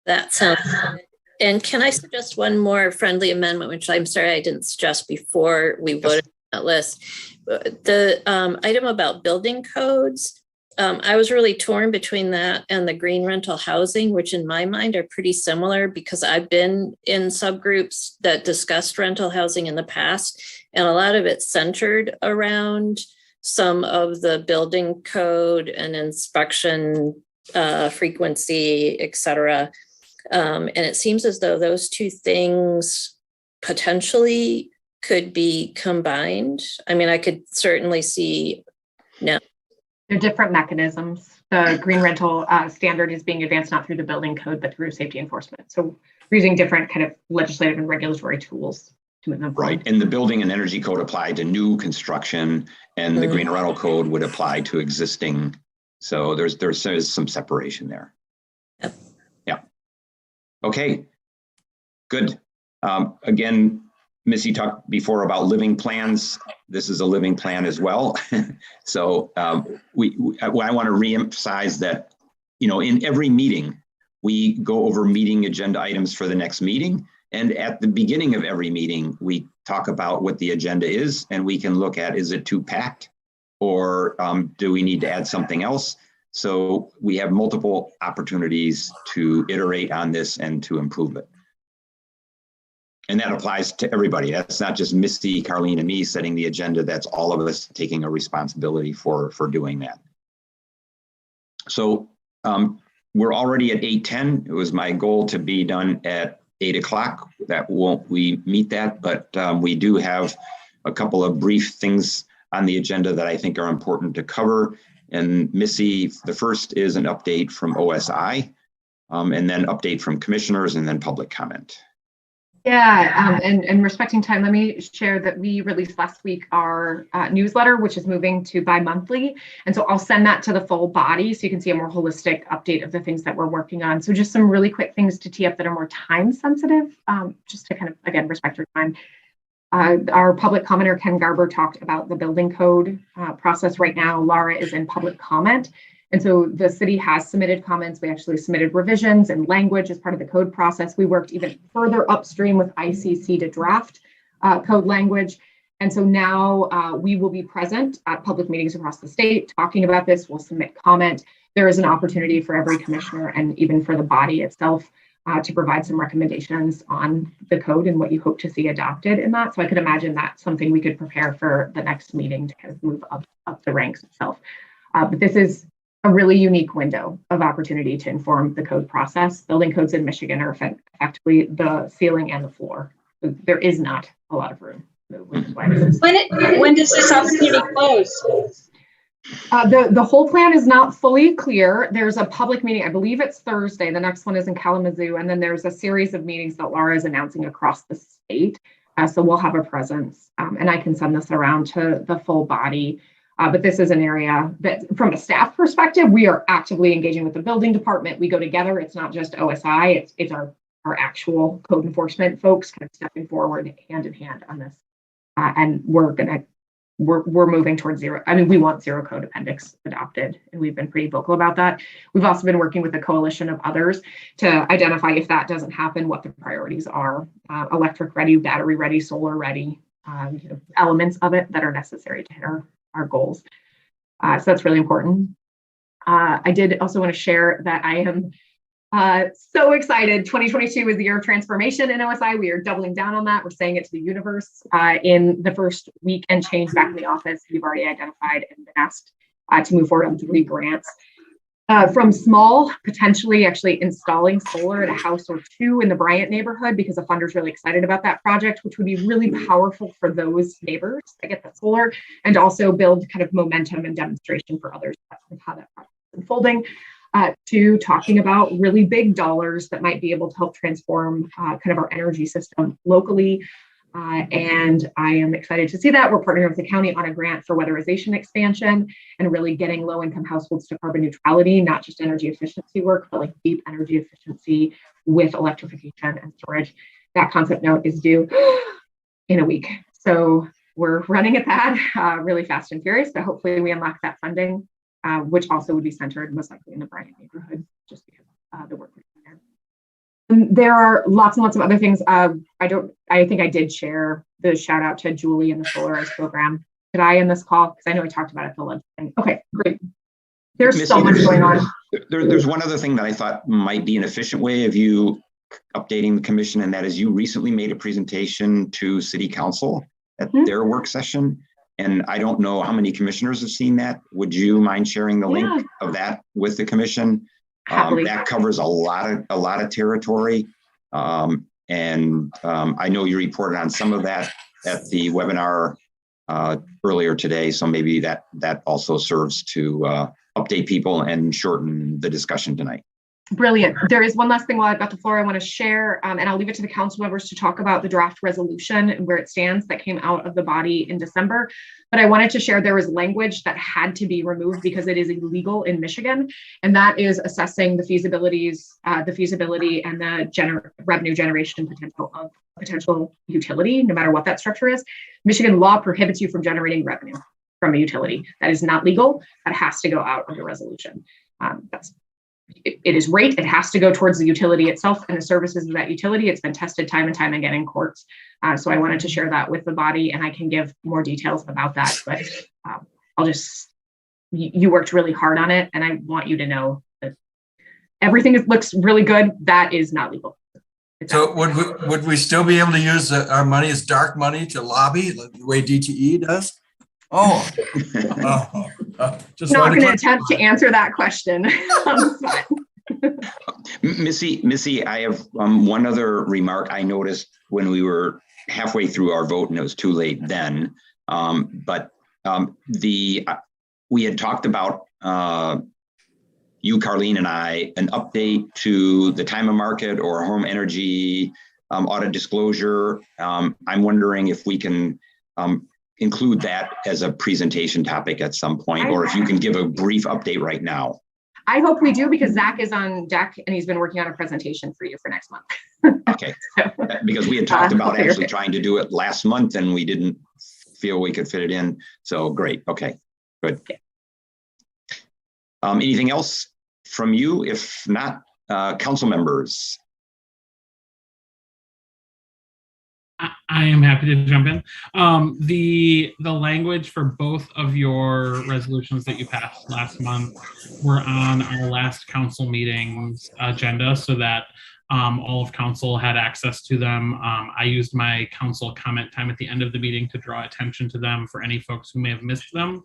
Speaker 1: That sounds good.
Speaker 4: And can I suggest one more friendly amendment, which I'm sorry I didn't suggest before we voted on that list? The item about building codes, I was really torn between that and the green rental housing, which in my mind are pretty similar, because I've been in subgroups that discussed rental housing in the past, and a lot of it centered around some of the building code and inspection frequency, et cetera. And it seems as though those two things potentially could be combined. I mean, I could certainly see now.
Speaker 2: They're different mechanisms. The green rental standard is being advanced not through the building code, but through safety enforcement. So we're using different kind of legislative and regulatory tools to move them forward.
Speaker 1: Right, and the building and energy code apply to new construction, and the green rental code would apply to existing. So there's some separation there.
Speaker 4: Yep.
Speaker 1: Yeah. Okay, good. Again, Missy talked before about living plans. This is a living plan as well. So I want to reemphasize that, in every meeting, we go over meeting agenda items for the next meeting, And at the beginning of every meeting, we talk about what the agenda is, and we can look at, is it too packed, or do we need to add something else? So we have multiple opportunities to iterate on this and to improve it. And that applies to everybody. That's not just Misty, Carlene, and me setting the agenda. That's all of us taking a responsibility for doing that. So we're already at 8:10. It was my goal to be done at 8 o'clock. That won't we meet that, but we do have a couple of brief things on the agenda that I think are important to cover. And Missy, the first is an update from OSI, and then update from commissioners, and then public comment.
Speaker 2: Yeah, and respecting time, let me share that we released last week our newsletter, which is moving to bi-monthly. And so I'll send that to the full body so you can see a more holistic update of the things that we're working on. So just some really quick things to tee up that are more time sensitive, just to kind of, again, respect your time. Our public commenter, Ken Garber, talked about the building code process right now. Laura is in public comment. And so the city has submitted comments. We actually submitted revisions and language as part of the code process. We worked even further upstream with ICC to draft code language. And so now we will be present at public meetings across the state talking about this. We'll submit comment. There is an opportunity for every commissioner and even for the body itself to provide some recommendations on the code and what you hope to see adopted in that. So I could imagine that's something we could prepare for the next meeting to kind of move up the ranks itself. But this is a really unique window of opportunity to inform the code process. Building codes in Michigan are effectively the ceiling and the floor. There is not a lot of room. Which is why
Speaker 12: when does this opportunity close?
Speaker 2: The whole plan is not fully clear. There's a public meeting, I believe it's Thursday. The next one is in Kalamazoo. And then there's a series of meetings that Laura is announcing across the state. So we'll have a presence. And I can send this around to the full body. But this is an area that, from a staff perspective, we are actively engaging with the building department. We go together. It's not just OSI. It's our actual code enforcement folks kind of stepping forward hand in hand on this. And we're moving towards zero. I mean, we want zero code appendix adopted, and we've been pretty vocal about that. We've also been working with a coalition of others to identify, if that doesn't happen, what the priorities are: electric ready, battery ready, solar ready, elements of it that are necessary to hit our goals. So that's really important. I did also want to share that I am so excited. 2022 is the year of transformation in OSI. We are doubling down on that. We're saying it to the universe. In the first week and change back in the office, we've already identified and been asked to move forward on 3 grants. From small, potentially actually installing solar at a house or 2 in the Bryant neighborhood, because the funder's really excited about that project, which would be really powerful for those neighbors that get that solar, and also build kind of momentum and demonstration for others of how that project is unfolding, to talking about really big dollars that might be able to help transform kind of our energy system locally. And I am excited to see that. We're partnering with the county on a grant for weatherization expansion and really getting low-income households to carbon neutrality, not just energy efficiency work, but like deep energy efficiency with electrification and storage. That concept note is due in a week. So we're running at that really fast and furious, but hopefully we unlock that funding, which also would be centered most likely in the Bryant neighborhood, just because the work we're doing there. There are lots and lots of other things. I think I did share the shout out to Julie and the Solarized program. Did I in this call? Because I know I talked about it at the lunch thing. Okay, great. There's
Speaker 1: Missy,
Speaker 2: so much going on.
Speaker 1: There's one other thing that I thought might be an efficient way of you updating the commission, and that is you recently made a presentation to City Council at their work session. And I don't know how many commissioners have seen that. Would you mind sharing the link of that with the commission? That covers a lot of territory. And I know you reported on some of that at the webinar earlier today. So maybe that also serves to update people and shorten the discussion tonight.
Speaker 2: Brilliant. There is one last thing while I've got the floor I want to share, and I'll leave it to the council members to talk about the draft resolution and where it stands that came out of the body in December. But I wanted to share there was language that had to be removed because it is illegal in Michigan, and that is assessing the feasibility and the revenue generation potential of potential utility, no matter what that structure is. Michigan law prohibits you from generating revenue from a utility. That is not legal. That has to go out under resolution. That's it is rate. It has to go towards the utility itself and the services of that utility. It's been tested time and time again in courts. So I wanted to share that with the body, and I can give more details about that. But you worked really hard on it, and I want you to know that everything looks really good. That is not legal.
Speaker 10: So would we still be able to use our money as dark money to lobby like the way DTE does? Oh,
Speaker 2: just not going to attempt to answer that question.
Speaker 1: Missy, I have one other remark. I noticed when we were halfway through our vote, and it was too late then. We had talked about you, Carlene, and I, an update to the time of market or home energy audit disclosure. I'm wondering if we can include that as a presentation topic at some point, or if you can give a brief update right now.
Speaker 2: I hope we do, because Zach is on deck and he's been working on a presentation for you for next month.
Speaker 1: Okay, because we had talked about actually trying to do it last month and we didn't feel we could fit it in. So great. Okay, good. Okay. Anything else from you? If not, council members.
Speaker 13: I am happy to jump in. The language for both of your resolutions that you passed last month were on our last council meeting's agenda, so that all of council had access to them. I used my council comment time at the end of the meeting to draw attention to them for any folks who may have missed them.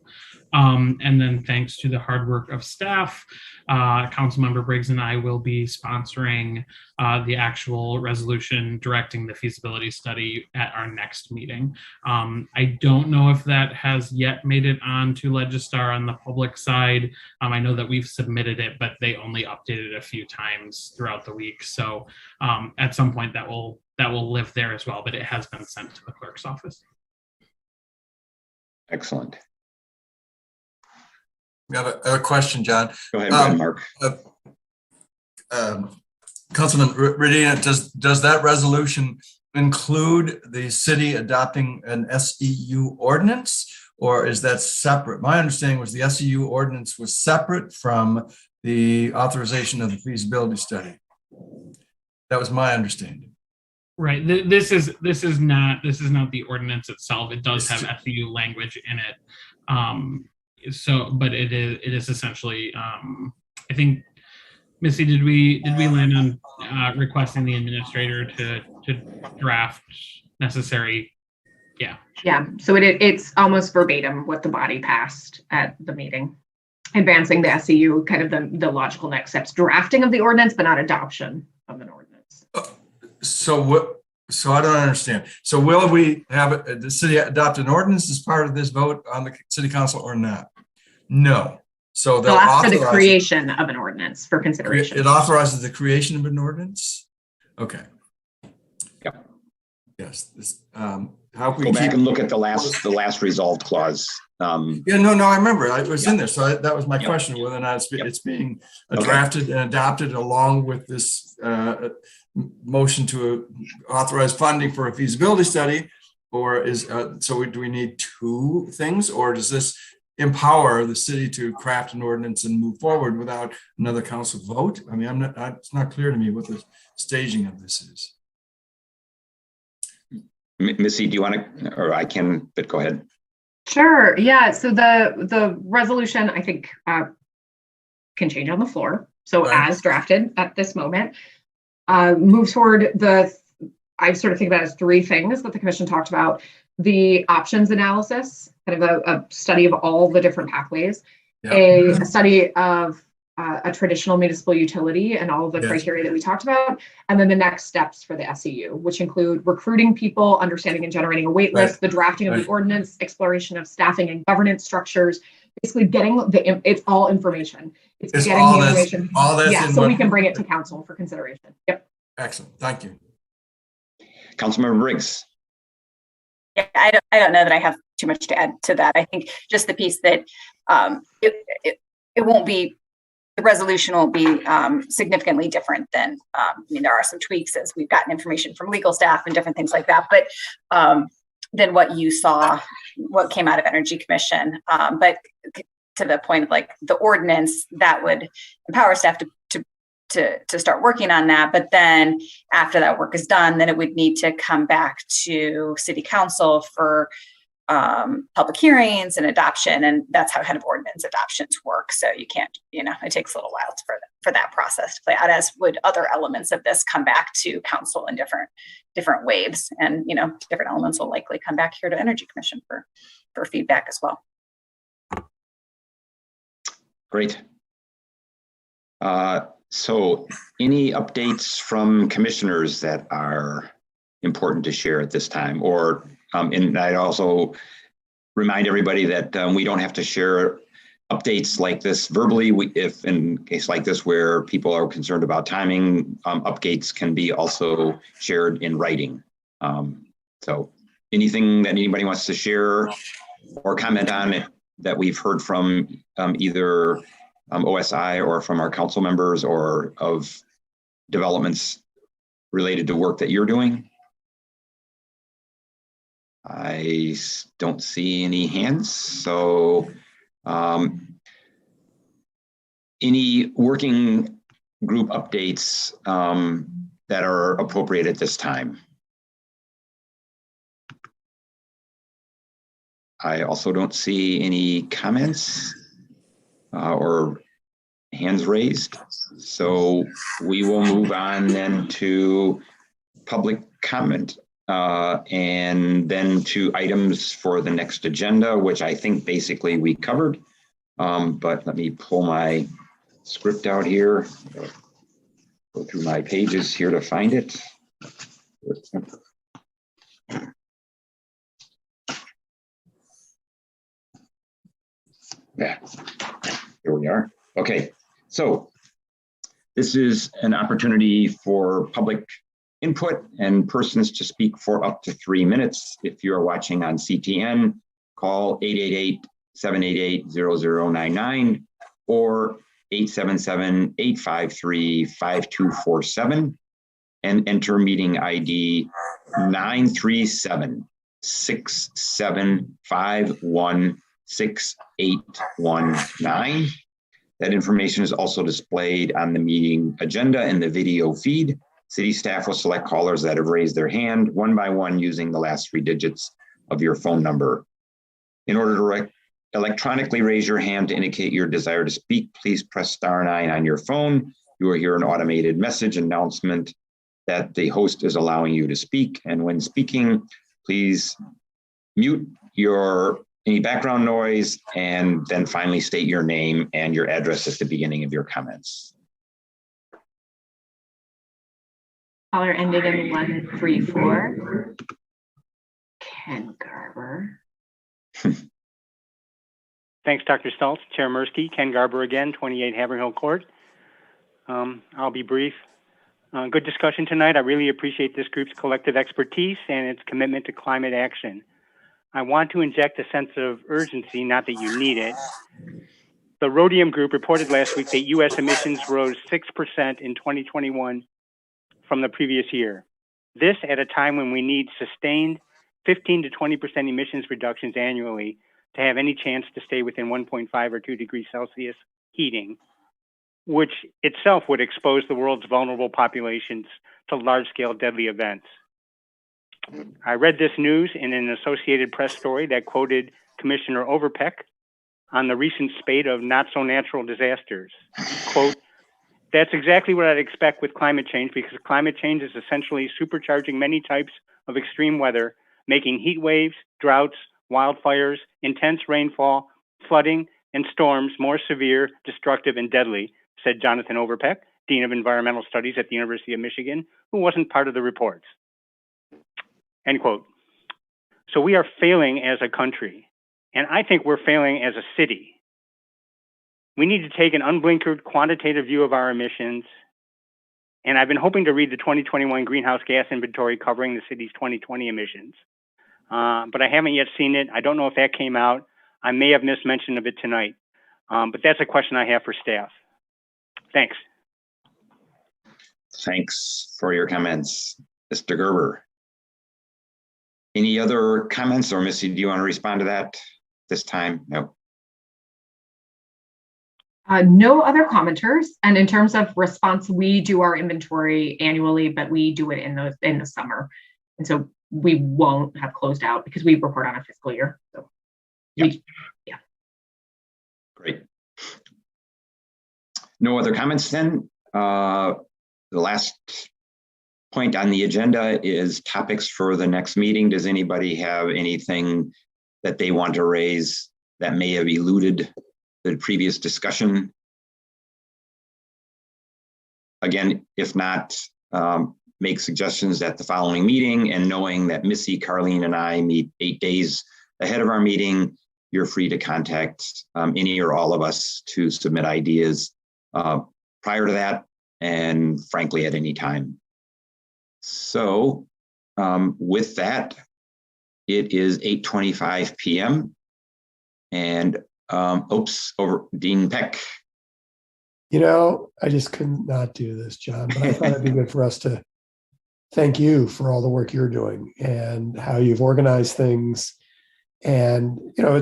Speaker 13: And then thanks to the hard work of staff, Councilmember Briggs and I will be sponsoring the actual resolution directing the feasibility study at our next meeting. I don't know if that has yet made it on to Legistar on the public side. I know that we've submitted it, but they only updated it a few times throughout the week. So at some point that will live there as well, but it has been sent to the clerk's office.
Speaker 1: Excellent.
Speaker 10: We have a question, John.
Speaker 1: Go ahead, Mark.
Speaker 10: Councilman Redina, does that resolution include the city adopting an SEU ordinance, or is that separate? My understanding was the SEU ordinance was separate from the authorization of the feasibility study. That was my understanding.
Speaker 13: Right. This is not the ordinance itself. It does have SEU language in it. But it is essentially. I think, Missy, did we land on requesting the administrator to draft necessary? Yeah.
Speaker 2: Yeah. So it's almost verbatim what the body passed at the meeting, advancing the SEU, kind of the logical next steps, drafting of the ordinance, but not adoption of an ordinance.
Speaker 10: So I don't understand. So will we have the city adopt an ordinance as part of this vote on the city council or not? No. So they'll
Speaker 2: ask for the creation of an ordinance for consideration.
Speaker 10: It authorizes the creation of an ordinance. Okay.
Speaker 1: Yep.
Speaker 10: Yes. How we
Speaker 1: go back and look at the last resolved clause.
Speaker 10: Yeah, no, I remember it was in there. So that was my question, whether or not it's being drafted and adopted along with this motion to authorize funding for a feasibility study, or do we need two things, or does this empower the city to craft an ordinance and move forward without another council vote? I mean, it's not clear to me what the staging of this is.
Speaker 1: Missy, do you want to, or I can, but go ahead.
Speaker 2: Sure. Yeah. So the resolution, I think, can change on the floor. So as drafted at this moment, moves toward I sort of think about it as three things that the commission talked about: the options analysis, kind of a study of all the different pathways, a study of a traditional municipal utility and all of the criteria that we talked about, and then the next steps for the SEU, which include recruiting people, understanding and generating a wait list, the drafting of the ordinance, exploration of staffing and governance structures, basically getting it's all information. It's getting the information. So we can bring it to council for consideration. Yep.
Speaker 10: Excellent. Thank you.
Speaker 1: Councilmember Briggs.
Speaker 6: Yeah, I don't know that I have too much to add to that. I think just the piece that it won't be, the resolution will be significantly different than, there are some tweaks as we've gotten information from legal staff and different things like that, but than what you saw, what came out of Energy Commission. But to the point of like the ordinance that would empower staff to start working on that. But then after that work is done, then it would need to come back to city council for public hearings and adoption. And that's how kind of ordinance adoptions work. So you can't, it takes a little while for that process to play out, as would other elements of this come back to council in different waves. And, different elements will likely come back here to Energy Commission for feedback as well.
Speaker 1: Great. So any updates from commissioners that are important to share at this time? Or, and I'd also remind everybody that we don't have to share updates like this verbally. If in case like this where people are concerned about timing, updates can be also shared in writing. So anything that anybody wants to share or comment on it that we've heard from either OSI or from our council members, or of developments related to work that you're doing? I don't see any hands. So any working group updates that are appropriate at this time? I also don't see any comments or hands raised. So we will move on then to public comment and then to items for the next agenda, which I think basically we covered. But let me pull my script out here, go through my pages here to find it. Yeah, here we are. Okay, so this is an opportunity for public input and persons to speak for up to 3 minutes. If you're watching on CTN, call 888-788-0099 or 877-853-5247 and enter meeting ID 937-6751-6819. That information is also displayed on the meeting agenda and the video feed. City staff will select callers that have raised their hand one by one using the last 3 digits of your phone number. In order to electronically raise your hand to indicate your desire to speak, please press *9 on your phone. You will hear an automated message announcement that the host is allowing you to speak. And when speaking, please mute any background noise, and then finally state your name and your address at the beginning of your comments.
Speaker 2: Caller ending in 134. Ken Garber.
Speaker 11: Thanks, Dr. Stultz. Chair Mirsky, Ken Garber again, 28 Haverhill Court. I'll be brief. Good discussion tonight. I really appreciate this group's collective expertise and its commitment to climate action. I want to inject a sense of urgency, not that you need it. The Rhodium Group reported last week that U.S. emissions rose 6% in 2021 from the previous year. This at a time when we need sustained 15 to 20% emissions reductions annually to have any chance to stay within 1.5 or 2 degrees Celsius heating, which itself would expose the world's vulnerable populations to large-scale deadly events. I read this news in an Associated Press story that quoted Commissioner Overpeck on the recent spate of not-so-natural disasters. Quote, "That's exactly what I'd expect with climate change, because climate change is essentially supercharging many types of extreme weather, making heat waves, droughts, wildfires, intense rainfall, flooding, and storms more severe, destructive, and deadly," said Jonathan Overpeck, Dean of Environmental Studies at the University of Michigan, who wasn't part of the reports. End quote. So we are failing as a country, and I think we're failing as a city. We need to take an unblinkered quantitative view of our emissions, and I've been hoping to read the 2021 greenhouse gas inventory covering the city's 2020 emissions, but I haven't yet seen it. I don't know if that came out. I may have missed mention of it tonight, but that's a question I have for staff. Thanks.
Speaker 1: Thanks for your comments, Mr. Gerber. Any other comments, or Missy, do you want to respond to that this time? No.
Speaker 2: No other commenters. And in terms of response, we do our inventory annually, but we do it in the summer. And so we won't have closed out because we report on a fiscal year. So yeah.
Speaker 1: Great. No other comments then. The last point on the agenda is topics for the next meeting. Does anybody have anything that they want to raise that may have eluded the previous discussion? Again, if not, make suggestions at the following meeting, and knowing that Missy, Carlene, and I meet 8 days ahead of our meeting, you're free to contact any or all of us to submit ideas prior to that, and frankly, at any time. So with that, it is 8:25 p.m. and over Dean Peck.
Speaker 9: You know, I just could not do this, John, but I thought it'd be good for us to thank you for all the work you're doing and how you've organized things. And, you know,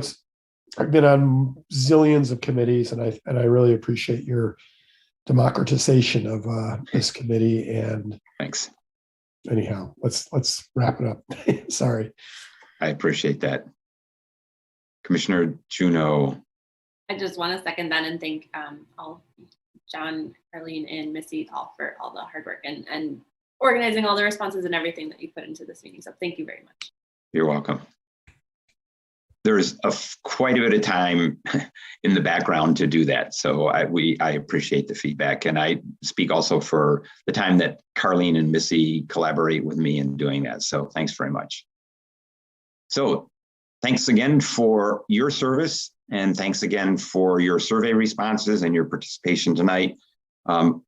Speaker 9: I've been on zillions of committees, and I really appreciate your democratization of this committee. And
Speaker 1: thanks.
Speaker 9: Anyhow, let's wrap it up. Sorry.
Speaker 1: I appreciate that. Commissioner Juneau.
Speaker 15: I just want to second that and thank all John, Carlene, and Missy all for all the hard work and organizing all the responses and everything that you put into this meeting. So thank you very much.
Speaker 1: You're welcome. There's quite a bit of time in the background to do that. So I appreciate the feedback. And I speak also for the time that Carlene and Missy collaborate with me in doing that. So thanks very much. So thanks again for your service, and thanks again for your survey responses and your participation tonight.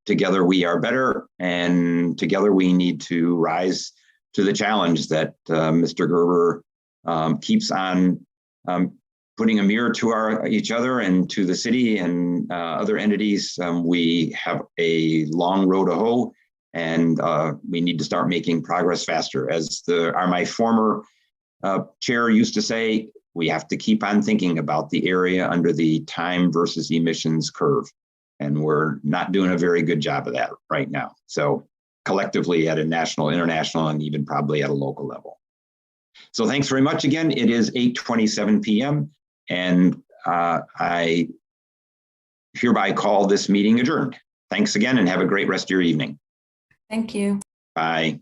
Speaker 1: Together we are better, and together we need to rise to the challenge that Mr. Gerber keeps on putting a mirror to each other and to the city and other entities. We have a long road to hoe, and we need to start making progress faster. As my former chair used to say, we have to keep on thinking about the area under the time versus emissions curve. And we're not doing a very good job of that right now. So collectively at a national, international, and even probably at a local level. So thanks very much again. It is 8:27 p.m. and I hereby call this meeting adjourned. Thanks again and have a great rest of your evening.
Speaker 14: Thank you.
Speaker 1: Bye.